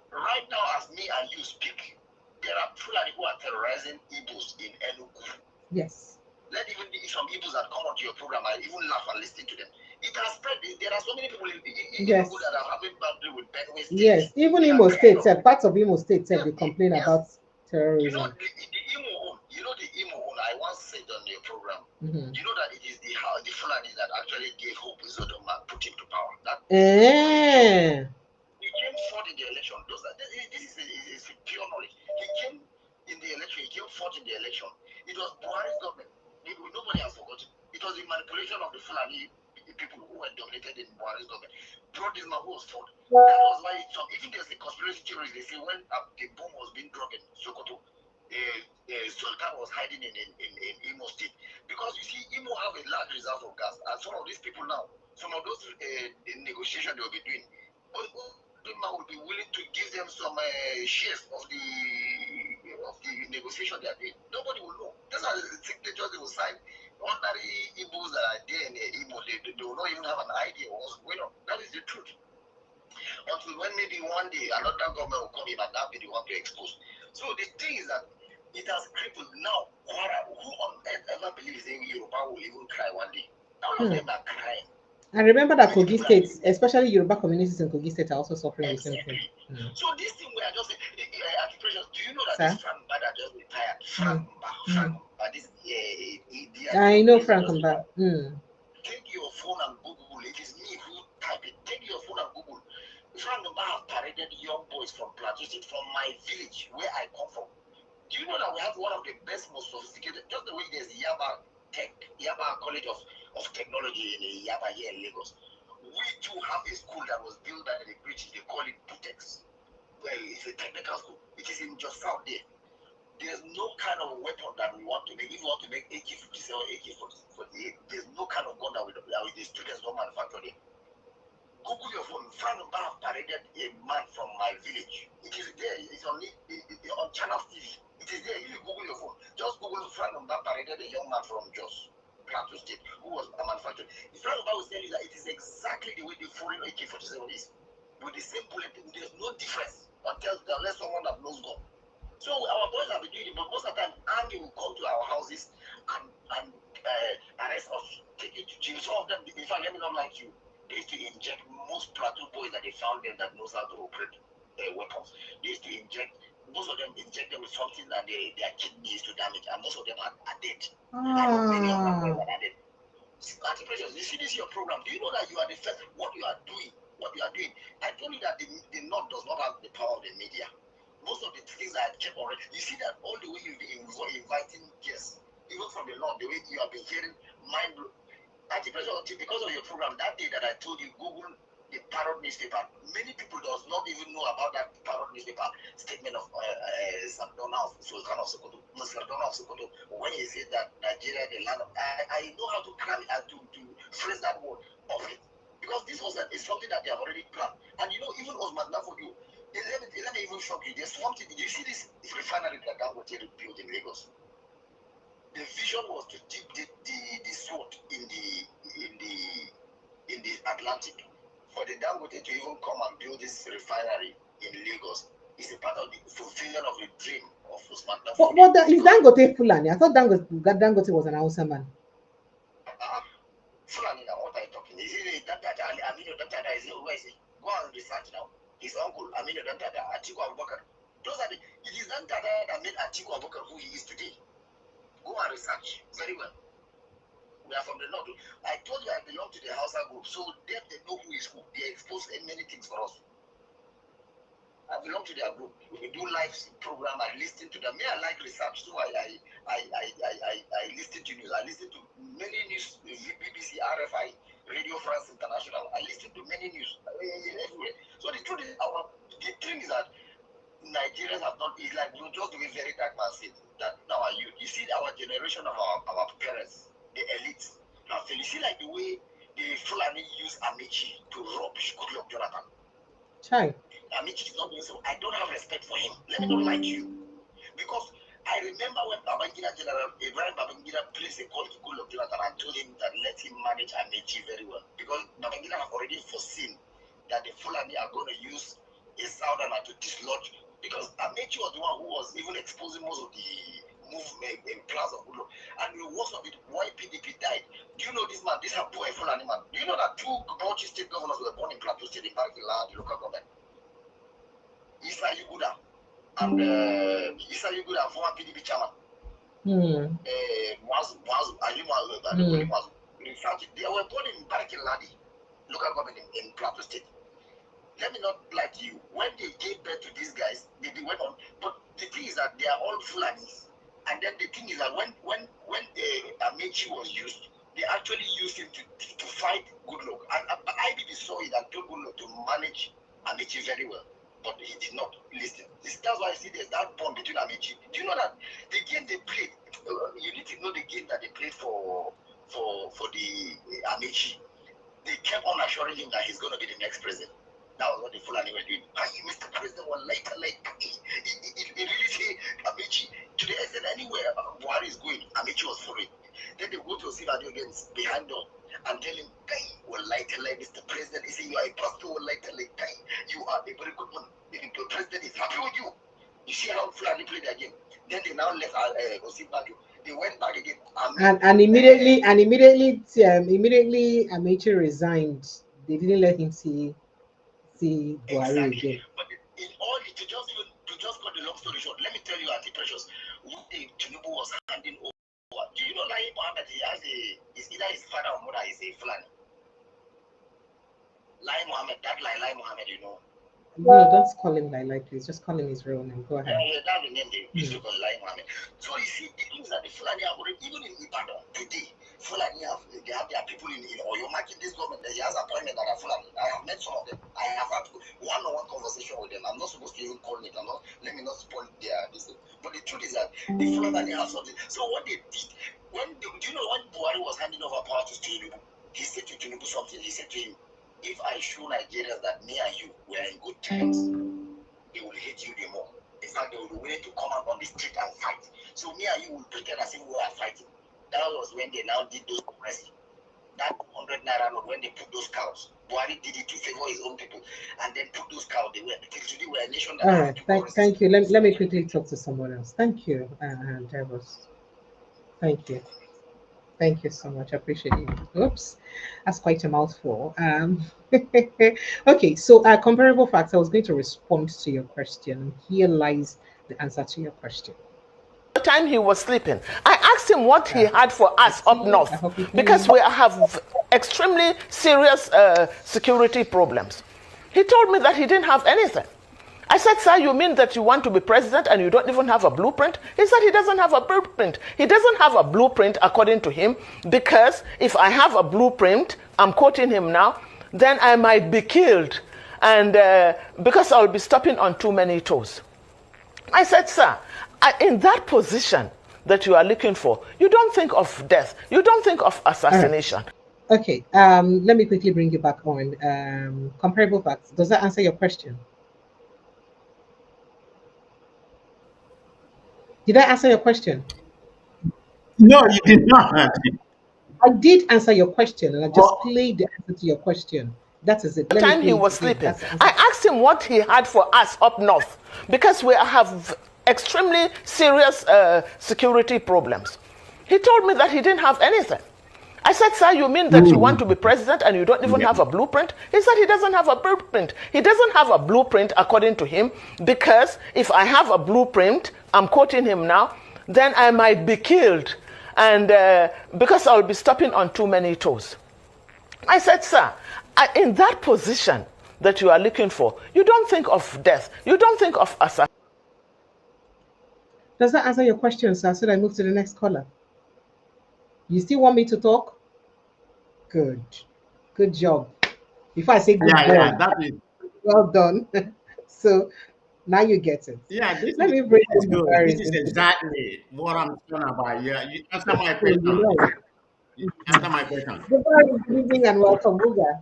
Right now, as me and you speak, there are Fulani who are terrorizing Igbos in Enugu. Yes. Let even some Igbos that come onto your program, I even laugh and listen to them. It has spread. There are so many people in Enugu that are having boundary with Benue State. Yes, even Imo State said, parts of Imo State said they complain about terrorism. The Imo own, I once said on your program, you know that it is the Fulani that actually gave Hope Uzodinma, put him to power. He came forth in the election. This is pure knowledge. He came in the election. He came forth in the election. It was Buhari's government. Nobody has forgotten. It was the manipulation of the Fulani the people who were dominated in Buhari's government brought this man who was fought. That was why, even there's a conspiracy theory, they say when the bomb was being dropped in Sokoto, Sultan was hiding in Imo State. Because you see, Imo have a large reserve of gas, and some of these people now, some of those negotiations they will be doing, the man will be willing to give them some shares of the negotiation they are doing. Nobody will know. Those are the signatures they will sign. Ordinary Igbos that are there in Imo, they will not even have an idea of what's going on. That is the truth. Until when maybe one day another government will come in and that be the one to expose. So the thing is that it has crippled now. Who on earth ever believes in Yoruba will even cry one day? All of them are crying. I remember that Kogi State, especially Yoruba communities in Kogi State, are also suffering the same thing. So this thing we are just do you know that this Frank Mbada just retired? Frank Mbada, this I know Frank Mbada. Take your phone and Google. It is me who type it. Take your phone and Google. Frank Mbada have paraded young boys from Plateau State, from my village where I come from. Do you know that we have one of the best, most sophisticated, just the way there's Yaba College of Technology in Yaba here in Lagos. We too have a school that was built by the British. They call it Butex. Well, it's a technical school. It is in just out there. There's no kind of weapon that we want to make. If we want to make AK-57, AK-48, there's no kind of gun that the students don't manufacture there. Google your phone. Frank Mbada paraded a man from my village. It is there. It's on Channel TV. It is there. If you Google your phone, just Google Frank Mbada paraded a young man from Jos, Plateau State, who was a manufacturer. Frank Mbada will tell you that it is exactly the way the foreign AK-47 is. With the same bullet, there's no difference unless someone that knows God. So our boys have been doing it, but most of the time, army will come to our houses and arrest us, take it to jail. Some of them, in fact, let me not like you, they used to inject most Plateau boys that they found them that knows how to operate weapons. They used to inject, most of them inject them with something that their kidneys to damage, and most of them are dead. I know many of them are dead. Anti-pressures, you see this your program. Do you know that you are the first? What you are doing, I told you that the North does not have the power of the media. Most of the things I checked already. You see that all the way you've been inviting guests, even from the North, the way you have been hearing mind blowing. Anti-pressure, because of your program, that day that I told you, Google the Parrot newspaper. Many people does not even know about that Parrot newspaper statement of Sardauna of Sultan of Sokoto, when he said that Nigeria, the land of, I know how to cram it and to phrase that word of it. Because this was is something that they have already planned. And you know, even Osman Nafodio, let me even shock you. There's something, you see this refinery that Dangote built in Lagos. The vision was to dip the sword in the Atlantic. For the Dangote to even come and build this refinery in Lagos is a part of the fulfillment of the dream of Osman Nafodio. But is Dangote Fulani? I thought Dangote was an Hausa man. Fulani, now what are you talking? Is it Aminu Dantada? Is it who is it? Go and research now. His uncle Aminu Dantada, Atiku Abubakar. It is Dantada that made Atiku Abubakar who he is today. Go and research very well. We are from the North. I told you I belong to the Hausa group, so they know who is who. They expose many things for us. I belong to their group. We do live program. I listen to them. I like research, so I listen to news. I listen to many news, BBC, RFI, Radio France International. I listen to many news everywhere. So the truth is, the thing is that Nigerians have not. It's like just the way very dark man said that now you see our generation of our parents, the elites. Now you see like the way the Fulani use Amici to rob Goodluck Jonathan. Chai. Amici is not doing so. I don't have respect for him. Let me not lie to you. Because I remember when General Ibrahim Babangida placed a call to Goodluck Jonathan and told him that let him manage Amici very well. Because Babangida have already foreseen that the Fulani are going to use a southerner to dislodge. Because Amici was the one who was even exposing most of the movement in plans of Goodluck. And the worst of it, why PDP died. Do you know this man, this boy Fulani man? Do you know that 2 Bauchi state governors were born in Plateau State in Barikila, the local government? Isa Yuguda and former PDP chairman. Mwazu, they were born in Barikiladi, local government in Plateau State. Let me not lie to you. When they gave birth to these guys, they went on. But the thing is that they are all Fulanis. And then the thing is that when Amici was used, They actually used him to fight Goodluck. And IBB saw it and told Goodluck to manage Amici very well. But he did not listen. That's why I see there's that bond between Amici. Do you know that the game they played, you need to know the game that they played for the Amici. They kept on assuring him that he's going to be the next president. That was what the Fulani were doing. Mr. President was like, it really say, Amici, to the extent anywhere Buhari is going, Amici was following. Then they go to Osivado against behind door and tell him, Mr. President, he say, you are a pastor, you are a very good man. The president is happy with you. You see how Fulani played their game. Then they now left Osivado. They went back again. And immediately Amici resigned. They didn't let him see Buhari again. But in all, to just cut the long story short, let me tell you, Auntie Precious, what Tinubu was handing over. Do you know Lai Mohammed? Is either his father or mother is a Fulani. Lai Mohammed, that Lai Mohammed, you know. No, don't call him Lai, please. Just call him his real name. Go ahead. Yeah, that's the name they used to call Lai Mohammed. So you see, the things that the Fulani have already, even in Ibadan today, Fulani they have their people in Oyo marking this government. He has appointment that are Fulani. I have met some of them. I have had one-on-one conversation with them. I'm not supposed to even call it. Let me not spoil their business. But the truth is that the Fulani have something. So what they did, do you know when Buhari was handing over power to Tinubu, he said to Tinubu something. He said to him, if I show Nigerians that me and you were in good terms, they will hate you the more. In fact, they will be willing to come out on the street and fight. So me and you will pretend as if we are fighting. That was when they now did those arrests. That 100 naira note, when they put those cows, Buhari did it to favor his own people, and then put those cows. They were a nation that. All right, thank you. Let me quickly talk to someone else. Thank you, Davos. Thank you. Thank you so much. I appreciate it. Oops, that's quite a mouthful. Okay, so comparable facts. I was going to respond to your question. Here lies the answer to your question. The time he was sleeping, I asked him what he had for us up north because we have extremely serious security problems. He told me that he didn't have anything. I said, sir, you mean that you want to be president and you don't even have a blueprint? He said he doesn't have a blueprint. He doesn't have a blueprint according to him because if I have a blueprint, I'm quoting him now, then I might be killed and because I'll be stepping on too many toes. I said, sir, in that position that you are looking for, you don't think of death. You don't think of assassination. Okay, let me quickly bring you back on. Comparable facts. Does that answer your question? Did I answer your question? No, you did not. I did answer your question, and I just played the answer to your question. That is it. The time he was sleeping, I asked him what he had for us up north because we have extremely serious security problems. He told me that he didn't have anything. I said, sir, you mean that you want to be president and you don't even have a blueprint? He said he doesn't have a blueprint. He doesn't have a blueprint according to him because if I have a blueprint, I'm quoting him now, then I might be killed and because I'll be stepping on too many toes. I said, sir, in that position that you are looking for, you don't think of death. You don't think of assassination. Does that answer your question, sir? Should I move to the next caller? You still want me to talk? Good. Good job. Before I say good job, that is well done. So now you get it. Yeah, this Let is me break this good. comparison. This is exactly what I'm talking about. Yeah, you answer my question. You answer my question. Good evening and welcome, Buga.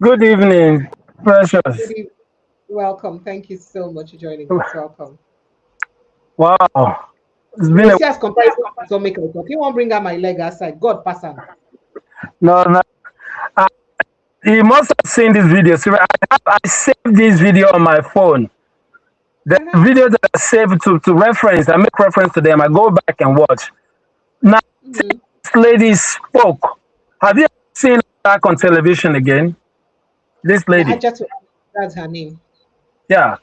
Good evening, Precious. Good evening. Welcome. Thank you so much for joining us. Welcome. Wow. It's been a as comparison to make a talk. You won't bring out my leg outside. God pass on. no. You must have seen this video. So I saved this video on my phone. The video that I saved to reference, I make reference to them. I go back and watch. Now, this lady spoke. Have you seen her back on television again? This lady. That's her name. Yeah.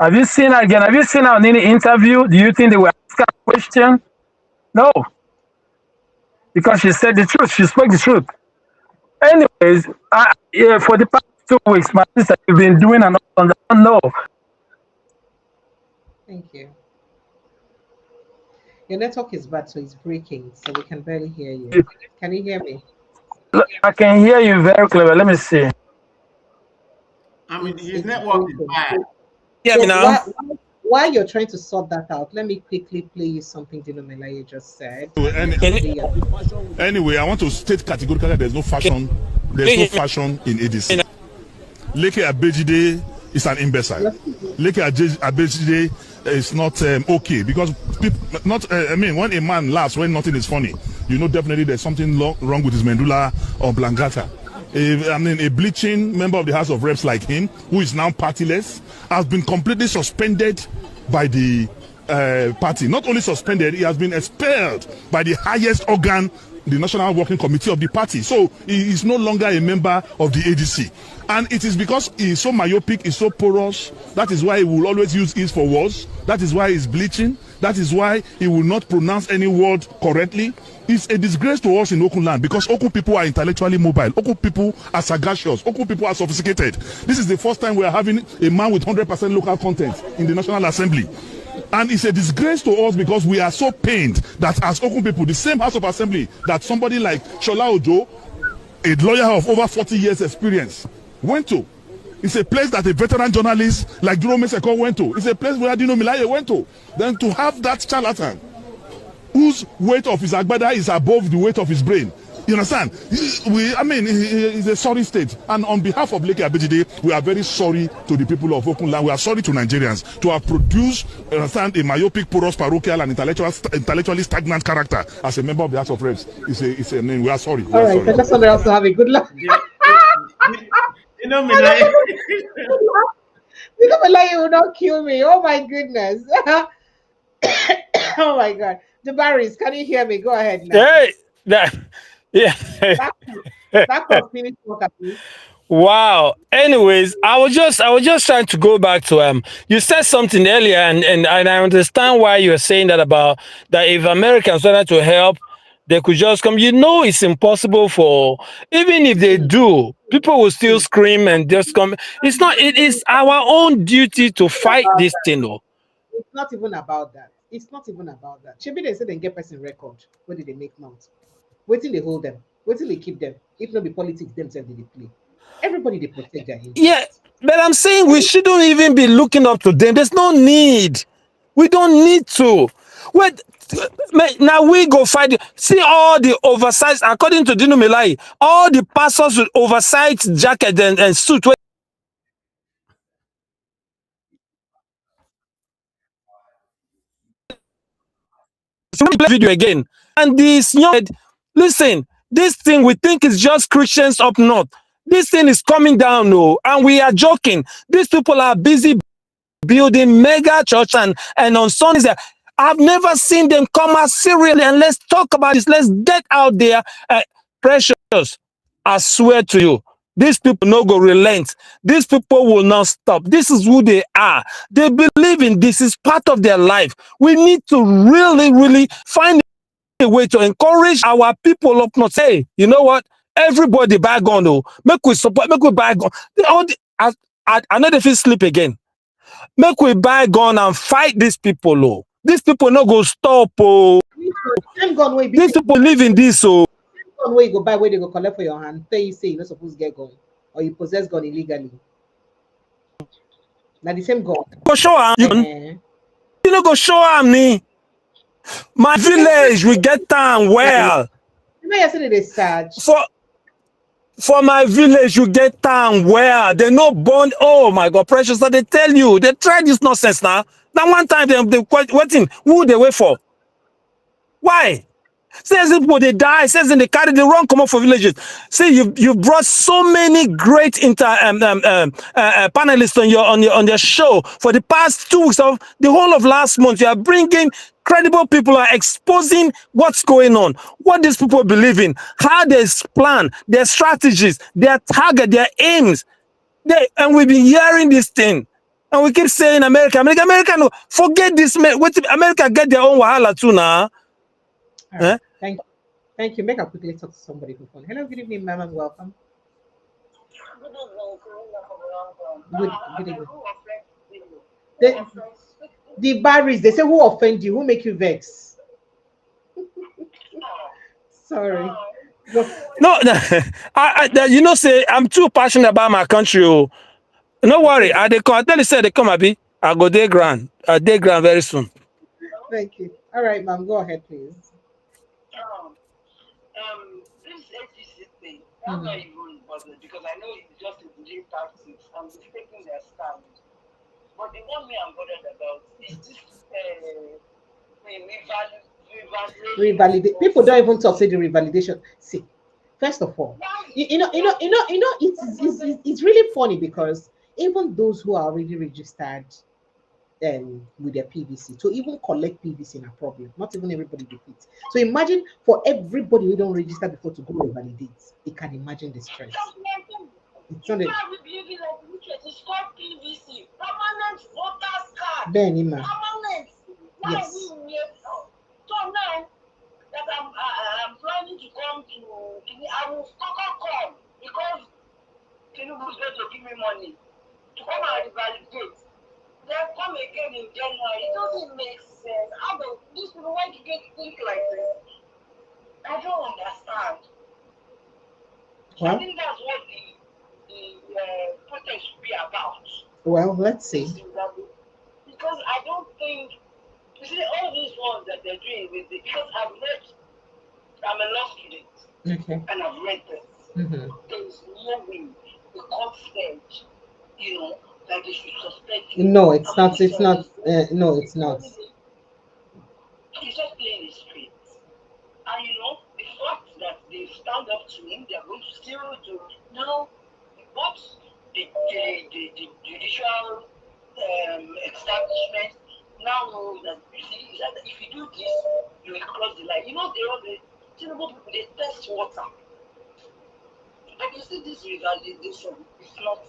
Have you seen her again? Have you seen her on any interview? Do you think they will ask her a question? No. Because she said the truth. She spoke the truth. Anyways, for the past 2 weeks, my sister, you've been doing an on the no. Thank you. Your network is bad, so it's breaking, so we can barely hear you. Can you hear me? I can hear you very clearly. Let me see. I mean, his network is bad. So while you're trying to sort that out, let me quickly play you something Dinomelaye just said. Anyway, I want to state categorically that there's no fashion. There's no fashion in ADC. Leke Abejide is an imbecile. Leke Abejide is not okay because people, I mean, when a man laughs when nothing is funny, you know definitely there's something wrong with his medulla oblongata. A bleaching member of the House of Reps like him, who is now partyless, has been completely suspended by the party. Not only suspended, he has been expelled by the highest organ, the National Working Committee of the party. So he is no longer a member of the ADC. And it is because he is so myopic, he is so porous. That is why he will always use is for words. That is why he is bleaching. That is why he will not pronounce any word correctly. It's a disgrace to us in Okun land because Okun people are intellectually mobile. Okun people are sagacious. Okun people are sophisticated. This is the first time we are having a man with 100% local content in the National Assembly. And it's a disgrace to us because we are so pained that as Okun people, the same House of Assembly that somebody like Shola Ojo, a lawyer of over 40 years experience, went to. It's a place that a veteran journalist like Jerome Seko went to. It's a place where Dinomelaye went to. Then to have that charlatan whose weight of his agbada is above the weight of his brain. You understand? It's a sorry state. And on behalf of Leke Abejide, we are very sorry to the people of Okunland. We are sorry to Nigerians to have produced, a myopic, porous, parochial, and intellectually stagnant character as a member of the House of Reps. We are sorry. All right, let somebody else have a good luck. Dinomelaye will not kill me. Oh my goodness. Oh my God. The Barrys, can you hear me? Go ahead now. Hey, yeah. That was finished work at least. Wow. Anyways, I was just trying to go back to you said something earlier and I understand why you're saying that about that if Americans wanted to help, they could just come. You know it's impossible for even if they do, people will still scream and just come. It is our own duty to fight this thing though. It's not even about that. It's not even about that. Maybe they say they get person record. What did they make notes? Wait till they hold them. Wait till they keep them. If not, the politics themselves they play. Everybody they protect their interests. Yeah, but I'm saying we shouldn't even be looking up to them. There's no need. We don't need to. Wait, now we go fight. See all the oversized, according to Dinomelaye, all the pastors with oversized jacket and suit. Video again, and this young, listen, this thing we think is just Christians up north. This thing is coming down, no, and we are joking. These people are busy building mega church and on Sundays. I've never seen them come out seriously and let's talk about this. Let's get out there. Precious, I swear to you, these people no go relent. These people will not stop. This is who they are. They believe in this. Is part of their life. We need to really, really find a way to encourage our people up north. Hey, you know what? Everybody buy gun, though. Make we support. Make we buy gun. I know they feel sleep again. Make we buy gun and fight these people, oh. These people no go stop, oh. These people live in this, oh. Gun where you go buy, where they go collect for your hand. Tell you say you're not supposed to get gun or you possess gun illegally. Now the same gun. Go show you know go show me. My village we get down well. You know yesterday they search. For my village, you get down well. They no born. Oh my God, Precious. So they tell you they try this nonsense now. Now one time they waiting. Who they wait for? Why? Says people they die. Says they carry the wrong come up for villages. See you brought so many great panelists on your show for the past 2 weeks of the whole of last month. You are bringing credible people, are exposing what's going on, what these people believe in, how they plan, their strategies, their target, their aims. And we've been hearing this thing. And we keep saying America, no, forget this. America get their own wahala too now. Right. Thank you. Make a quickly talk to somebody who phone. Hello, good evening, ma'am, and welcome. Good evening. The Barrys, they say who offend you, who make you vex? Sorry. No, you know, say I'm too passionate about my country. Oh. No worry. I they come. I tell you, say they come, Abi. I go day grand. I day grand very soon. Thank you. All right, ma'am. Go ahead, please. This ADC thing, I'm not even bothered because I know it's just a delay tactics and they're taking their stand. But the one I'm bothered about is this Revalidate. People don't even talk say the revalidation. See, first of all, it's really funny because even those who are already registered with their PVC to even collect PVC in a problem. Not even everybody defeats. So imagine for everybody who don't register before to go and validate, you can imagine the stress. It's not PVC, permanent voters card. Permanent. Yes. So now that I'm planning to come to I will come because Tinubu is going to give me money to come and validate. Then come again in January. It doesn't make sense. How do these people want to get think like this? I don't understand. Well, I think that's what the protest should be about. Well, let's see. Because I don't think you see all these ones that they're doing with it. Because I'm a law student. Okay. And I've read this. There's no way the court said, that they should suspect you. No, it's not. It's not. No, it's not. He's just playing the streets. And the fact that they stand up to him, they're going to still do. Now, what the judicial establishment now knows that if you do this, you will cross the line. The Tinubu people, they test water. But you see this revalidation, it's not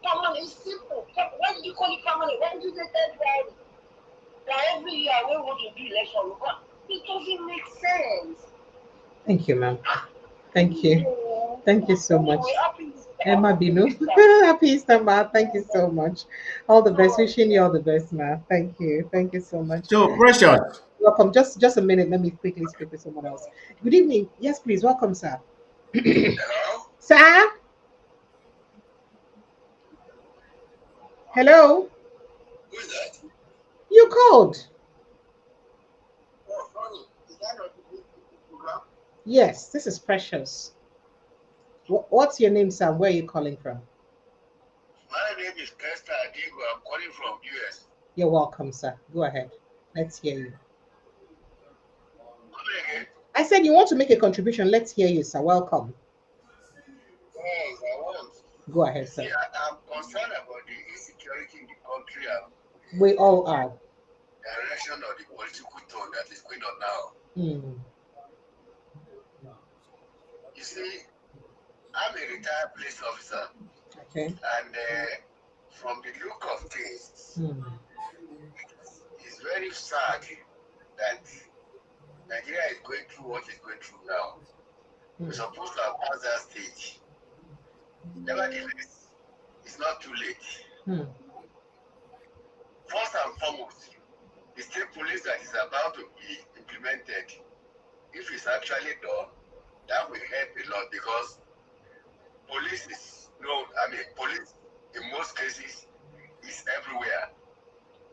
permanent, it's simple. Why did you call it permanent? Why did you say temporary? That every year we want to do election, it doesn't make sense. Thank you, ma'am. Thank you. Thank you so much. Emma Bino. Happy Easter, ma. Thank you so much. All the best. Wishing you all the best, ma. Thank you. Thank you so much. So, Precious. Welcome. Just a minute. Let me quickly speak with someone else. Good evening. Yes, please. Welcome, sir. Hello? Sir? Hello? Who is that? You called. Oh, funny. Is that not the program? Yes, this is Precious. What's your name, sir? Where are you calling from? My name is Kester Adigo. I'm calling from US. You're welcome, sir. Go ahead. Let's hear you. I said you want to make a contribution. Let's hear you, sir. Welcome. Yes, I want. Go ahead, sir. Yeah, I'm concerned about the insecurity in the country and we all are. Direction of the political tone that is going on now. You see, I'm a retired police officer. Okay. And from the look of things, it's very sad that Nigeria is going through what it's going through now. We're supposed to have passed that stage. Nevertheless, it's not too late. First and foremost, the state police that is about to be implemented, if it's actually done, that will help a lot because police is police in most cases is everywhere.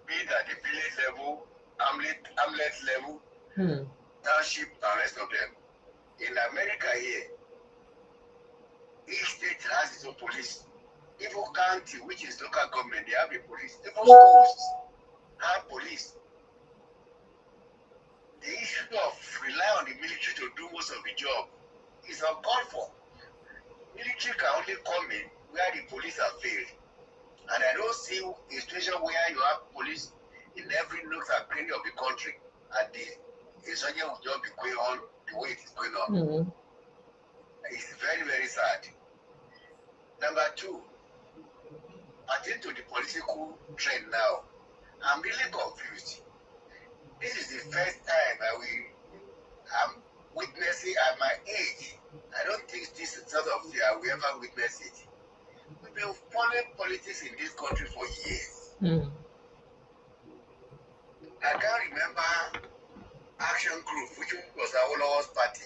Be it at the village level, hamlet level, township, and rest of them. In America here, each state has its own police. Even county, which is local government, they have a police. Even schools have police. The issue of rely on the military to do most of the job is uncalled for. Military can only come in where the police have failed. And I don't see a situation where you have police in every nook and cranny of the country and the insurgent will just be going on the way it is going on. It's very, very sad. Number two, attend to the political trend now. I'm really confused. This is the first time I'm witnessing at my age. I don't think this sort of thing we ever witnessed it. We've been following politics in this country for years. I can't remember Action Group, which was our lowest party.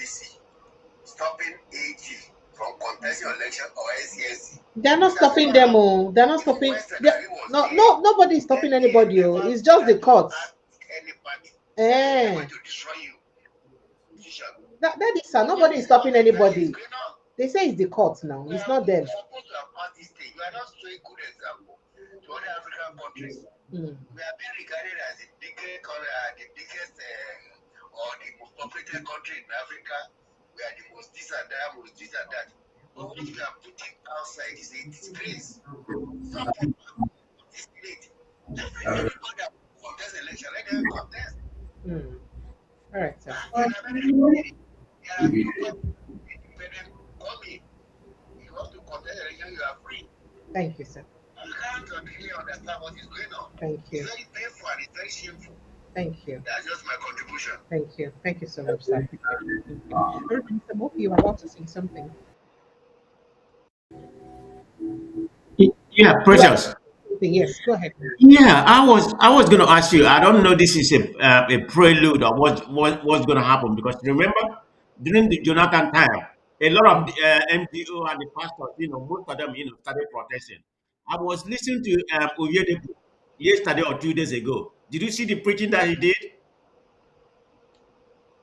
ADC stopping AG from contesting election or SCSC. They're not stopping them. Oh, they're not stopping. No, nobody is stopping anybody. Oh, it's just the courts. That is sir. Nobody is stopping anybody. They say it's the courts now. It's not them. You are not showing good example to other African countries. We are being regarded as the biggest or the most populated country in Africa. We are the most this and that, most this and that. But what you are putting outside is a disgrace. Some people disgrace. Everybody that contest election, let them contest. All right, sir. There are few independent coming. You want to contest election, you are free. Thank you, sir. You can't really understand what is going on. Thank you. It's very painful and it's very shameful. Thank you. That's just my contribution. Thank you. Thank you so much, sir. Mr. Mofi, you were about to say something. Yeah, Precious. Yes, go ahead. Yeah, I was going to ask you. I don't know this is a prelude of what's going to happen, because remember during the Jonathan time, a lot of the NGO and the pastors, most of them, started protesting. I was listening to Oyedepo yesterday or 2 days ago. Did you see the preaching that he did?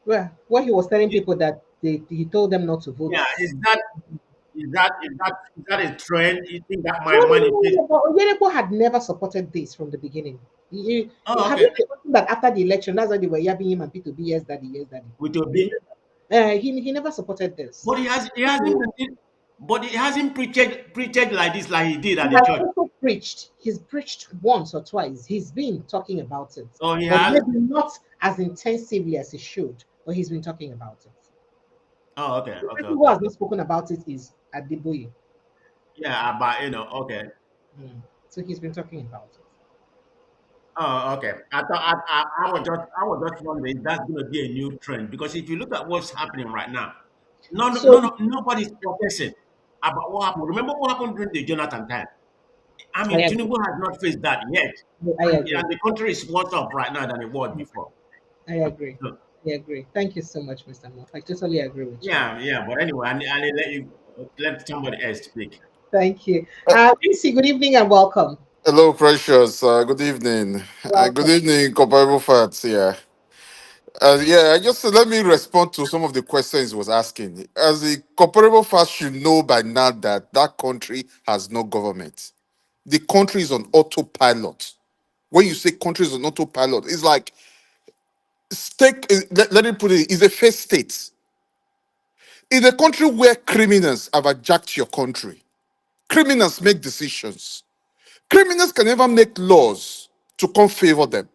Well, what he was telling people that he told them not to vote. Yeah, is that a trend? You think that might Oyedepo had never supported this from the beginning. Have you forgotten that after the election, that's why they were yabbing him and P2B, yes, daddy, yes, daddy. With Obi? He never supported this. But he hasn't preached like this, like he did at the church. Also preached. He's preached once or twice. He's been talking about it. Oh, he but has? maybe not as intensively as he should, but he's been talking about it. Oh, okay. The person who has not spoken about it is Adeboye. Yeah, but okay. So he's been talking about it. Oh, okay. I was just wondering if that's going to be a new trend, because if you look at what's happening right now, nobody's protesting about what happened. Remember what happened during the Jonathan time? I mean, Tinubu has not faced that yet, and the country is worse off right now than it was before. I agree. So, I agree. Thank you so much, Mr. Moff. I totally agree with you. Yeah. But anyway, I'll let somebody else speak. Thank you. Lucy, good evening and welcome. Hello, Precious. Good evening. Good evening, Comparable Facts. Yeah. I just let me respond to some of the questions he was asking. As the Comparable Facts should know by now that country has no government. The country is on autopilot. When you say country is on autopilot, it's like let me put it, it's a first state. In a country where criminals have hijacked your country, criminals make decisions. Criminals can never make laws to favor them.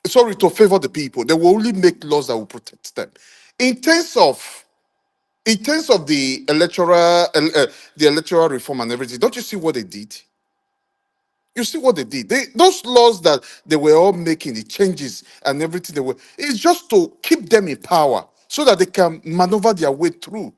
To favor the people. They will only make laws that will protect them. In terms of the electoral reform and everything, don't you see what they did? You see what they did. Those laws that they were all making, the changes and everything it's just to keep them in power so that they can maneuver their way through.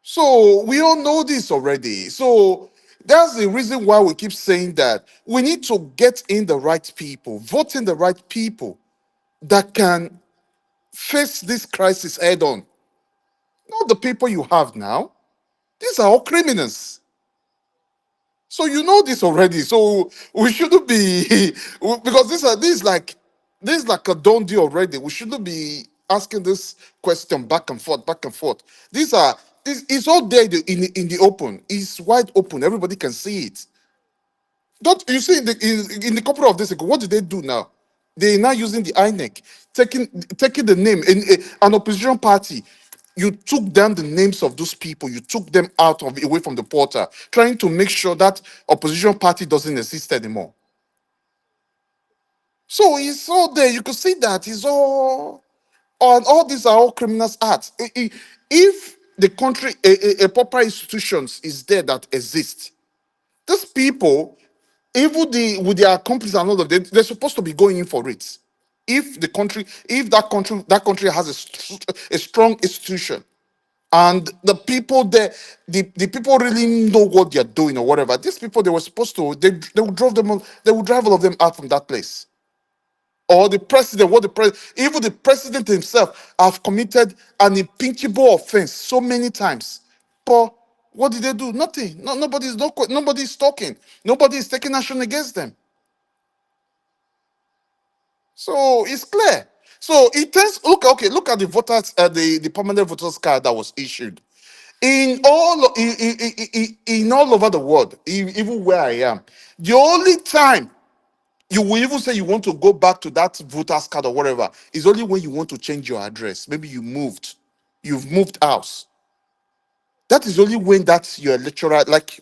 So we all know this already. So that's the reason why we keep saying that we need to get in the right people, vote in the right people that can face this crisis head on. Not the people you have now. These are all criminals. So you know this already. So we shouldn't be because this is like a done deal already. We shouldn't be asking this question back and forth, back and forth. This it's all there in the open. It's wide open. Everybody can see it. Don't you see in the couple of days ago? What did they do now? They're now using the INEC, taking the name in an opposition party. You took down the names of those people. You took them away from the portal, trying to make sure that opposition party doesn't exist anymore. So it's all there. You can see that it's all these are all criminals' acts. If the country, a proper institutions is there that exists, these people, even with their accomplices and all of them, they're supposed to be going in for it. If that country has a strong institution, and the people there, the people really know what they're doing or whatever. These people, they were supposed to, they would drive all of them out from that place. or the president, even the president himself have committed an impeachable offense so many times. But what did they do? Nothing. Nobody's talking. Nobody is taking action against them. So it's clear. So it turns look at the voters, the permanent voters card that was issued in all over the world, even where I am. The only time you will even say you want to go back to that voters card or whatever is only when you want to change your address. Maybe you've moved house. That is only when that's your electoral. Like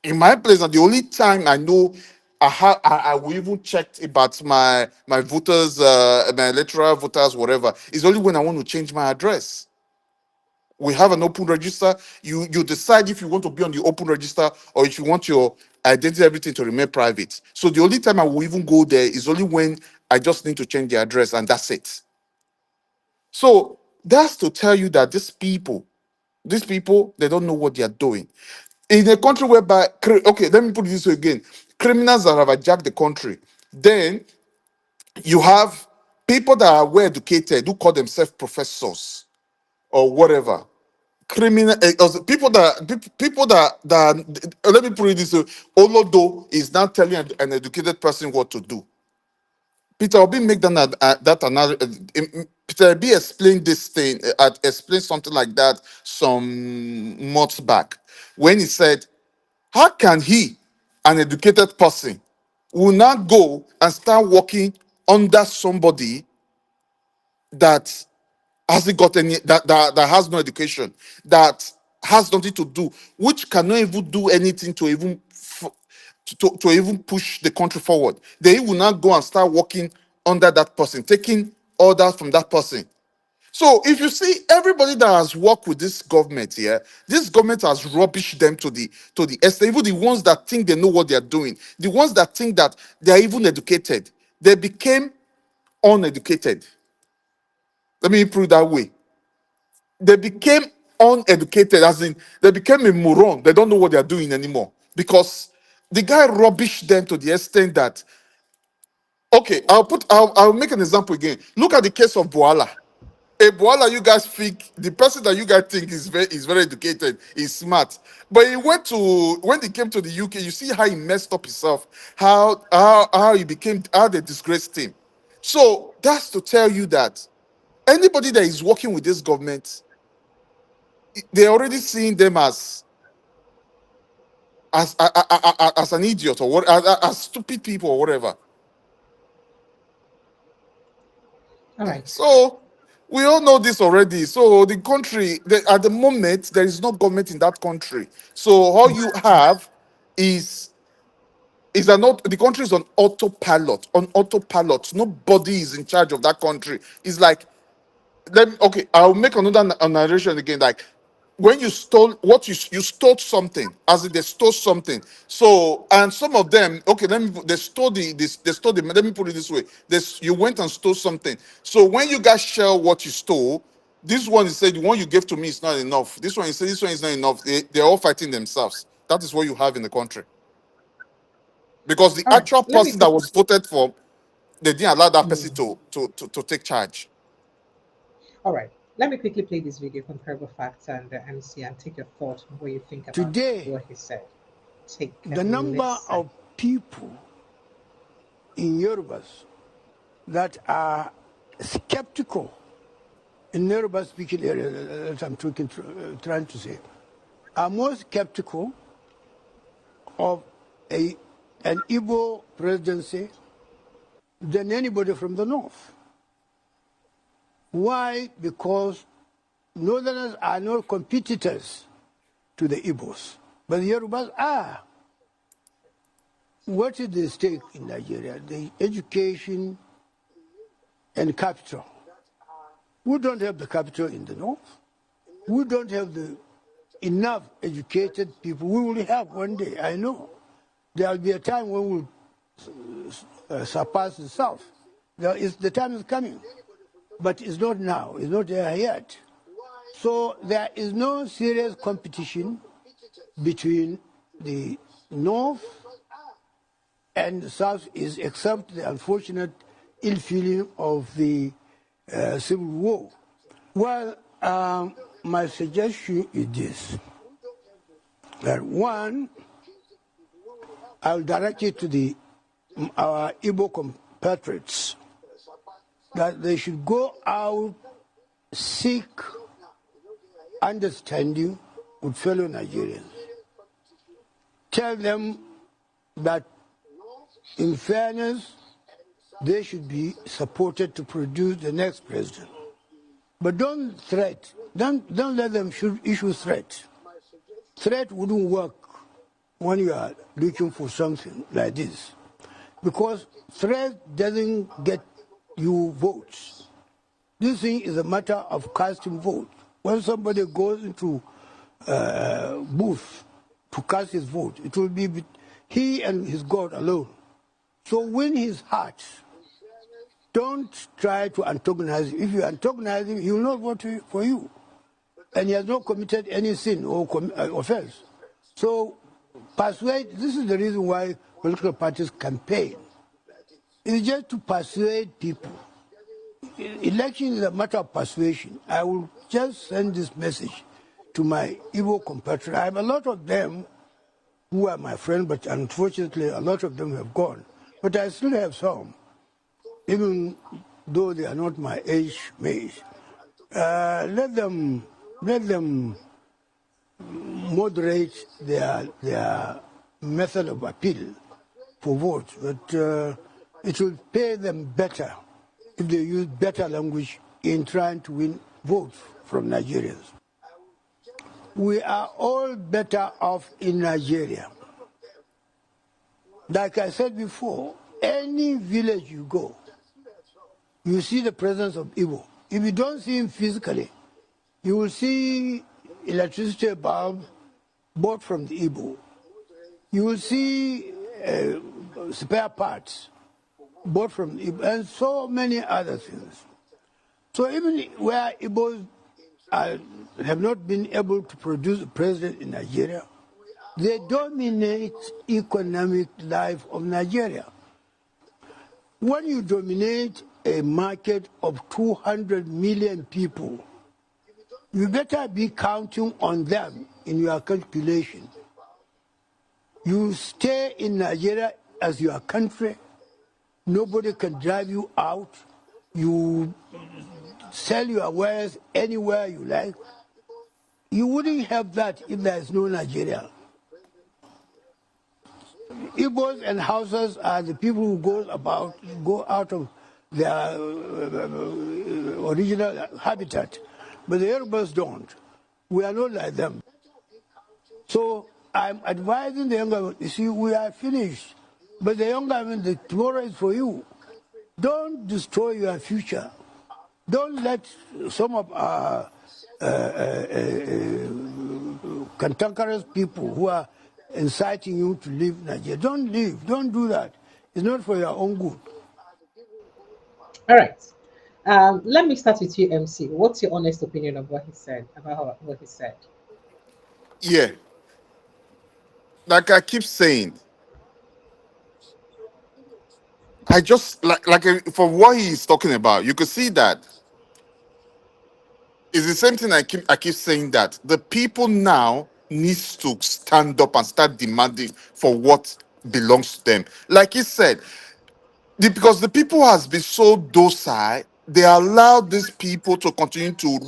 in my place, and the only time I know I will even check about my voters, my electoral voters, whatever, is only when I want to change my address. We have an open register. You decide if you want to be on the open register or if you want your identity, everything to remain private. So the only time I will even go there is only when I just need to change the address, and that's it. So that's to tell you that these people, they don't know what they are doing. In a country whereby, okay, let me put it this way again. Criminals that have hijacked the country. Then you have people that are well educated who call themselves professors or whatever. People that let me put it this way. Olodo is now telling an educated person what to do. Peter Obi make that another. Peter Obi explained this thing. Explained something like that some months back when he said, "How can he, an educated person, will not go and start working under somebody that hasn't got any that has no education, that has nothing to do, which cannot even do anything to even to even push the country forward? They will not go and start working under that person, taking orders from that person." So if you see everybody that has worked with this government here, this government has rubbished them to the extent, even the ones that think they know what they are doing, the ones that think that they are even educated, they became uneducated. Let me put it that way. They became uneducated, as in they became a moron. They don't know what they are doing anymore because the guy rubbished them to the extent that, okay, I'll make an example again. Look at the case of Boala. Boala, you guys think the person that you guys think is very educated, is smart, but when he came to the UK, you see how he messed up himself, how he became, how they disgraced him. So that's to tell you that anybody that is working with this government, they're already seeing them as an idiot or what, as stupid people or whatever. All right. So we all know this already. So the country, at the moment, there is no government in that country. So all you have is the country is on autopilot. On autopilot, nobody is in charge of that country. It's like, okay, I'll make another narration again. Like when you stole you stole something, as if they stole something. So, and some of them, okay, they stole let me put it this way. You went and stole something. So when you guys share what you stole, this one is said the one you gave to me is not enough. This one is said this one is not enough. They're all fighting themselves. That is what you have in the country. Because the actual person that was voted for, they didn't allow that person to take charge. All right. Let me quickly play this video, comparable facts and MC, and take your thought on what you think about what he said. The number of people in Yorubas that are skeptical in Yoruba speaking area, as I'm trying to say, are more skeptical of an Igbo presidency than anybody from the north. Why? Because Northerners are not competitors to the Igbos, but the Yorubas are. What is the stake in Nigeria? The education and capital. We don't have the capital in the north. We don't have enough educated people. We will have one day, I know. There will be a time when we'll surpass the south. The time is coming. But it's not now. It's not there yet. So there is no serious competition between the north and the south, except the unfortunate ill feeling of the civil war. Well, my suggestion is this: that one, I'll direct it to our Igbo compatriots, that they should go out, seek understanding with fellow Nigerians. Tell them that, in fairness, they should be supported to produce the next president. But don't let them issue threats. Threat wouldn't work when you are looking for something like this, because threat doesn't get you votes. This thing is a matter of casting vote. When somebody goes into booth to cast his vote, it will be he and his God alone. So win his heart. Don't try to antagonize him. If you antagonize him, he will not vote for you. And he has not committed any sin or offense. So persuade, this is the reason why political parties campaign. It's just to persuade people. Election is a matter of persuasion. I will just send this message to my Igbo compatriots. I have a lot of them who are my friends, but unfortunately a lot of them have gone. But I still have some, even though they are not my age mates. Let them moderate their method of appeal for votes, but it will pay them better if they use better language in trying to win votes from Nigerians. We are all better off in Nigeria. Like I said before, any village you go, you see the presence of Igbo. If you don't see him physically, you will see electricity bulb bought from the Igbo. You will see spare parts bought from the Igbo, and so many other things. So even where Igbos have not been able to produce a president in Nigeria, they dominate economic life of Nigeria. When you dominate a market of 200 million people, you better be counting on them in your calculation. You stay in Nigeria as your country. Nobody can drive you out. You sell your wares anywhere you like. You wouldn't have that if there is no Nigeria. Igbos and Hausas are the people who go out of their original habitat. But the Yorubas don't. We are not like them. So I'm advising the younger ones, you see, we are finished. But the younger ones, the tomorrow is for you. Don't destroy your future. Don't let some of our cantankerous people who are inciting you to leave Nigeria. Don't leave. Don't do that. It's not for your own good. All right. Let me start with you, MC. What's your honest opinion of what he said, about what he said? Yeah. Like I keep saying, I just like from what he is talking about, you could see that it's the same thing I keep saying, that the people now needs to stand up and start demanding for what belongs to them. Like he said, because the people has been so docile, they allow these people to continue to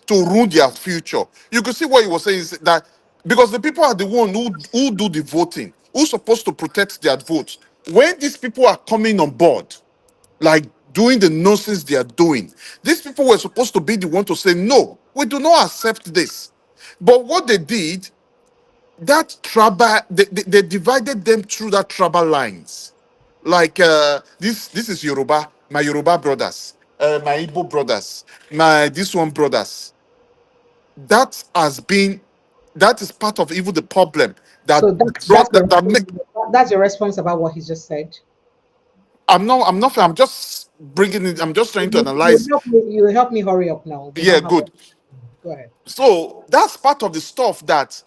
ruin their future. You can see what he was saying is that because the people are the one who do the voting, who's supposed to protect their votes. When these people are coming on board, like doing the nonsense they are doing, these people were supposed to be the one to say, no, we do not accept this. But what they did, that tribal, they divided them through that tribal lines. Like this is Yoruba, my Yoruba brothers, my Igbo brothers, my this one brothers. That is part of even the problem that So brought that make. that's your response about what he just said. I'm just bringing it. I'm just trying to analyze. You help me hurry up now. Yeah, good. Go ahead. So that's part of the stuff that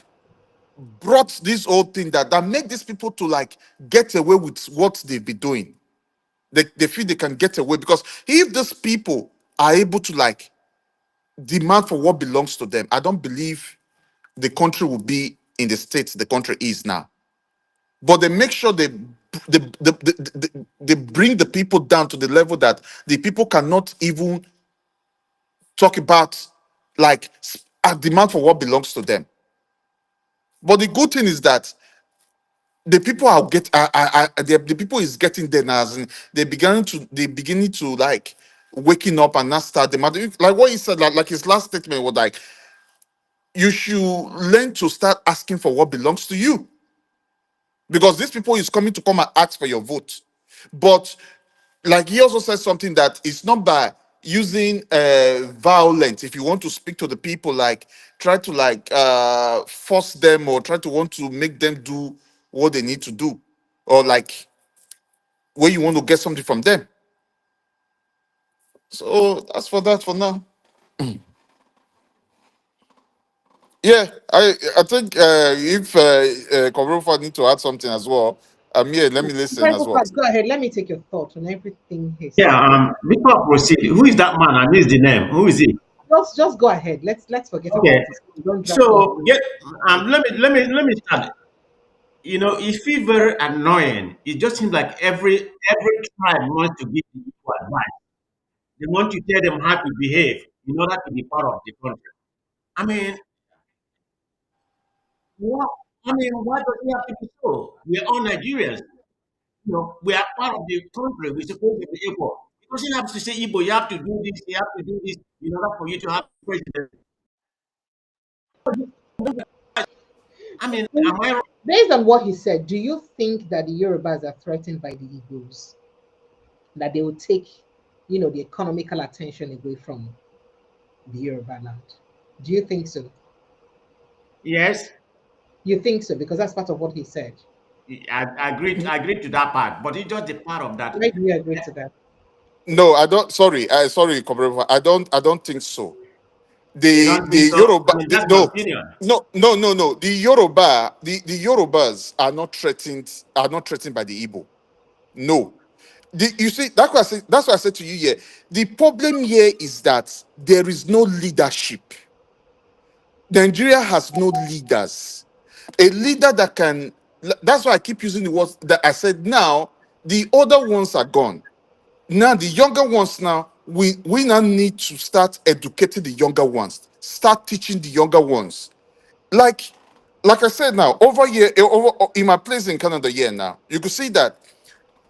brought this whole thing that make these people to like get away with what they've been doing. They feel they can get away because if these people are able to like demand for what belongs to them, I don't believe the country will be in the state the country is now. But they make sure they bring the people down to the level that the people cannot even talk about like a demand for what belongs to them. But the good thing is that the people the people is getting there now, as in they beginning to like waking up and not start the matter. Like what he said, like his last statement was like, you should learn to start asking for what belongs to you. Because these people is coming to come and ask for your vote. But like he also said something that it's not by using violence. If you want to speak to the people, like try to like force them or try to want to make them do what they need to do, or like where you want to get something from them. So that's for that for now. Yeah, I think if Koprofa need to add something as well, I'm here. Let me listen as well. Go ahead. Let me take your thought on everything he Yeah, said. before I proceed, who is that man? I missed the name. Who is he? Just go ahead. Let's forget Okay. about it. Don't drag So people. let me start. You know, it feels very annoying. It just seems like every tribe wants to give the equal advice. They want to tell them how to behave in order to be part of the country. I mean, what? I mean, why does it have to be so? We're all Nigerians. You know, we are part of the country. We're supposed to be equal. It doesn't have to say Igbo, you have to do this, you have to do this in order for you to have president. I mean, am I wrong? Based on what he said, do you think that the Yorubas are threatened by the Igbos? That they will take, the economical attention away from the Yoruba land? Do you think so? Yes, You think so? Because that's part of what he said. I agree to that part, but it's just a part of that. Why do you agree to that? No, I don't. Sorry, Koprofa. I don't think so. You the don't think the so? I Yoruba mean, the, that's my no opinion. no the Yorubas are not threatened by the Igbo. No. You see, that's what I said to you here. The problem here is that there is no leadership. Nigeria has no leaders. A leader that can, that's why I keep using the words that I said. Now the older ones are gone. Now the younger ones, now we now need to start educating the younger ones, start teaching the younger ones. like like I said, now over in my place in Canada here, now you could see that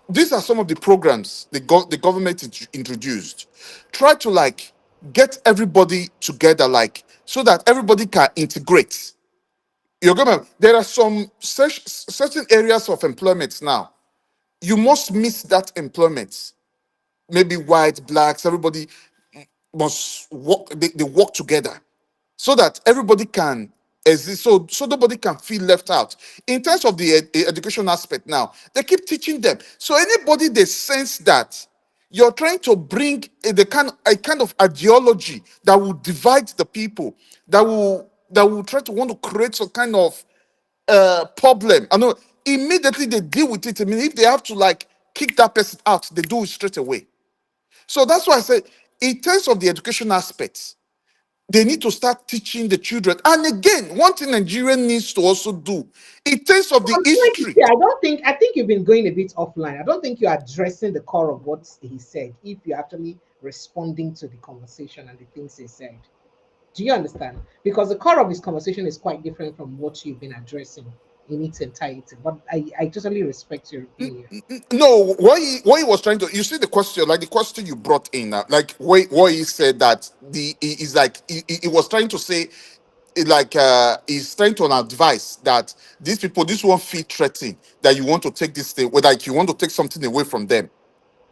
these are some of the programs the government introduced. Try to like get everybody together, like so that everybody can integrate. You're gonna There are some certain areas of employment now. You must miss that employment. Maybe white, blacks, everybody must work, they work together so that everybody can exist, so nobody can feel left out. In terms of the education aspect, now they keep teaching them, so anybody they sense that you're trying to bring a kind of ideology that will divide the people, that will try to want to create some kind of problem, I know, immediately they deal with it. I mean, if they have to like kick that person out, they do it straight away. So that's why I said, in terms of the education aspects, they need to start teaching the children. And again, one thing Nigeria needs to also do, in terms of the I'm trying to history. say, I think you've been going a bit offline. I don't think you're addressing the core of what he said, if you're actually responding to the conversation and the things he said. Do you understand? Because the core of his conversation is quite different from what you've been addressing in its entirety. But I totally respect your opinion. No, what he was trying to, you see the question, like the question you brought in, like what he said, that he is like he was trying to say, like he's trying to advise that these people, this won't feel threatening, that you want to take this thing, whether like you want to take something away from them,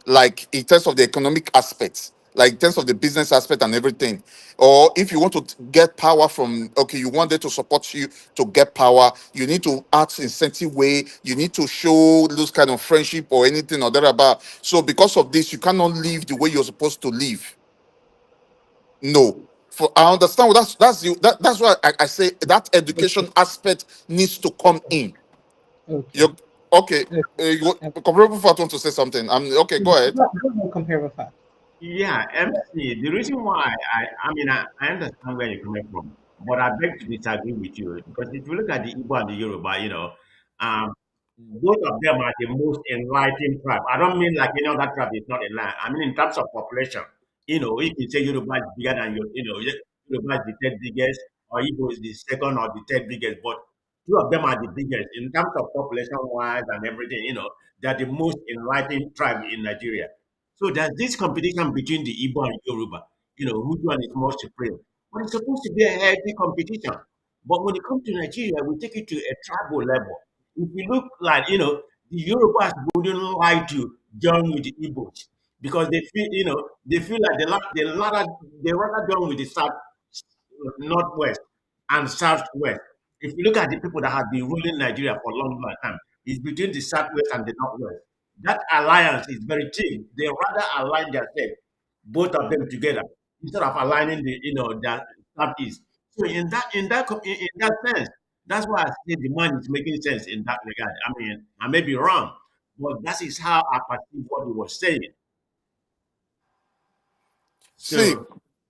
like in terms of the economic aspects, like in terms of the business aspect and everything. Or if you want to get power from, okay, you want them to support you to get power, you need to act in certain way, you need to show those kind of friendship or anything or thereabout. So because of this, you cannot live the way you're supposed to live. No. For I understand, that's why I say that education aspect needs to come in. Okay. Okay. Comparable Fat want to say something. Okay, go ahead. Comparable Fat. Yeah, MC. The reason why I understand where you're coming from, but I beg to disagree with you because if you look at the Igbo and the Yoruba, um, both of them are the most enlightened tribe. I don't mean like any other tribe is not enlightened. I mean in terms of population. If you say Yoruba is bigger than Yoruba is the third biggest, or Igbo is the second or the third biggest, but two of them are the biggest in terms of population wise and everything. They're the most enlightened tribe in Nigeria. So there's this competition between the Igbo and Yoruba, which one is more supreme. But it's supposed to be a healthy competition. But when it comes to Nigeria, we take it to a tribal level. If you look like, the Yorubas wouldn't like to join with the Igbos because they feel like they rather join with the South, Northwest and Southwest. If you look at the people that have been ruling Nigeria for a long, long time, it's between the Southwest and the Northwest. That alliance is very cheap. They rather align themselves, both of them together, instead of aligning the Southeast. So in that sense, that's why I say the man is making sense in that regard. I mean, I may be wrong, but that is how I perceive what he was saying. See,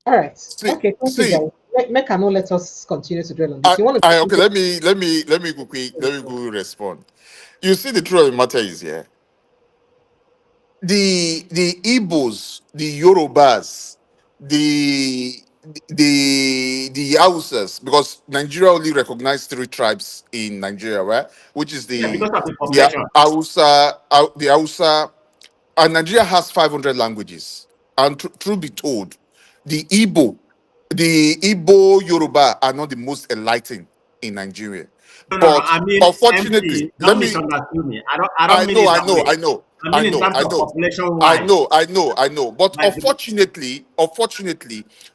all right. See, okay, thank you guys. Mekano, let us continue to dwell on this. Okay, let me quickly respond. You see, the truth of the matter is, the Igbos, the Yorubas, the Hausas, because Nigeria only recognized 3 tribes in Nigeria, right? Which is because of the population. The Hausa, and Nigeria has 500 languages. And truth be told, the Igbo Yoruba are not the most enlightened in Nigeria. No, But I mean, unfortunately, MC, don't misunderstood me. I I don't mean it that way. know. I mean in terms of population wise. I know. But unfortunately,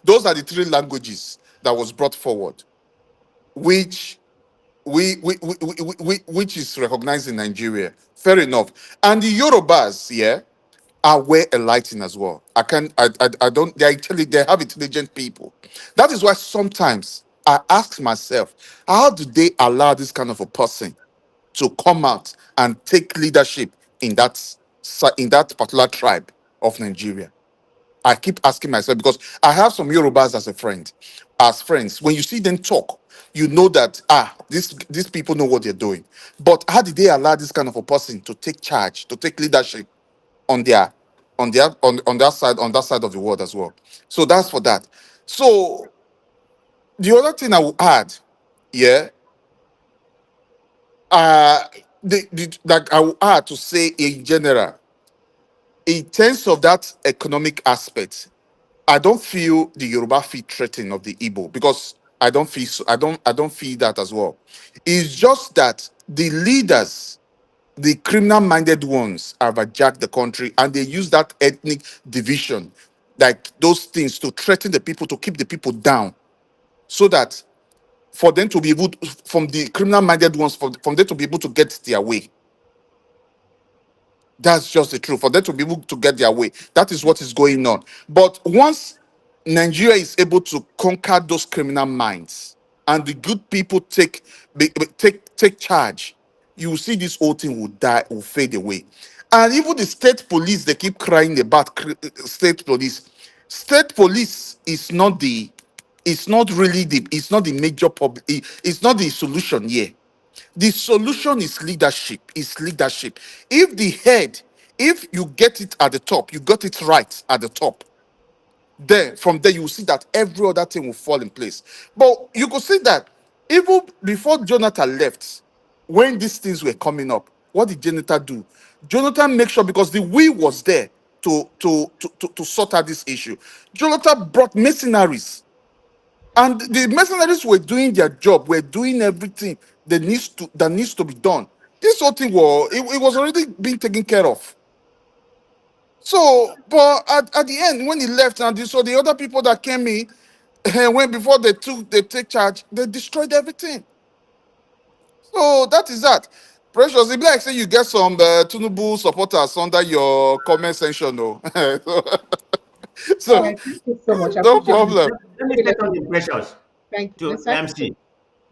those are the 3 languages that was brought forward, which which is recognized in Nigeria. Fair enough. And the Yorubas, are well enlightened as well. I don't, they have intelligent people. That is why sometimes I ask myself, how do they allow this kind of a person to come out and take leadership in that particular tribe of Nigeria? I keep asking myself because I have some Yorubas as friends. When you see them talk, you know that these people know what they're doing. But how did they allow this kind of a person to take charge, to take leadership on that side of the world as well? So that's for that. So the other thing I will add, like I will add to say in general, in terms of that economic aspect, I don't feel the Yoruba feel threatened of the Igbo because I don't feel I don't feel that as well. It's just that the leaders, the criminal-minded ones, have hijacked the country and they use that ethnic division, like those things, to threaten the people, to keep the people down, so that for them to be able, from the criminal-minded ones, from them to be able to get their way. That's just the truth. For them to be able to get their way. That is what is going on. But once Nigeria is able to conquer those criminal minds and the good people take charge, you will see this whole thing will die, will fade away. And even the state police, they keep crying about state police. State police is not it's not the major problem. It's not the solution here. The solution is leadership. If the head, if you get it at the top, you got it right at the top, then from there you will see that every other thing will fall in place. But you could see that even before Jonathan left, when these things were coming up, what did Jonathan do? Jonathan make sure, because the will was there to sort out this issue. Jonathan brought mercenaries, and the mercenaries were doing their job, were doing everything that needs to be done. This whole thing it was already being taken care of. So, but at the end, when he left, and you saw the other people that came in, when before they take charge, they destroyed everything. So that is that. Precious, it be like say you get some Tinubu supporters under your comment section, though. So, all right, thank you so much. no problem. Let me say something, Precious. Thank you. To MC.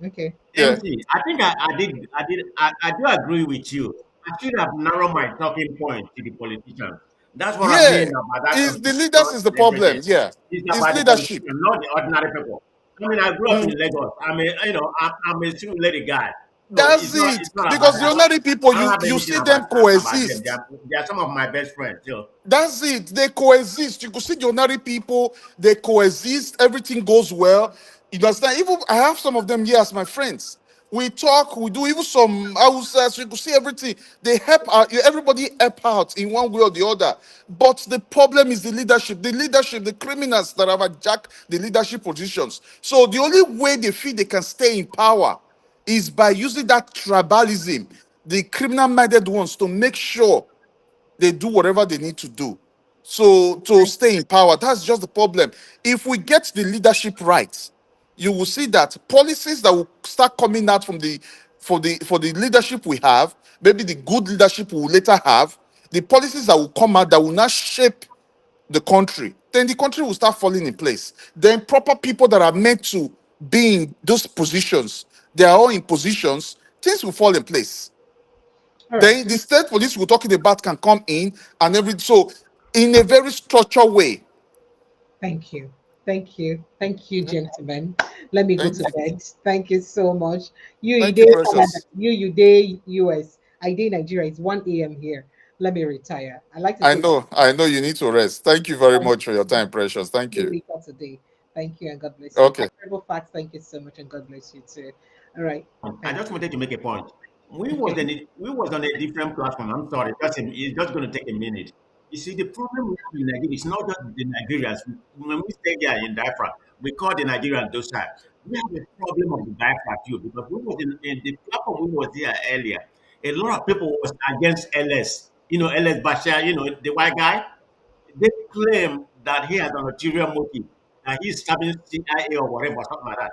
Okay. MC, I think I do agree with you I should have narrowed my talking point to the politicians. That's what I Yeah, mean about that is the leaders constitution is the and everything. problem. Yeah, It's it's about the leadership. politicians, not the ordinary people. I mean, I grew up in Lagos. I'm a civil lady guy. So That's it. it's not about Because the that. ordinary people, I don't have you anything see them about them. coexist. They are some of my best friends. So That's it. They coexist. You could see the ordinary people, they coexist. Everything goes well. You understand? Even I have some of them here as my friends. We talk, we do even some houses. You could see everything. They help out. Everybody help out in one way or the other. But the problem is the leadership. The leadership, the criminals that have hijacked the leadership positions. So the only way they feel they can stay in power is by using that tribalism, the criminal-minded ones, to make sure they do whatever they need to do. So to stay in power, that's just the problem. If we get the leadership right, you will see that policies that will start coming out from the leadership we have, maybe the good leadership we will later have, the policies that will come out that will not shape the country, then the country will start falling in place. Then proper people that are meant to be in those positions, they are all in positions, things will fall in place. Then the state police we're talking about can come in and so in a very structured way. Thank you. Thank you. Thank you, gentlemen. Let me go to bed. Thank you so much. You day Canada, you day US. I day Nigeria. It's 1 a.m. here. Let me retire. I like to I say know you need to rest. Thank you very much for your time, Precious. Thank you. today. Thank you and God bless you. Okay. Terrible facts. Thank you so much and God bless you too. All right. I just wanted to make a point. We was on a different platform. I'm sorry, it's just going to take a minute. You see, the problem with Nigeria is not just the Nigerians. When we stay there in Biafra, we call the Nigerians those times. We have a problem of the Biafra too, because we was in the platform we was there earlier. A lot of people was against LS. LS Bashar, the white guy. They claim that he has an ulterior motive, that he's stabbing CIA or whatever, something like that.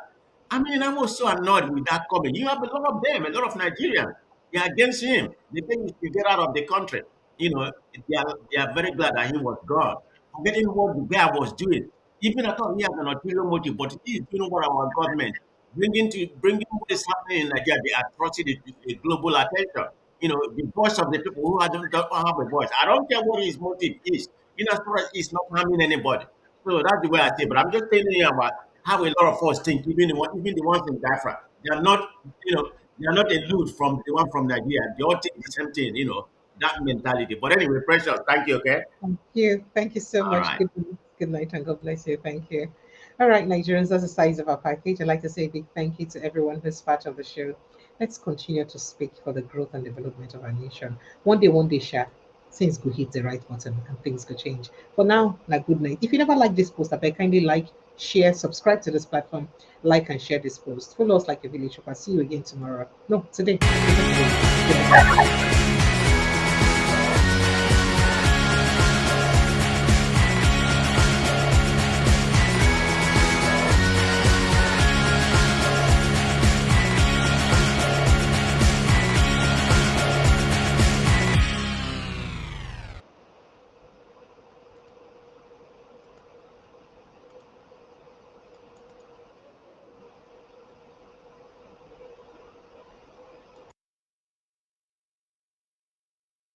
I mean, I was so annoyed with that comment. You have a lot of them, a lot of Nigerians. They are against him. They think he should get out of the country. They are very glad that he was gone. Forgetting what the guy was doing. Even I thought he has an ulterior motive, but he is doing what our government bringing what is happening in Nigeria, the atrocity, the global attention. The voice of the people who don't have a voice. I don't care what his motive is. As far as he's not harming anybody. So that's the way I say. But I'm just telling you about how a lot of us think, even the ones in Biafra, they are not, they are not aloof from the one from Nigeria. They all think the same thing, that mentality. But anyway, Precious, thank you, okay? Thank you. Thank you so much. Right. Good night and God bless you. Thank you. All right, Nigerians, that's the size of our package. I'd like to say a big thank you to everyone who's part of the show. Let's continue to speak for the growth and development of our nation. One day, things go hit the right button and things go change. For now, good night. If you never like this post, I kindly like, share, subscribe to this platform, like and share this post. Follow us like a village. I'll see you again tomorrow. No, today.